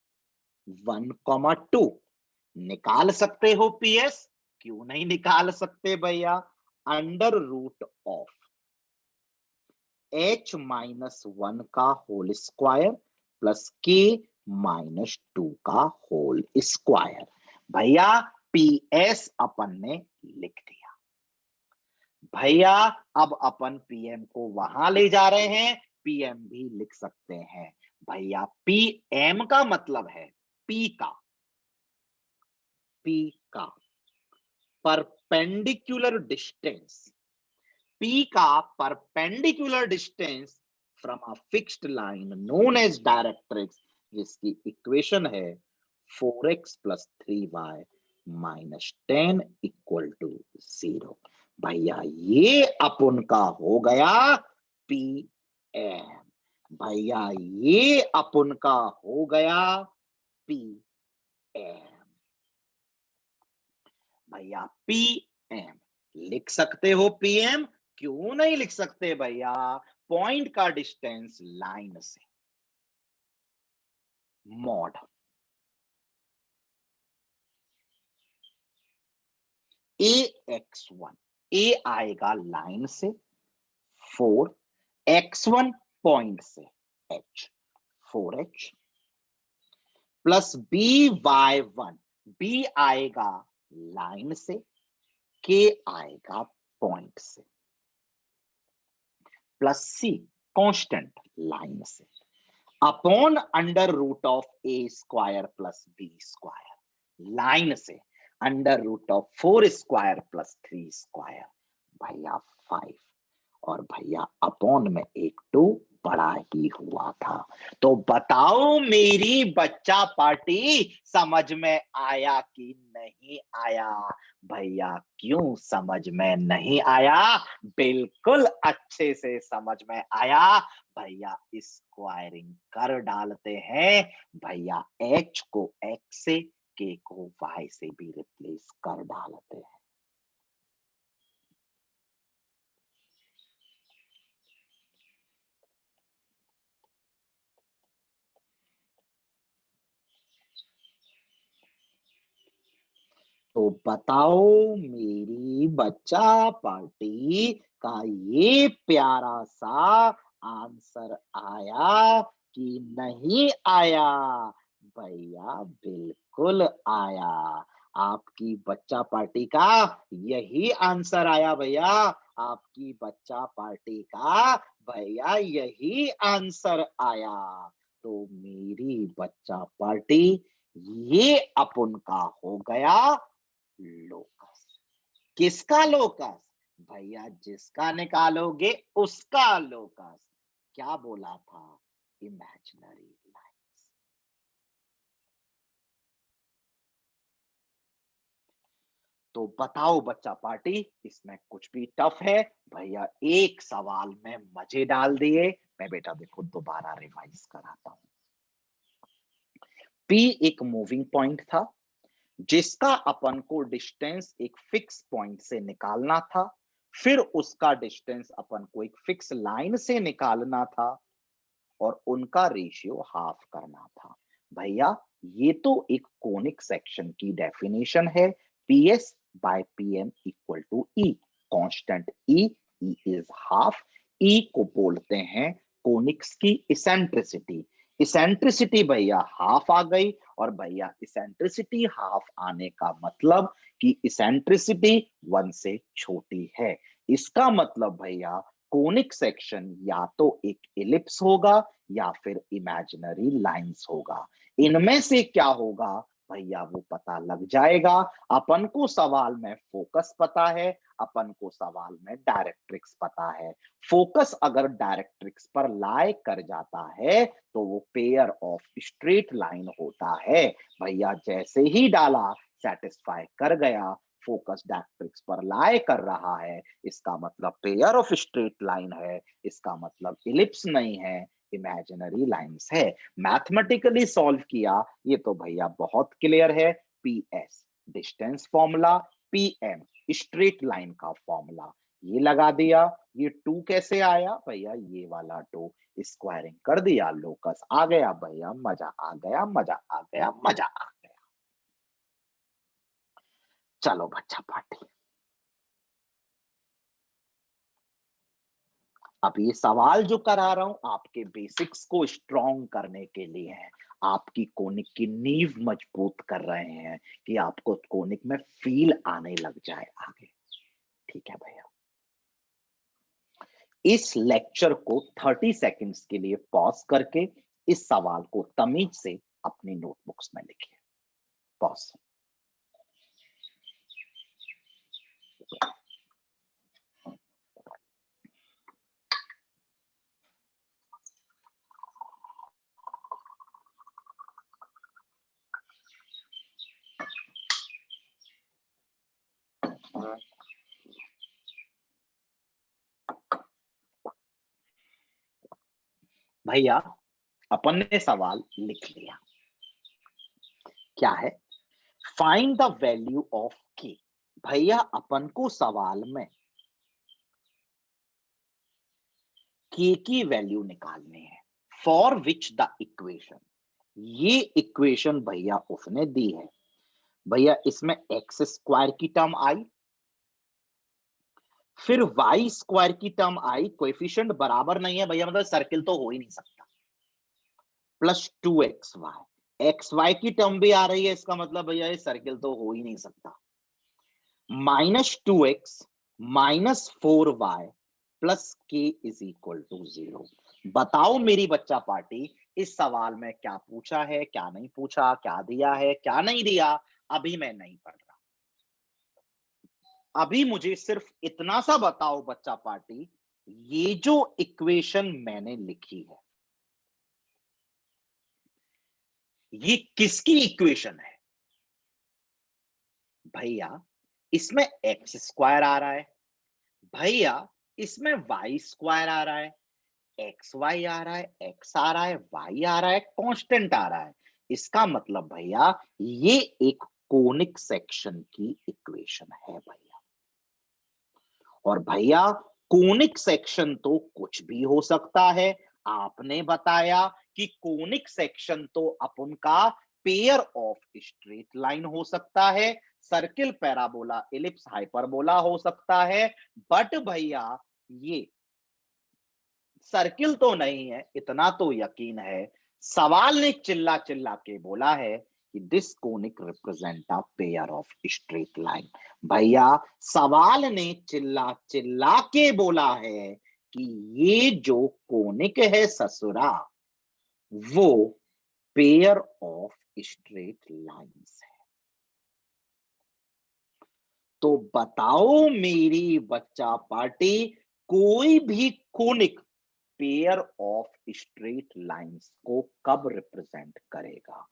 1,2। निकाल सकते हो पीएस? क्यों नहीं निकाल सकते भैया? अंडर रूट ऑफ h-1 का होल स्क्वायर प्लस के -2 का होल स्क्वायर। भैया पीएस अपन ने लिख दिया। भैया अब अपन पीएम को वहां ले जा रहे हैं, पीएम भी लिख सकते हैं। भैया पीएम का मतलब है पी का परपेंडिकुलर डिस्टेंस, P का perpendicular distance from a fixed line known as directrix, जिसकी इक्वेशन है 4x + 3y - 10 = 0। भैया ये अपन का हो गया PM। भैया ये अपन का हो गया PM। भैया PM लिख सकते हो PM? क्यों नहीं लिख सकते भैया? पॉइंट का डिस्टेंस लाइन से मॉड AX1, A आएगा लाइन से 4, X1 पॉइंट से H 4H plus BY1, B आएगा लाइन से, K आएगा पॉइंट से, प्लस C कांस्टेंट लाइन से, upon under root of A² plus B² line से, अंडर रूट ऑफ 4² प्लस 3²। भैया 5, और भैया अपॉन में एक 2 बड़ा ही हुआ था। तो बताओ मेरी बच्चा पार्टी, समझ में आया कि नहीं आया? भैया क्यों समझ में नहीं आया? बिल्कुल अच्छे से समझ में आया। भैया स्क्वायरिंग कर डालते हैं। भैया h को x से, k को y से भी रिप्लेस कर डालते हैं। तो बताओ मेरी बच्चा पार्टी का ये प्यारा सा आंसर आया कि नहीं आया? भैया बिल्कुल आया। आपकी बच्चा पार्टी का यही आंसर आया भैया। आपकी बच्चा पार्टी का भैया यही आंसर आया। तो मेरी बच्चा पार्टी, ये अपन का हो गया लोकस। किसका लोकस? भैया जिसका निकालोगे उसका लोकस। क्या बोला था? Imaginary lines. तो बताओ बच्चा पार्टी, इसमें कुछ भी टफ है? भैया एक सवाल में मजे डाल दिए। मैं बेटा देखो दोबारा रिवाइज कराता हूं। पी एक मूविंग पॉइंट था जिसका अपन को डिस्टेंस एक फिक्स पॉइंट से निकालना था। फिर उसका डिस्टेंस अपन को एक फिक्स लाइन से निकालना था और उनका रेशियो हाफ करना था। भैया ये तो एक कोनिक सेक्शन की डेफिनेशन है। PS by PM equal to E. Constant E, E is half. E को बोलते हैं कोनिक्स की इसेंट्रिसिटी। इसेंट्रिसिटी भैया हाफ आ गई। और भैया इसेंट्रिसिटी हाफ आने का मतलब कि इसेंट्रिसिटी 1 से छोटी है। इसका मतलब भैया कोनिक सेक्शन या तो एक इलिप्स होगा या फिर इमेजिनरी लाइंस होगा। इनमें से क्या होगा भैया वो पता लग जाएगा। अपन को सवाल में फोकस पता है, अपन को सवाल में डायरेक्ट्रिक्स पता है। फोकस अगर डायरेक्ट्रिक्स पर लाई कर जाता है तो वो पेयर ऑफ स्ट्रेट लाइन होता है। भैया जैसे ही डाला सेटिस्फाई कर गया। फोकस डायरेक्ट्रिक्स पर लाई कर रहा है, इसका मतलब पेयर ऑफ स्ट्रेट लाइन है। इसका मतलब इलिप्स नहीं है, इमेजिनरी लाइंस है। मैथमेटिकली सॉल्व किया ये तो भैया बहुत क्लियर है। PS distance formula, PM straight line का फॉर्मूला, ये लगा दिया। ये 2 कैसे आया भैया? ये वाला 2 स्क्वायरिंग कर दिया, लोकस आ गया भैया। मजा आ गया, मजा आ गया, मजा आ गया। चलो बच्चा पार्टी, अब ये सवाल जो करा रहा हूं आपके बेसिक्स को स्ट्रॉन्ग करने के लिए है। आपकी कोनिक की नींव मजबूत कर रहे हैं कि आपको कोनिक में फील आने लग जाए आगे। ठीक है भैया, इस लेक्चर को 30 सेकंड्स के लिए पॉज करके इस सवाल को तमीज से अपनी नोटबुक्स में लिखिए। पॉज। भैया अपन ने सवाल लिख लिया। क्या है? फाइंड द वैल्यू ऑफ के। भैया अपन को सवाल में के की वैल्यू निकालनी है। फॉर विच द इक्वेशन, ये इक्वेशन भैया उसने दी है। भैया इसमें एक्स स्क्वायर की टर्म आई, फिर वाई स्क्वायर की टर्म आई। कोएफिशिएंट बराबर नहीं है भैया, मतलब सर्किल तो हो ही नहीं सकता। प्लस 2xy, एक्स वाई की टर्म भी आ रही है, इसका मतलब भैया ये सर्किल तो हो ही नहीं सकता। -2x -4y प्लस के इज इक्वल टू 0। बताओ मेरी बच्चा पार्टी, इस सवाल में क्या पूछा है, क्या नहीं पूछा, क्या दिया है, क्या नहीं दिया, अभी मैं नहीं पढ़ रहा। अभी मुझे सिर्फ इतना सा बताओ बच्चा पार्टी, ये जो इक्वेशन मैंने लिखी है ये किसकी इक्वेशन है? भैया इसमें एक्स स्क्वायर आ रहा है भैया, इसमें वाई स्क्वायर आ रहा है, एक्स वाई आ रहा है, एक्स आ रहा है, वाई आ रहा है, कांस्टेंट आ रहा है। इसका मतलब भैया ये एक कोनिक सेक्शन की इक्वेशन है भैया। और भैया कोनिक सेक्शन तो कुछ भी हो सकता है। आपने बताया कि कोनिक सेक्शन तो अपन का पेयर ऑफ स्ट्रेट लाइन हो सकता है, सर्किल, पैराबोला, इलिप्स, हाइपरबोला हो सकता है। बट भैया ये सर्किल तो नहीं है, इतना तो यकीन है। सवाल ने चिल्ला चिल्ला के बोला है कि this conic represent a pair of straight line. भैया सवाल ने चिल्ला चिल्ला के बोला है कि ये जो कोनिक है ससुरा, वो पेयर ऑफ स्ट्रेट लाइंस है। तो बताओ मेरी बच्चा पार्टी, कोई भी conic pair of straight lines को कब रिप्रेजेंट करेगा?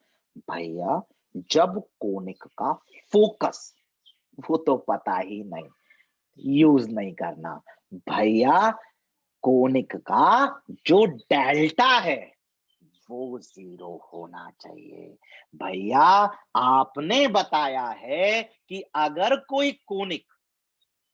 भैया जब कोनिक का फोकस, वो तो पता ही नहीं, यूज नहीं करना भैया। कोनिक का जो डेल्टा है वो जीरो होना चाहिए। भैया आपने बताया है कि अगर कोई conic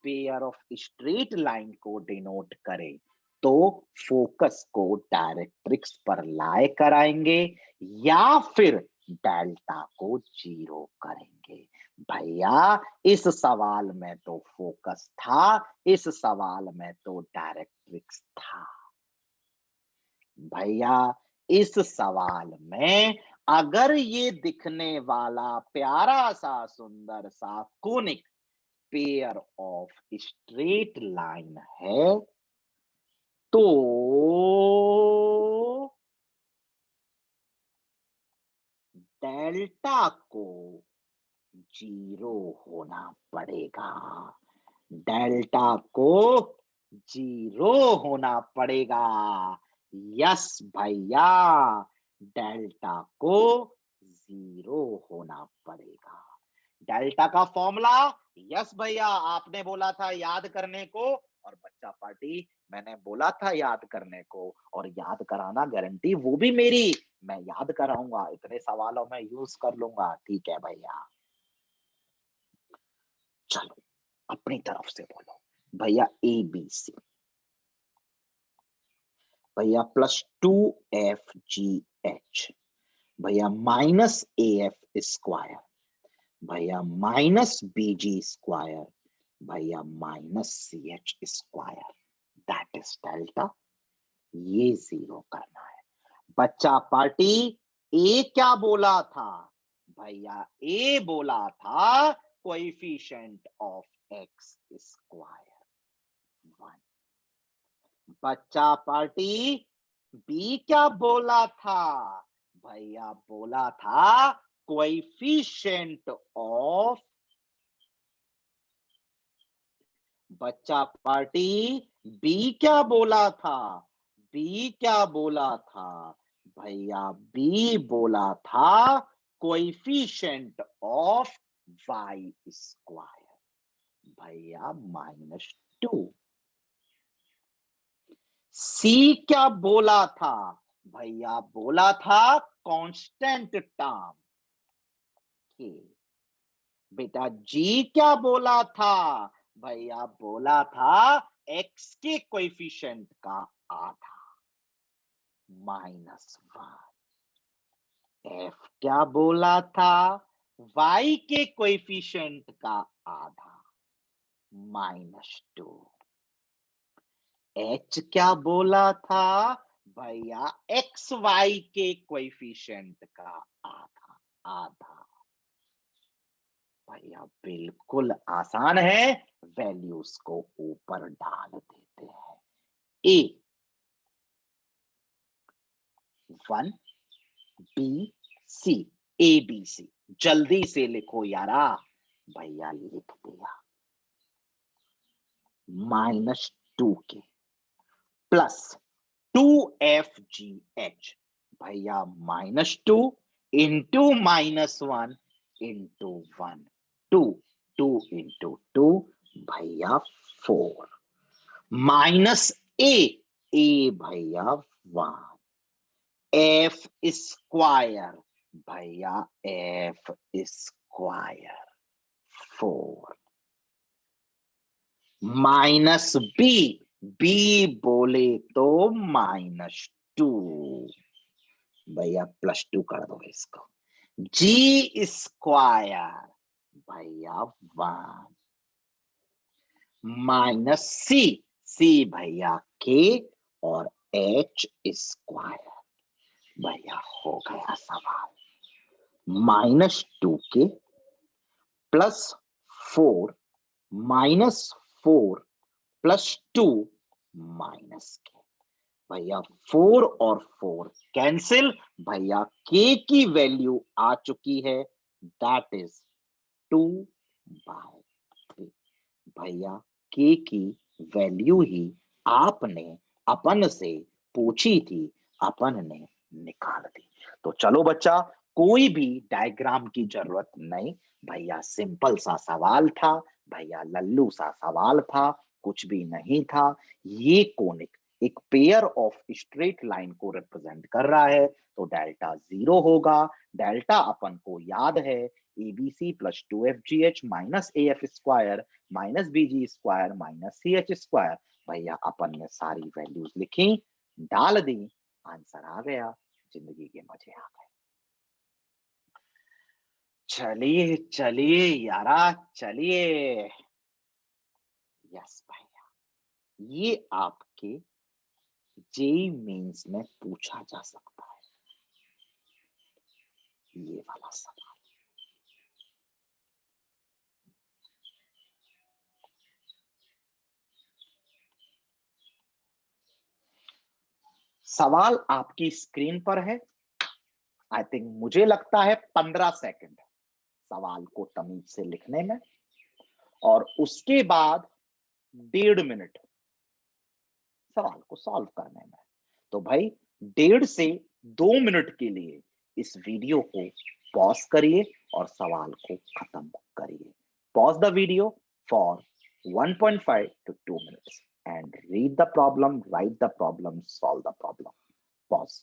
pair of straight line को डिनोट करे तो फोकस को डायरेक्ट्रिक्स पर लाए कराएंगे या फिर डेल्टा को जीरो करेंगे। भैया इस सवाल में तो फोकस था, इस सवाल में तो डायरेक्ट्रिक्स था। भैया इस सवाल में अगर ये दिखने वाला प्यारा सा सुंदर सा conic pair of straight line है तो डेल्टा को जीरो होना पड़ेगा। डेल्टा को जीरो होना पड़ेगा। यस भैया, डेल्टा को जीरो होना पड़ेगा। डेल्टा का फॉर्मूला, यस भैया आपने बोला था याद करने को, और बच्चा पार्टी मैंने बोला था याद करने को, और याद कराना गारंटी वो भी मेरी, मैं याद कराऊंगा, इतने सवालों में यूज कर लूंगा। ठीक है भैया, चलो अपनी तरफ से बोलो। भैया ए बी सी, भैया +2FGH, भैया -AF², भैया -BG², भैया -CH², दैट इज डेल्टा। ये जीरो करना है। बच्चा पार्टी ए क्या बोला था? भैया ए बोला था कोएफिशिएंट ऑफ x², 1। बच्चा पार्टी बी क्या बोला था? भैया बोला था कोएफिशिएंट ऑफ, बच्चा पार्टी बी क्या बोला था? बी क्या बोला था? भैया बी बोला था कोएफिशिएंट ऑफ y², भैया -2। सी क्या बोला था? भैया बोला था कांस्टेंट टर्म के। बेटा जी क्या बोला था? भैया बोला था एक्स के कोएफिशिएंट का आधा, -1। एफ क्या बोला था? वाई के कोएफिशिएंट का आधा, -2। एच क्या बोला था? भैया एक्स वाई के कोएफिशिएंट का आधा, आधा। भैया बिल्कुल आसान है, वैल्यूज को ऊपर डाल देते हैं। ए 1 बी सी, ए बी सी, जल्दी से लिखो यारा। भैया लिख दिया। -2 के +2FGH, भैया -2 इंटू -1 इंटू 1, 2 इंटू टू भैया 4 माइनस ए भैया 1 एफ स्क्वायर भैया एफ स्क्वायर 4 माइनस बी बोले तो -2 भैया +2 कर दो इसको जी स्क्वायर भैया 1 माइनस सी भैया के और एच स्क्वायर भैया हो गया सवाल -2 के +4 -4 +2 माइनस के भैया 4 और 4 कैंसिल भैया के की वैल्यू आ चुकी है दैट इज 2/3 भैया के की वैल्यू ही आपने अपन से पूछी थी अपन ने निकाल दी। तो चलो बच्चा कोई भी डायग्राम की जरूरत नहीं भैया सिंपल सा सवाल था भैया लल्लू सा सवाल था कुछ भी नहीं था। ये कोनिक एक पेयर ऑफ स्ट्रेट लाइन को रिप्रेजेंट कर रहा है तो डेल्टा 0 होगा। डेल्टा अपन को याद है ABC plus 2FGH minus AF square minus BG square minus CH square भैया अपन ने सारी वैल्यूज लिखी डाल दी आंसर आ गया जिंदगी के मजे आ गए। चलिए चलिए यारा चलिए यस भैया ये आपके जेई मेंस में पूछा जा सकता है ये वाला सवाल। सवाल आपकी स्क्रीन पर है। आई थिंक मुझे लगता है 15 सेकंड सवाल को तमीज से लिखने में और उसके बाद 1.5 मिनट सवाल को सॉल्व करने में। तो भाई 1.5 से 2 मिनट के लिए इस वीडियो को पॉज करिए और सवाल को खत्म करिए। Pause the video for 1.5 to 2 minutes and read the problem, write the problem, solve the problem. Pause.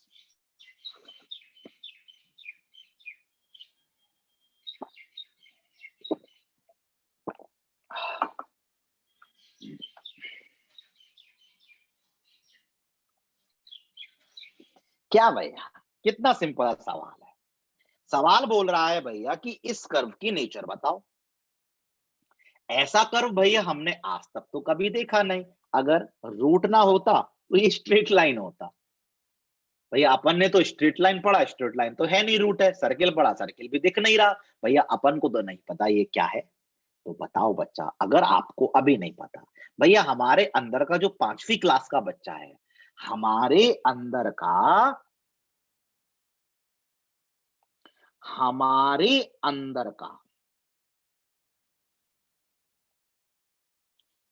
क्या भैया कितना सिंपल सवाल है। सवाल बोल रहा है भैया कि इस कर्व की नेचर बताओ। ऐसा कर्व भैया हमने आज तक तो कभी देखा नहीं। अगर रूट ना होता तो ये स्ट्रेट लाइन होता। भैया अपन ने तो स्ट्रेट लाइन पढ़ा स्ट्रेट लाइन तो है नहीं रूट है। सर्किल पढ़ा सर्किल भी दिख नहीं रहा। भैया अपन को तो नहीं पता ये क्या है। तो बताओ बच्चा अगर आपको अभी नहीं पता भैया हमारे अंदर का जो 5वीं क्लास का बच्चा है हमारे अंदर का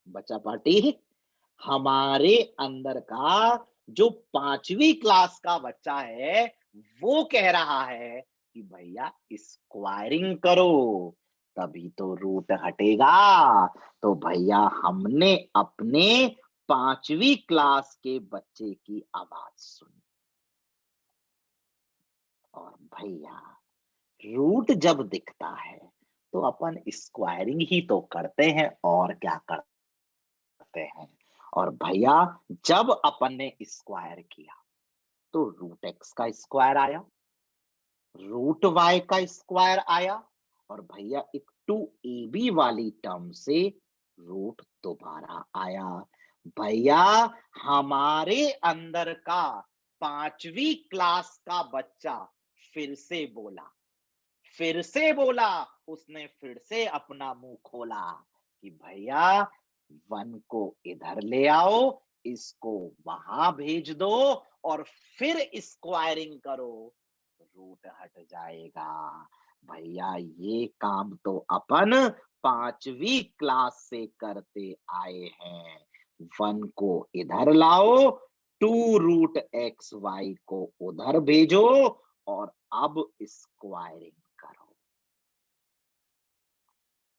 बच्चा पार्टी हमारे अंदर का जो 5वीं क्लास का बच्चा है वो कह रहा है कि भैया स्क्वायरिंग करो तभी तो रूट हटेगा। तो भैया हमने अपने 5वीं क्लास के बच्चे की आवाज सुनी और भैया रूट जब दिखता है तो अपन स्क्वायरिंग ही तो करते हैं और क्या करते हैं। और भैया जब अपन ने स्क्वायर किया तो रूट x का स्क्वायर आया रूट y का स्क्वायर आया और भैया एक 2ab वाली टर्म से रूट दोबारा आया। भैया हमारे अंदर का 5वीं क्लास का बच्चा फिर से बोला उसने फिर से अपना मुंह खोला कि भैया 1 को इधर ले आओ इसको वहां भेज दो और फिर स्क्वायरिंग करो रूट हट जाएगा। भैया ये काम तो अपन 5वीं क्लास से करते आए हैं। 1 को इधर लाओ 2√xy को उधर भेजो और अब स्क्वायरिंग करो।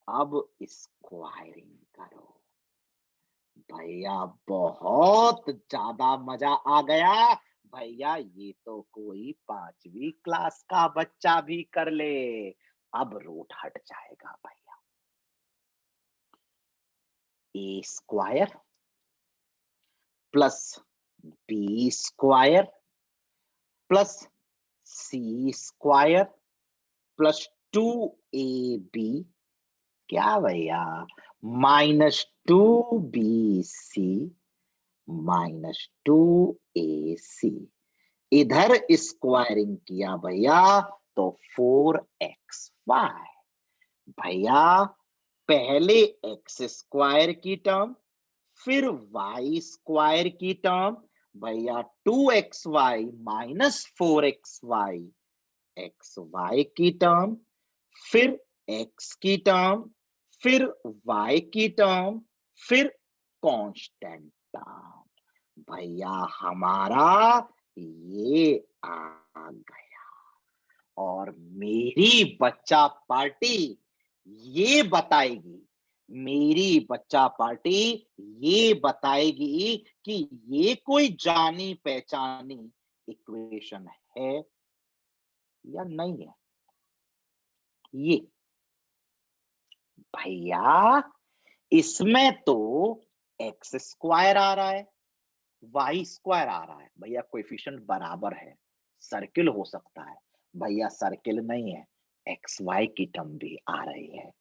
अब स्क्वायरिंग करो। भैया बहुत ज्यादा मजा आ गया। भैया ये तो कोई 5वीं क्लास का बच्चा भी कर ले। अब रूट हट जाएगा भैया। A square plus B square plus C square plus 2ab, क्या भैया, -2bc -2ac। इधर स्क्वायरिंग किया भैया तो 4xy। भैया पहले एक्स स्क्वायर की टर्म, फिर वाई स्क्वायर की टर्म। भैया 2xy -4xy, एक्स वाई की टर्म, फिर एक्स की टर्म, फिर वाई की टर्म, फिर कांस्टेंट टर्म। भैया हमारा ये आ गया। और मेरी बच्चा पार्टी ये बताएगी, मेरी बच्चा पार्टी ये बताएगी कि ये कोई जानी पहचानी इक्वेशन है या नहीं है। ये भैया इसमें तो एक्स स्क्वायर आ रहा है, वाई स्क्वायर आ रहा है। भैया कोएफिशिएंट बराबर है, सर्किल हो सकता है। भैया सर्किल नहीं है, एक्स वाई की टर्म भी आ रही है।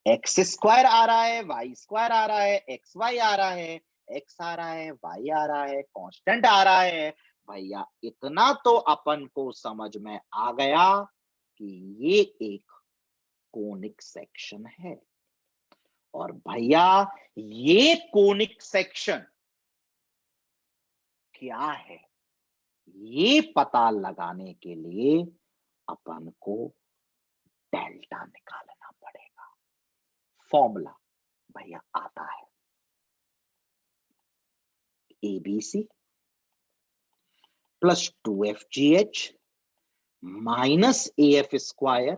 एक्स स्क्वायर आ रहा है, वाई स्क्वायर आ रहा है, एक्स वाई आ रहा है, एक्स आ रहा है, वाई आ रहा है, कांस्टेंट आ रहा है। भैया इतना तो अपन को समझ में आ गया कि ये एक कोनिक सेक्शन है। और भैया ये कोनिक सेक्शन क्या है, ये पता लगाने के लिए अपन को डेल्टा निकालना पड़ेगा। फॉर्मूला भैया आता है, ABC plus 2FGH minus AF square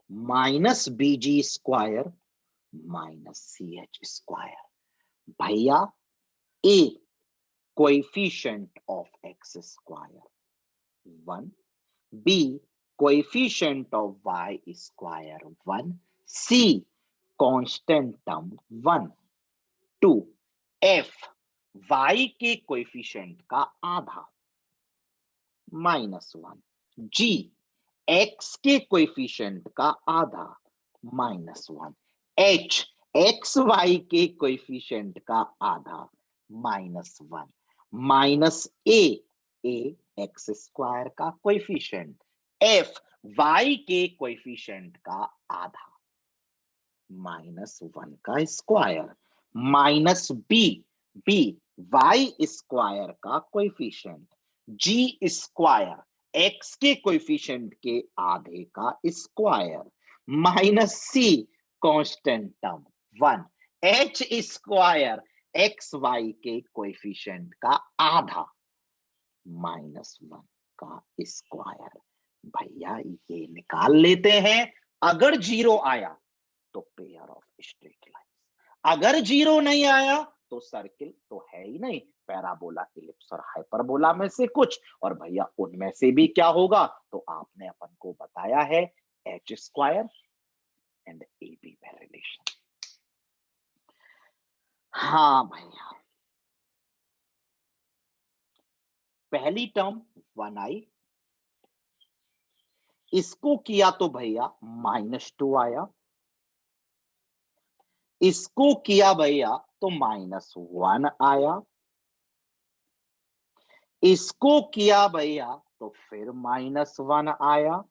minus BG square minus CH square. भैया A coefficient of X square 1, B coefficient of Y square 1, C constant term 1, 2 F Y के कोएफिशिएंट का आधा -1, G एक्स के coefficient का आधा -1, H X Y के coefficient का आधा -1, माइनस ए एक्स स्क्वायर का कोएफिशिएंट, F वाई के कोएफिशिएंट का आधा -1 का square, minus B Y square का कोएफिशिएंट, जी स्क्वायर एक्स के कोएफिशिएंट के आधे का square, minus C constant term 1, H square X Y के कोएफिशिएंट का आधा -1 का स्क्वायर। भैया ये निकाल लेते हैं। अगर 0 आया तो पेयर ऑफ स्ट्रेट लाइन, अगर 0 नहीं आया तो सर्किल तो है ही नहीं, पैराबोला, इलिप्स और हाइपरबोला में से कुछ। और भैया उनमें से भी क्या होगा, तो आपने अपन को बताया है H square and A B में रिलेशन। हाँ भैया, पहली टर्म 1 आई, इसको किया तो भैया -2 आया, इसको किया भैया तो -1 आया, इसको किया भैया तो फिर -1 आया,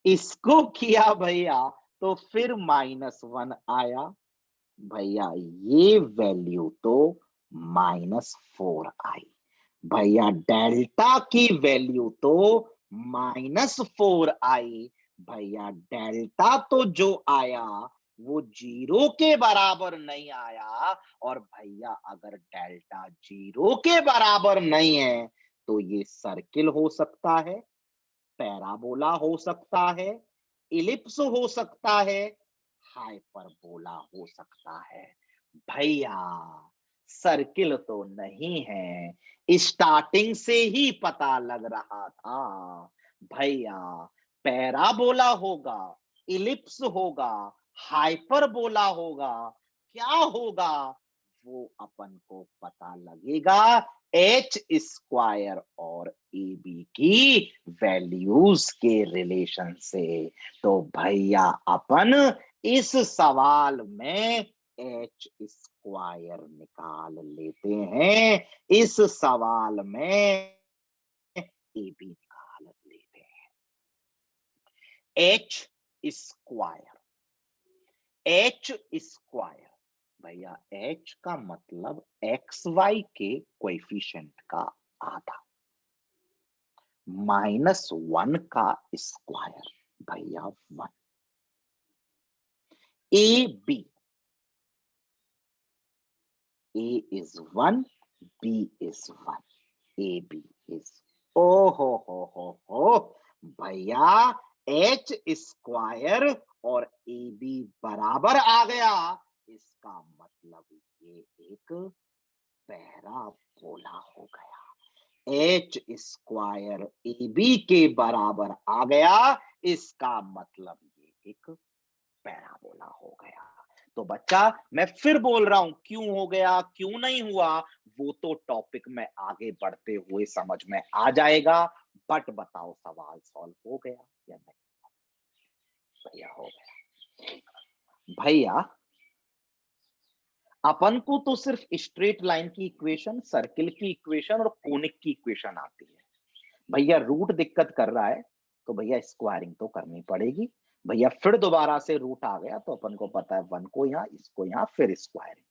इसको किया भैया तो फिर -1 आया। भैया ये वैल्यू तो -4 आई। भैया डेल्टा की वैल्यू तो -4 आई। भैया डेल्टा तो जो आया वो 0 के बराबर नहीं आया। और भैया अगर डेल्टा 0 के बराबर नहीं है तो ये सर्किल हो सकता है, पैराबोला हो सकता है, इलिप्स हो सकता है, हाइपरबोला हो सकता है। भैया सर्किल तो नहीं है, स्टार्टिंग से ही पता लग रहा था। भैया पैराबोला होगा, इलिप्स होगा, हाइपरबोला होगा, क्या होगा वो अपन को पता लगेगा एच स्क्वायर और ए बी की वैल्यूज के रिलेशन से। तो भैया अपन इस सवाल में एच स्क्वायर निकाल लेते हैं, इस सवाल में ए बी निकाल लेते हैं। एच स्क्वायर, एच स्क्वायर भैया एच का मतलब एक्स वाई के कोएफिशिएंट का आधा माइनस 1 का स्क्वायर भैया 1। A B, A is 1, B is 1, A B is, ओ हो भैया एच स्क्वायर और ए बी बराबर आ गया, इसका मतलब ये एक पैराबोला हो गया। एच स्क्वायर ए बी के बराबर आ गया, इसका मतलब ये एक पैराबोला हो गया। तो बच्चा मैं फिर बोल रहा हूं, क्यों हो गया क्यों नहीं हुआ वो तो टॉपिक में आगे बढ़ते हुए समझ में आ जाएगा। बट बताओ सवाल सॉल्व हो गया या नहीं? भैया हो गया। भैया अपन को तो सिर्फ स्ट्रेट लाइन की इक्वेशन, सर्किल की इक्वेशन और कोनिक की इक्वेशन आती है। भैया रूट दिक्कत कर रहा है तो भैया स्क्वायरिंग तो करनी पड़ेगी। भैया फिर दोबारा से रूट आ गया तो अपन को पता है 1 को यहां, इसको यहां, फिर स्क्वायरिंग।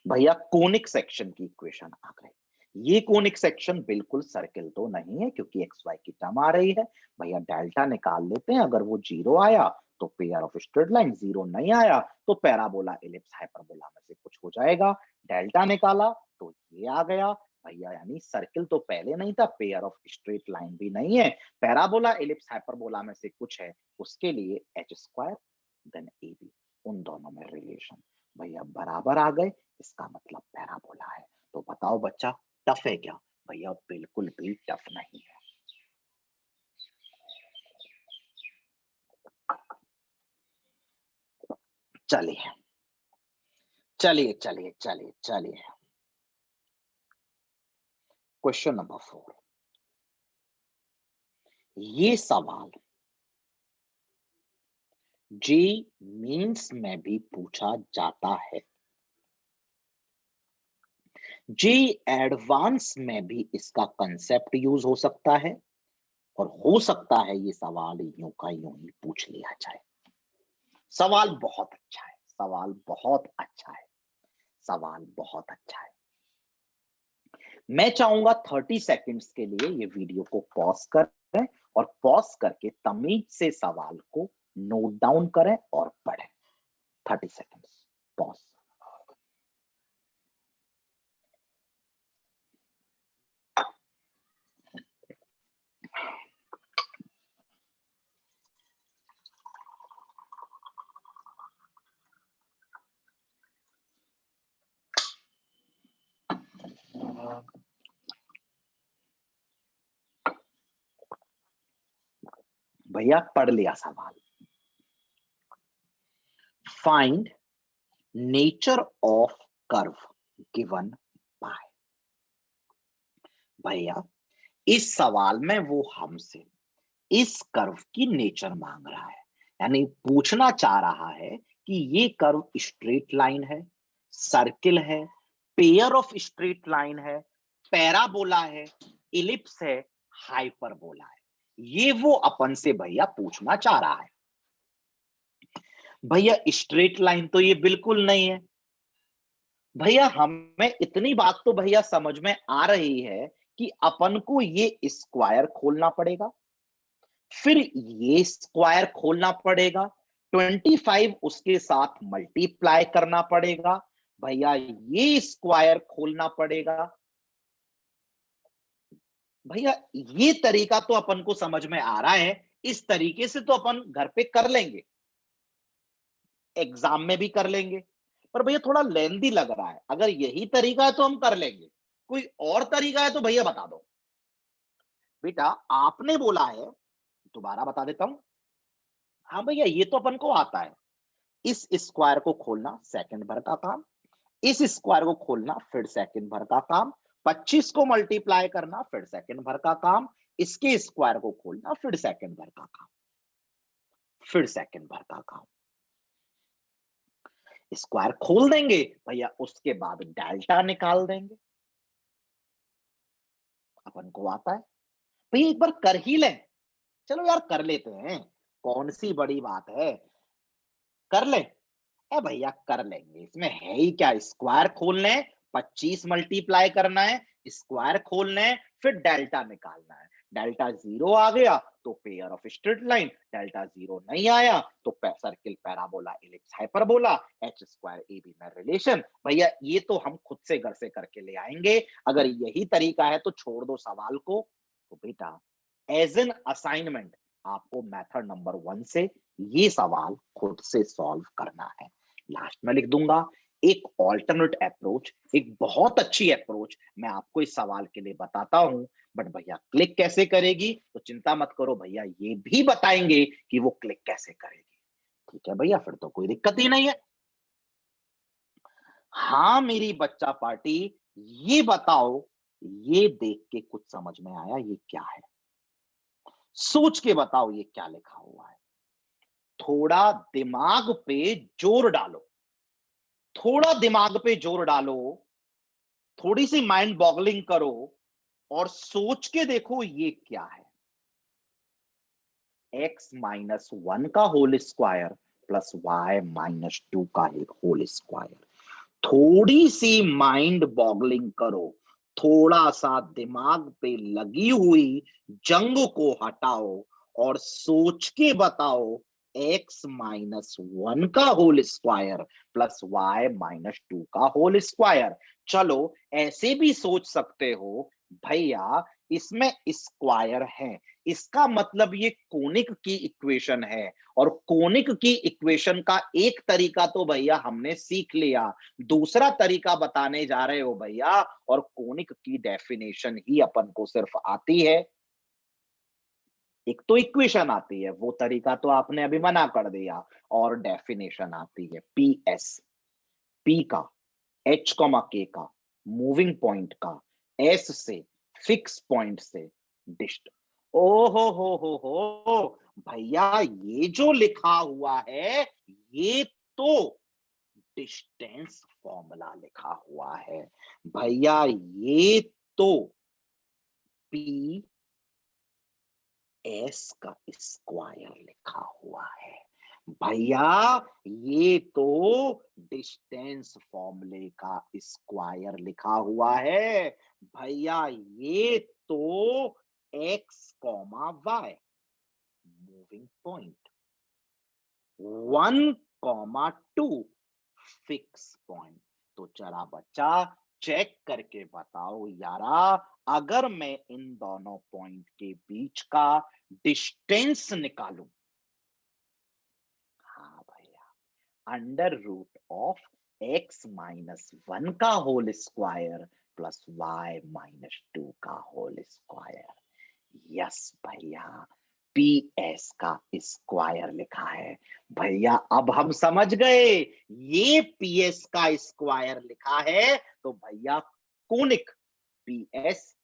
भैया कोनिक सेक्शन की इक्वेशन आ गई। ये कोनिक सेक्शन बिल्कुल सर्किल तो नहीं है क्योंकि एक्स वाई की टर्म आ रही है। भैया डेल्टा निकाल लेते हैं, अगर वो जीरो आया तो pair of straight line, zero नहीं आया तो पैराबोला इलिप्स हाइपरबोला में से कुछ हो जाएगा। डेल्टा निकाला तो ये आ गया भैया, यानी सर्किल तो पहले नहीं था, पेयर ऑफ स्ट्रेट लाइन भी नहीं है, पैराबोला इलिप्स हाइपरबोला में से कुछ है, उसके लिए H square than A B, उन दोनों में रिलेशन भैया बराबर आ गए, इसका मतलब पैराबोला है। तो बताओ बच्चा टफ है क्या? भैया बिल्कुल भी टफ नहीं है। चलिए चलिए चलिए चलिए चलिए, क्वेश्चन नंबर 4। ये सवाल जी मीन्स में भी पूछा जाता है, जी एडवांस में भी इसका कंसेप्ट यूज हो सकता है, और हो सकता है ये सवाल यूं का यूं ही पूछ लिया जाए। सवाल बहुत अच्छा है, सवाल बहुत अच्छा है, सवाल बहुत अच्छा है। मैं चाहूंगा 30 सेकंड्स के लिए ये वीडियो को पॉज करें और पॉज करके तमीज से सवाल को नोट डाउन करें और पढ़ें। 30 सेकंड्स पॉज। भैया पढ़ लिया सवाल। Find nature of curve given by. भैया इस सवाल में वो हमसे इस कर्व की नेचर मांग रहा है, यानी पूछना चाह रहा है कि ये कर्व स्ट्रेट लाइन है, सर्किल है, पेयर ऑफ स्ट्रेट लाइन है, पैराबोला है, इलिप्स है, हाइपरबोला है। ये वो अपन से भैया पूछना चाह रहा है। भैया स्ट्रेट लाइन तो ये बिल्कुल नहीं है। भैया हमें इतनी बात तो भैया समझ में आ रही है कि अपन को ये स्क्वायर खोलना पड़ेगा, फिर ये स्क्वायर खोलना पड़ेगा, 25 उसके साथ मल्टीप्लाई करना पड़ेगा, भैया ये स्क्वायर खोलना पड़ेगा। भैया ये तरीका तो अपन को समझ में आ रहा है इस तरीके से तो अपन घर पे कर लेंगे, एग्जाम में भी कर लेंगे, पर भैया थोड़ा लेंदी लग रहा है। अगर यही तरीका है तो हम कर लेंगे, कोई और तरीका है तो भैया बता दो। बेटा आपने बोला है, दोबारा बता देता हूं। हाँ भैया ये तो अपन को आता है, इस स्क्वायर को खोलना सेकंड भर का काम, इस स्क्वायर को खोलना फिर सेकंड भर का काम, 25 को मल्टीप्लाई करना फिर सेकंड भर का काम, इसके स्क्वायर को खोलना फिर सेकंड भर का काम, फिर सेकंड भर का काम। स्क्वायर खोल देंगे भैया, उसके बाद डेल्टा निकाल देंगे, अपन को आता है भैया, एक बार कर ही लें। चलो यार कर लेते हैं, कौन सी बड़ी बात है, कर ले। ए भैया कर लेंगे, इसमें है ही क्या, स्क्वायर खोलना है, 25 मल्टीप्लाई करना है, स्क्वायर खोलना है, फिर डेल्टा निकालना है। डेल्टा जीरो आ गया तो pair of straight line, delta zero नहीं आया तो circle, parabola, ellipse, hyperbola, H square A B में रिलेशन। भैया ये तो हम खुद से घर से करके ले आएंगे, अगर यही तरीका है तो छोड़ दो सवाल को। तो बेटा एज एन असाइनमेंट आपको मेथड नंबर 1 से ये सवाल खुद से सॉल्व करना है। लास्ट में लिख दूंगा एक ऑल्टरनेट अप्रोच, एक बहुत अच्छी अप्रोच मैं आपको इस सवाल के लिए बताता हूं। बट भैया क्लिक कैसे करेगी तो चिंता मत करो, भैया ये भी बताएंगे कि वो क्लिक कैसे करेगी। ठीक है भैया, फिर तो कोई दिक्कत ही नहीं है। हाँ मेरी बच्चा पार्टी, ये बताओ, ये देख के कुछ समझ में आया ये क्या है? सोच के बताओ ये क्या लिखा हुआ है। थोड़ा दिमाग पे जोर डालो, थोड़ा दिमाग पे जोर डालो, थोड़ी सी माइंड बॉगलिंग करो और सोच के देखो ये क्या है। x माइनस 1 का होल स्क्वायर प्लस y माइनस 2 का होल स्क्वायर। थोड़ी सी माइंड बॉगलिंग करो, थोड़ा सा दिमाग पे लगी हुई जंग को हटाओ और सोच के बताओ x माइनस 1 का होल स्क्वायर प्लस y माइनस 2 का होल स्क्वायर। चलो ऐसे भी सोच सकते हो भैया, इसमें स्क्वायर है, इसका मतलब ये कोनिक की इक्वेशन है, और कोनिक की इक्वेशन का एक तरीका तो भैया हमने सीख लिया, दूसरा तरीका बताने जा रहे हो भैया, और कोनिक की डेफिनेशन ही अपन को सिर्फ आती है, एक तो इक्वेशन आती है, वो तरीका तो आपने अभी मना कर दिया, और डेफिनेशन आती है पी एस, पी का, एच कॉमा के का, मूविंग पॉइंट का, एस से, फिक्स पॉइंट से, डिस्ट। ओ हो भैया, ये जो लिखा हुआ है ये तो डिस्टेंस फॉर्मूला लिखा हुआ है भैया, ये तो पी एस का स्क्वायर लिखा हुआ है भैया, ये तो डिस्टेंस फॉर्मूले का स्क्वायर लिखा हुआ है भैया, ये तो X comma Y, moving point, 1,2 fix point. तो जरा बच्चा चेक करके बताओ यारा, अगर मैं इन दोनों पॉइंट के बीच का डिस्टेंस निकालूं, हाँ भैया, under root of X minus 1 का whole square plus Y minus 2 का होल स्क्वायर। यस भैया, पी एस का स्क्वायर लिखा है भैया, अब हम समझ गए, ये पी एस का स्क्वायर लिखा है तो भैया conic P S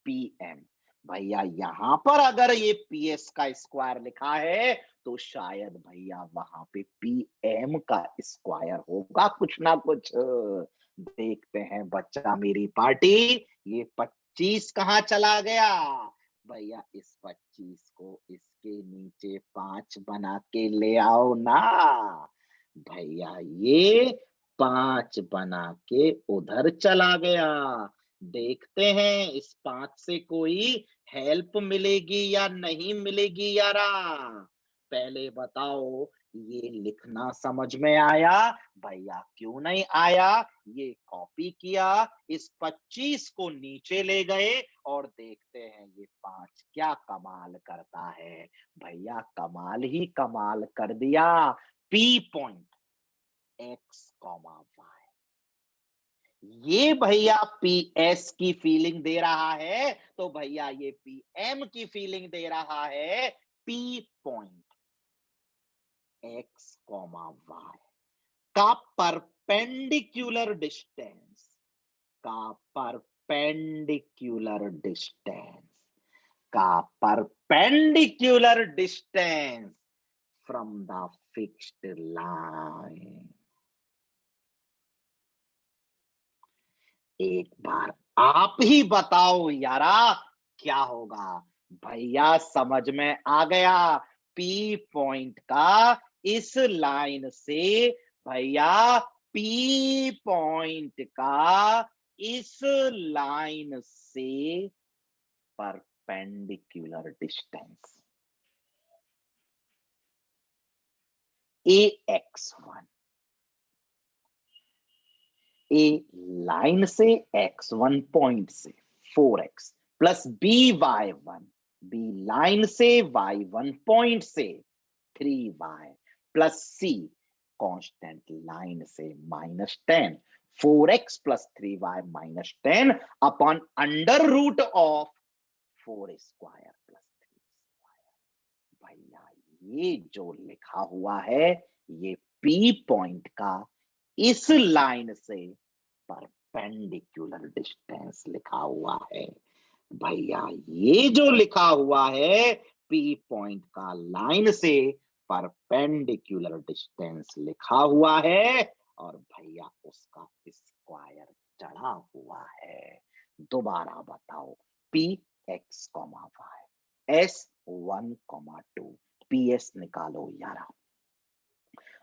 P M. भैया यहां पर अगर ये पी एस का स्क्वायर लिखा है तो शायद भैया वहां पे पी एम का स्क्वायर होगा, कुछ ना कुछ। देखते हैं बच्चा मेरी पार्टी, ये 25 कहाँ चला गया भैया, इस 25 को इसके नीचे 5 बना के ले आओ ना भैया, ये 5 बना के उधर चला गया। देखते हैं इस 5 से कोई हेल्प मिलेगी या नहीं मिलेगी यारा। पहले बताओ ये लिखना समझ में आया? भैया क्यों नहीं आया? ये कॉपी किया, इस 25 को नीचे ले गए और देखते हैं ये 5 क्या कमाल करता है। भैया कमाल ही कमाल कर दिया। P पॉइंट x, y, ये भैया PS की फीलिंग दे रहा है, तो भैया ये PM की फीलिंग दे रहा है। P पॉइंट x, y का परपेंडिकुलर डिस्टेंस, का परपेंडिकुलर डिस्टेंस, का perpendicular distance from the fixed line. एक बार आप ही बताओ यारा, क्या होगा? भैया समझ में आ गया। P पॉइंट का इस लाइन से, भैया P पॉइंट का इस लाइन से परपेंडिकुलर डिस्टेंस AX1, ए लाइन से x1 पॉइंट से 4x plus by1, B line से y1 पॉइंट से 3y plus c constant line से -10, 4x plus 3y -10 upon under root of 4 square plus 3 square. भैया ये जो लिखा हुआ है, ये P पॉइंट का इस लाइन से परपेंडिकुलर डिस्टेंस लिखा हुआ है। भैया ये जो लिखा हुआ है, P पॉइंट का लाइन से परपेंडिकुलर डिस्टेंस लिखा हुआ है, और भैया उसका स्क्वायर चढ़ा हुआ है। दोबारा बताओ, P x, y, S1, 2, PS निकालो यारा।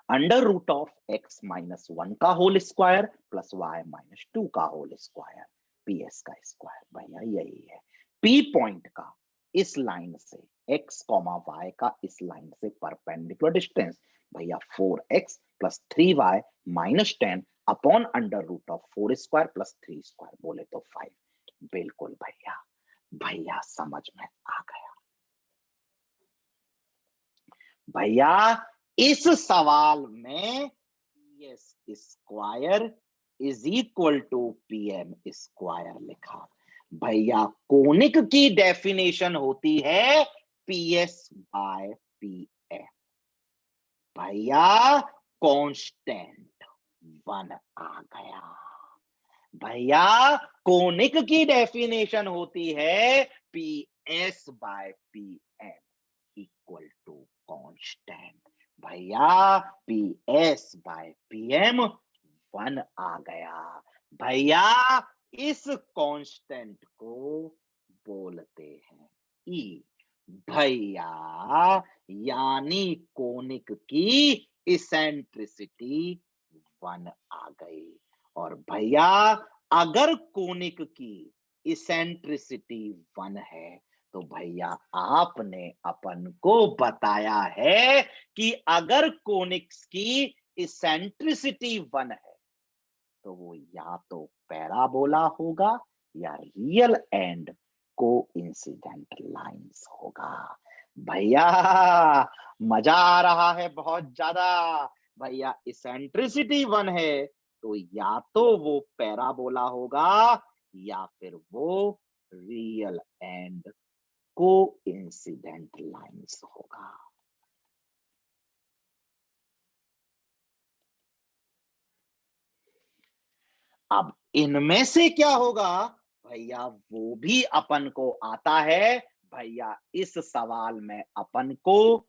अंडर रूट ऑफ x -1 का होल स्क्वायर प्लस y -2 का होल स्क्वायर, PS का स्क्वायर। भैया यही है। P पॉइंट का इस लाइन से x, y का इस लाइन से परपेंडिकुलर डिस्टेंस, भैया 4x plus 3y -10 upon under root of 4 square plus 3 square, बोले तो 5। बिल्कुल भैया, भैया समझ में आ गया। भैया इस सवाल में PS square is equal to PM square लिखा। भैया कोनिक की डेफिनेशन होती है PS बाय PM। भैया कांस्टेंट 1 आ गया। भैया कोनिक की डेफिनेशन होती है PS by PM equal to constant. भैया PS बाय PM 1 आ गया। भैया इस कांस्टेंट को बोलते हैं E। भैया यानी कोनिक की इसेंट्रिसिटी 1 आ गई। और भैया अगर कोनिक की इसेंट्रिसिटी 1 है, तो भैया आपने अपन को बताया है कि अगर कोनिक्स की इसेंट्रिसिटी 1 है, तो वो या तो पैराबोला होगा या रियल एंड कोइंसिडेंट लाइंस होगा। भैया मजा आ रहा है बहुत ज्यादा। भैया इसेंट्रिसिटी 1 है, तो या तो वो पैराबोला होगा या फिर वो रियल एंड कोइंसिडेंट लाइंस होगा। अब इनमें से क्या होगा? भैया वो भी अपन को आता है। भैया इस सवाल में अपन को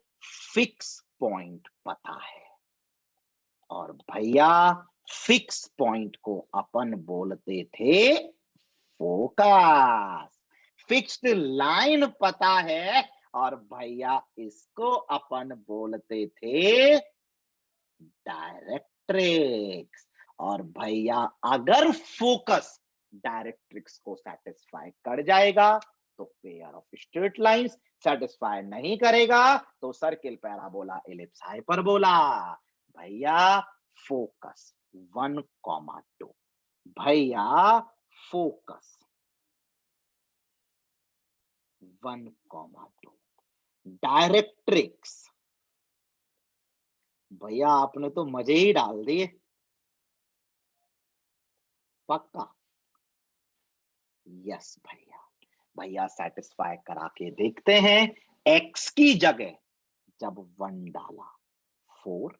फिक्स पॉइंट पता है, और भैया फिक्स पॉइंट को अपन बोलते थे फोकस। फिक्स्ड लाइन पता है, और भैया इसको अपन बोलते थे डायरेक्ट्रिक्स। और भैया अगर फोकस डायरेक्ट्रिक्स को सेटिस्फाई कर जाएगा, तो pair of straight lines satisfy नहीं करेगा तो सर्किल, पैराबोला, इलिप्स, हाइपरबोला। भैया फोकस 1,2, भैया फोकस 1,2, डायरेक्ट्रिक्स। भैया आपने तो मजे ही डाल दिए, पक्का? यस भैया। भैया सेटिस्फाई करा के देखते हैं। एक्स की जगह जब 1 डाला 4,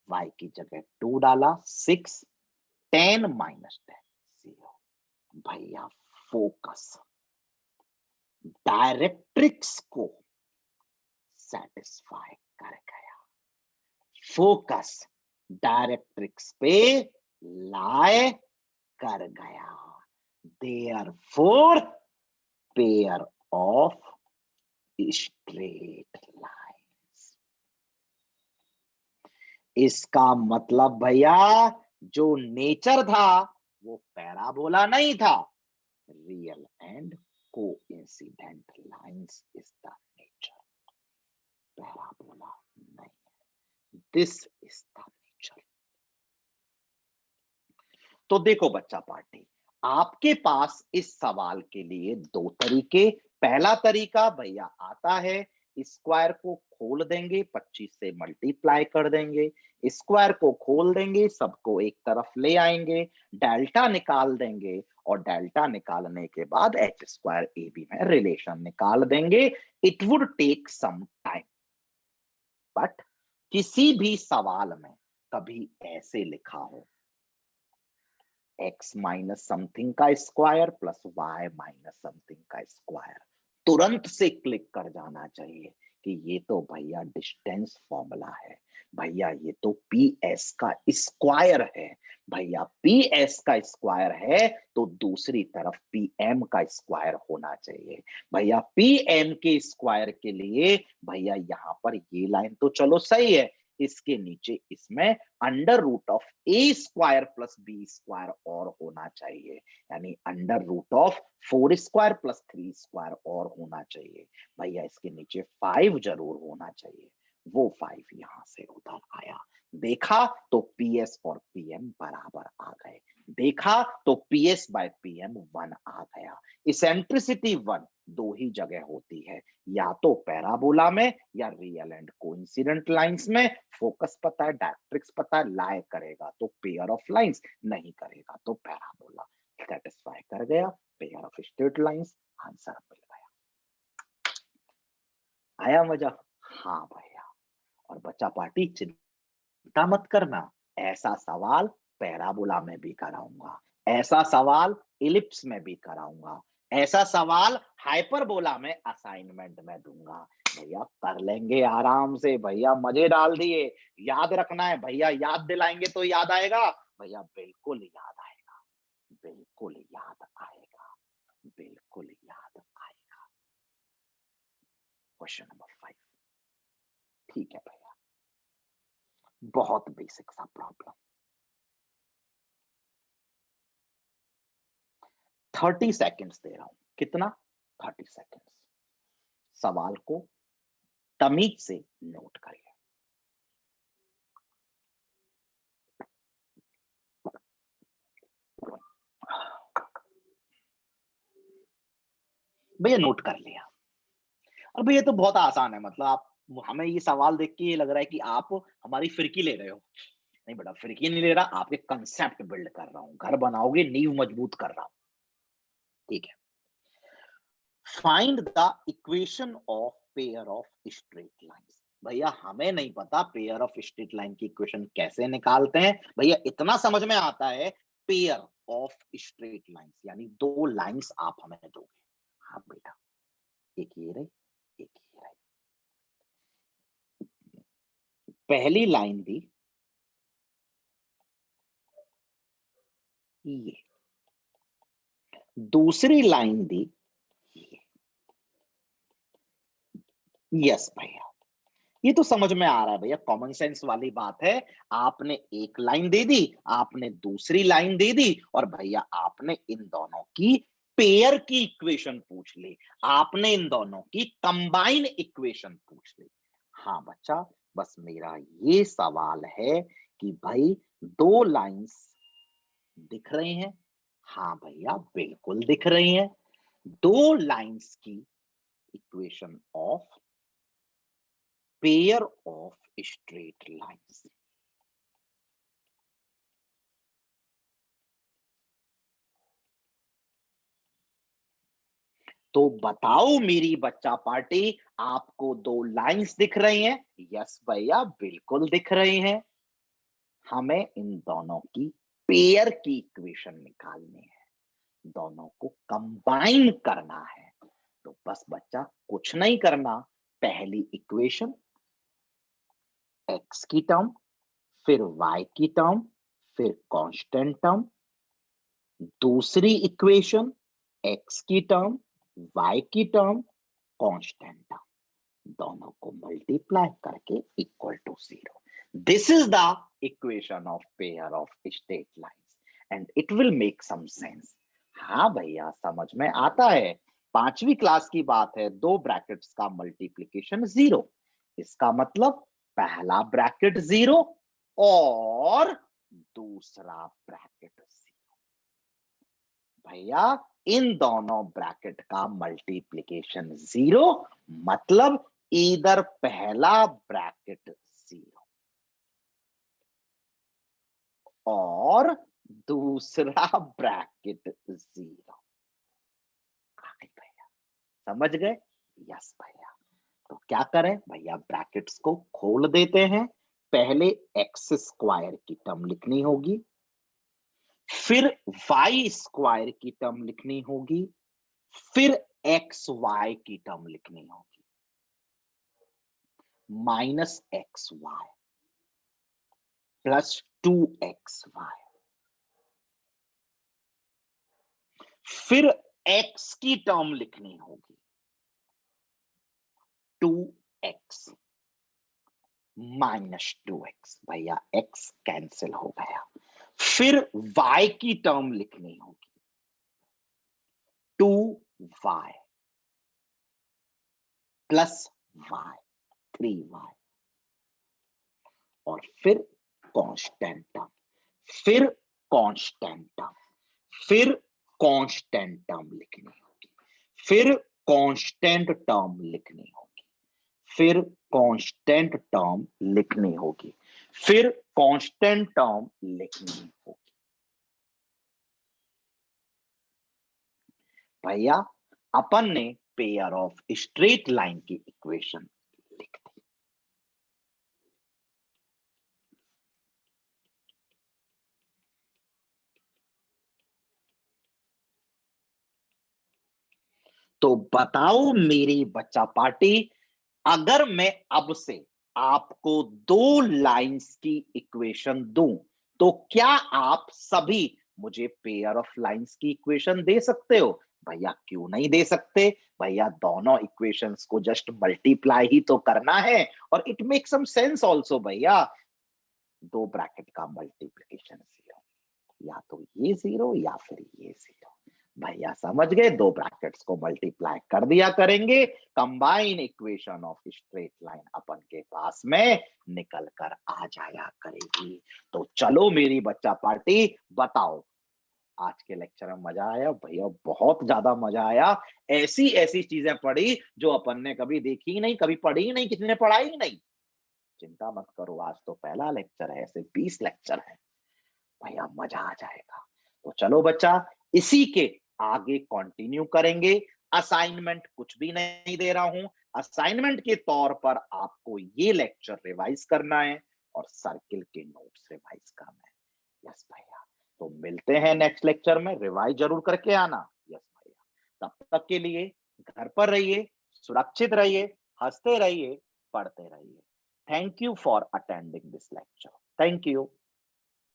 y की जगह 2 डाला 6, 10 माइनस 10 0। भैया फोकस डायरेक्ट्रिक्स को सेटिस्फाई कर गया, फोकस डायरेक्ट्रिक्स पे लाए कर गया। Therefore, pair of straight lines। इसका मतलब भैया जो नेचर था वो पैराबोला नहीं था, real and coincident lines is the nature, parabola नहीं। This is the nature. तो देखो बच्चा पार्टी, आपके पास इस सवाल के लिए दो तरीके। पहला तरीका भैया आता है, स्क्वायर को खोल देंगे, 25 से मल्टीप्लाई कर देंगे, स्क्वायर को खोल देंगे, सबको एक तरफ ले आएंगे, डेल्टा निकाल देंगे और डेल्टा निकालने के बाद एच स्क्वायर ए बी में रिलेशन निकाल देंगे। It would take some time, but किसी भी सवाल में कभी ऐसे लिखा हो x माइनस समथिंग का स्क्वायर प्लस y माइनस समथिंग का स्क्वायर, तुरंत से क्लिक कर जाना चाहिए कि ये तो भैया डिस्टेंस फॉर्मूला है, भैया ये तो PS का स्क्वायर है, भैया PS का स्क्वायर है तो दूसरी तरफ PM का स्क्वायर होना चाहिए। भैया PM के स्क्वायर के लिए भैया यहाँ पर ये लाइन तो चलो सही है, इसके नीचे इसमें under root of A square plus B square और होना चाहिए, यानी under root of 4 square plus 3 square और होना चाहिए। भैया इसके नीचे 5 जरूर होना चाहिए, वो 5 यहां से उधर आया। देखा तो PS और PM बराबर आ गए, देखा तो PS बाय PM 1 आ गया। इसेंट्रिसिटी 1 दो ही जगह होती है, या तो पैराबोला में या रियल एंड कोइंसिडेंट लाइंस में। फोकस पता है, डायरेक्ट्रिक्स पता है, लाए करेगा तो पेयर ऑफ लाइंस, नहीं करेगा तो पैराबोला। सेटिस्फाई कर गया, pair of straight lines, answer मिल गया। आया मजा? हाँ भैया। और बच्चा पार्टी चिंता मत करना, ऐसा सवाल पैराबोला में भी कराऊंगा, ऐसा सवाल इलिप्स में भी कराऊंगा, ऐसा सवाल हाइपरबोला में असाइनमेंट में दूंगा। भैया कर लेंगे आराम से, भैया मजे डाल दिए। याद रखना है भैया, याद दिलाएंगे तो याद आएगा। भैया बिल्कुल याद आएगा, बिल्कुल याद आएगा, बिल्कुल याद आएगा। क्वेश्चन नंबर 5, ठीक है भैया, बहुत बेसिक सा प्रॉब्लम। 30 सेकेंड्स दे रहा हूं, कितना? 30 सेकेंड्स। सवाल को तमीज से नोट करिए। भैया नोट कर लिया। और भैया तो बहुत आसान है, मतलब आप, हमें ये सवाल देख के ये लग रहा है कि आप हमारी फिरकी ले रहे हो। नहीं बेटा, फिरकी नहीं ले रहा, आपके कंसेप्ट बिल्ड कर रहा हूं, घर बनाओगे, नींव मजबूत कर रहा हूं। ठीक है, find the equation of pair of straight lines. भैया हमें नहीं पता पेयर ऑफ स्ट्रेट लाइन की इक्वेशन कैसे निकालते हैं, भैया इतना समझ में आता है, पेयर ऑफ स्ट्रेट लाइंस यानी दो लाइंस आप हमें दोगे। हाँ बेटा, एक ये रही, एक ये रही। पहली लाइन दी ये, दूसरी लाइन दी ये। यस भैया, ये तो समझ में आ रहा है भैया, कॉमन सेंस वाली बात है। आपने एक लाइन दे दी, आपने दूसरी लाइन दे दी, और भैया आपने इन दोनों की पेयर की इक्वेशन पूछ ली, आपने इन दोनों की कंबाइन इक्वेशन पूछ ली। हाँ बच्चा, बस मेरा ये सवाल है कि भाई दो लाइंस दिख रही हैं? हाँ भैया बिल्कुल दिख रही हैं। दो लाइंस की equation of pair of straight lines. तो बताओ मेरी बच्चा पार्टी, आपको दो लाइंस दिख रही हैं? यस भैया बिल्कुल दिख रही हैं। हमें इन दोनों की पेयर की इक्वेशन निकालनी है, दोनों को कंबाइन करना है। तो बस बच्चा कुछ नहीं करना, पहली इक्वेशन एक्स की टर्म, फिर वाई की टर्म, फिर कांस्टेंट टर्म, दूसरी इक्वेशन एक्स की टर्म, वाई की टर्म, कांस्टेंट टर्म, दोनों को मल्टीप्लाई करके equal to 0। This is the equation of pair of straight lines and it will make some sense. हाँ भैया समझ में आता है, पांचवी क्लास की बात है, दो ब्रैकेट्स का मल्टीप्लिकेशन 0, इसका मतलब पहला ब्रैकेट 0 और दूसरा ब्रैकेट 0। भैया इन दोनों ब्रैकेट का मल्टीप्लिकेशन 0, मतलब इधर पहला ब्रैकेट 0 और दूसरा ब्रैकेट 0। भैया समझ गए? यस भैया। तो क्या करें भैया, ब्रैकेट्स को खोल देते हैं। पहले एक्स स्क्वायर की टर्म लिखनी होगी, फिर वाई स्क्वायर की टर्म लिखनी होगी, फिर एक्स वाई की टर्म लिखनी होगी, minus x Y plus 2xy, फिर x की टर्म लिखनी होगी 2x माइनस 2x, भैया x कैंसिल हो गया। फिर y की टर्म लिखनी होगी 2y प्लस y 3y, और फिर कांस्टेंट टर्म, फिर कांस्टेंट टर्म, फिर कांस्टेंट टर्म लिखनी होगी, फिर कांस्टेंट टर्म लिखनी होगी, फिर कांस्टेंट टर्म लिखनी होगी, फिर कांस्टेंट टर्म लिखनी होगी। भैया अपन ने पेयर ऑफ स्ट्रेट लाइन की इक्वेशन लिख दी। तो बताओ मेरी बच्चा पार्टी, अगर मैं अब से आपको दो लाइंस की इक्वेशन दूं, तो क्या आप सभी मुझे पेयर ऑफ लाइंस की इक्वेशन दे सकते हो? भैया क्यों नहीं दे सकते भैया, दोनों इक्वेशंस को जस्ट मल्टीप्लाई ही तो करना है और it make some sense also भैया। दो ब्रैकेट का मल्टीप्लिकेशन 0, या तो ये 0 या फिर ये 0। भैया समझ गए, दो ब्रैकेट्स को मल्टीप्लाई कर दिया करेंगे, combine equation of straight line अपन के पास में निकल कर आ जाया करेगी। तो चलो मेरी बच्चा पार्टी, बताओ आज के लेक्चर में मजा आया? भैया बहुत ज्यादा मजा आया, ऐसी ऐसी चीजें पढ़ी जो अपन ने कभी देखी ही नहीं, कभी पढ़ी ही नहीं, किसी ने पढ़ाई ही नहीं। चिंता मत करो, आज तो पहला लेक्चर है, ऐसे 20 लेक्चर है भैया, मजा आ जाएगा। तो चलो बच्चा, इसी के आगे कंटिन्यू करेंगे। असाइनमेंट कुछ भी नहीं दे रहा हूं, असाइनमेंट के तौर पर आपको ये लेक्चर रिवाइज करना है और सर्किल के नोट्स रिवाइज करना है। यस भैया, तो मिलते हैं नेक्स्ट लेक्चर में, रिवाइज जरूर करके आना। यस भैया, तब तक के लिए घर पर रहिए, सुरक्षित रहिए, हंसते रहिए, पढ़ते रहिए। Thank you for attending this lecture. Thank you.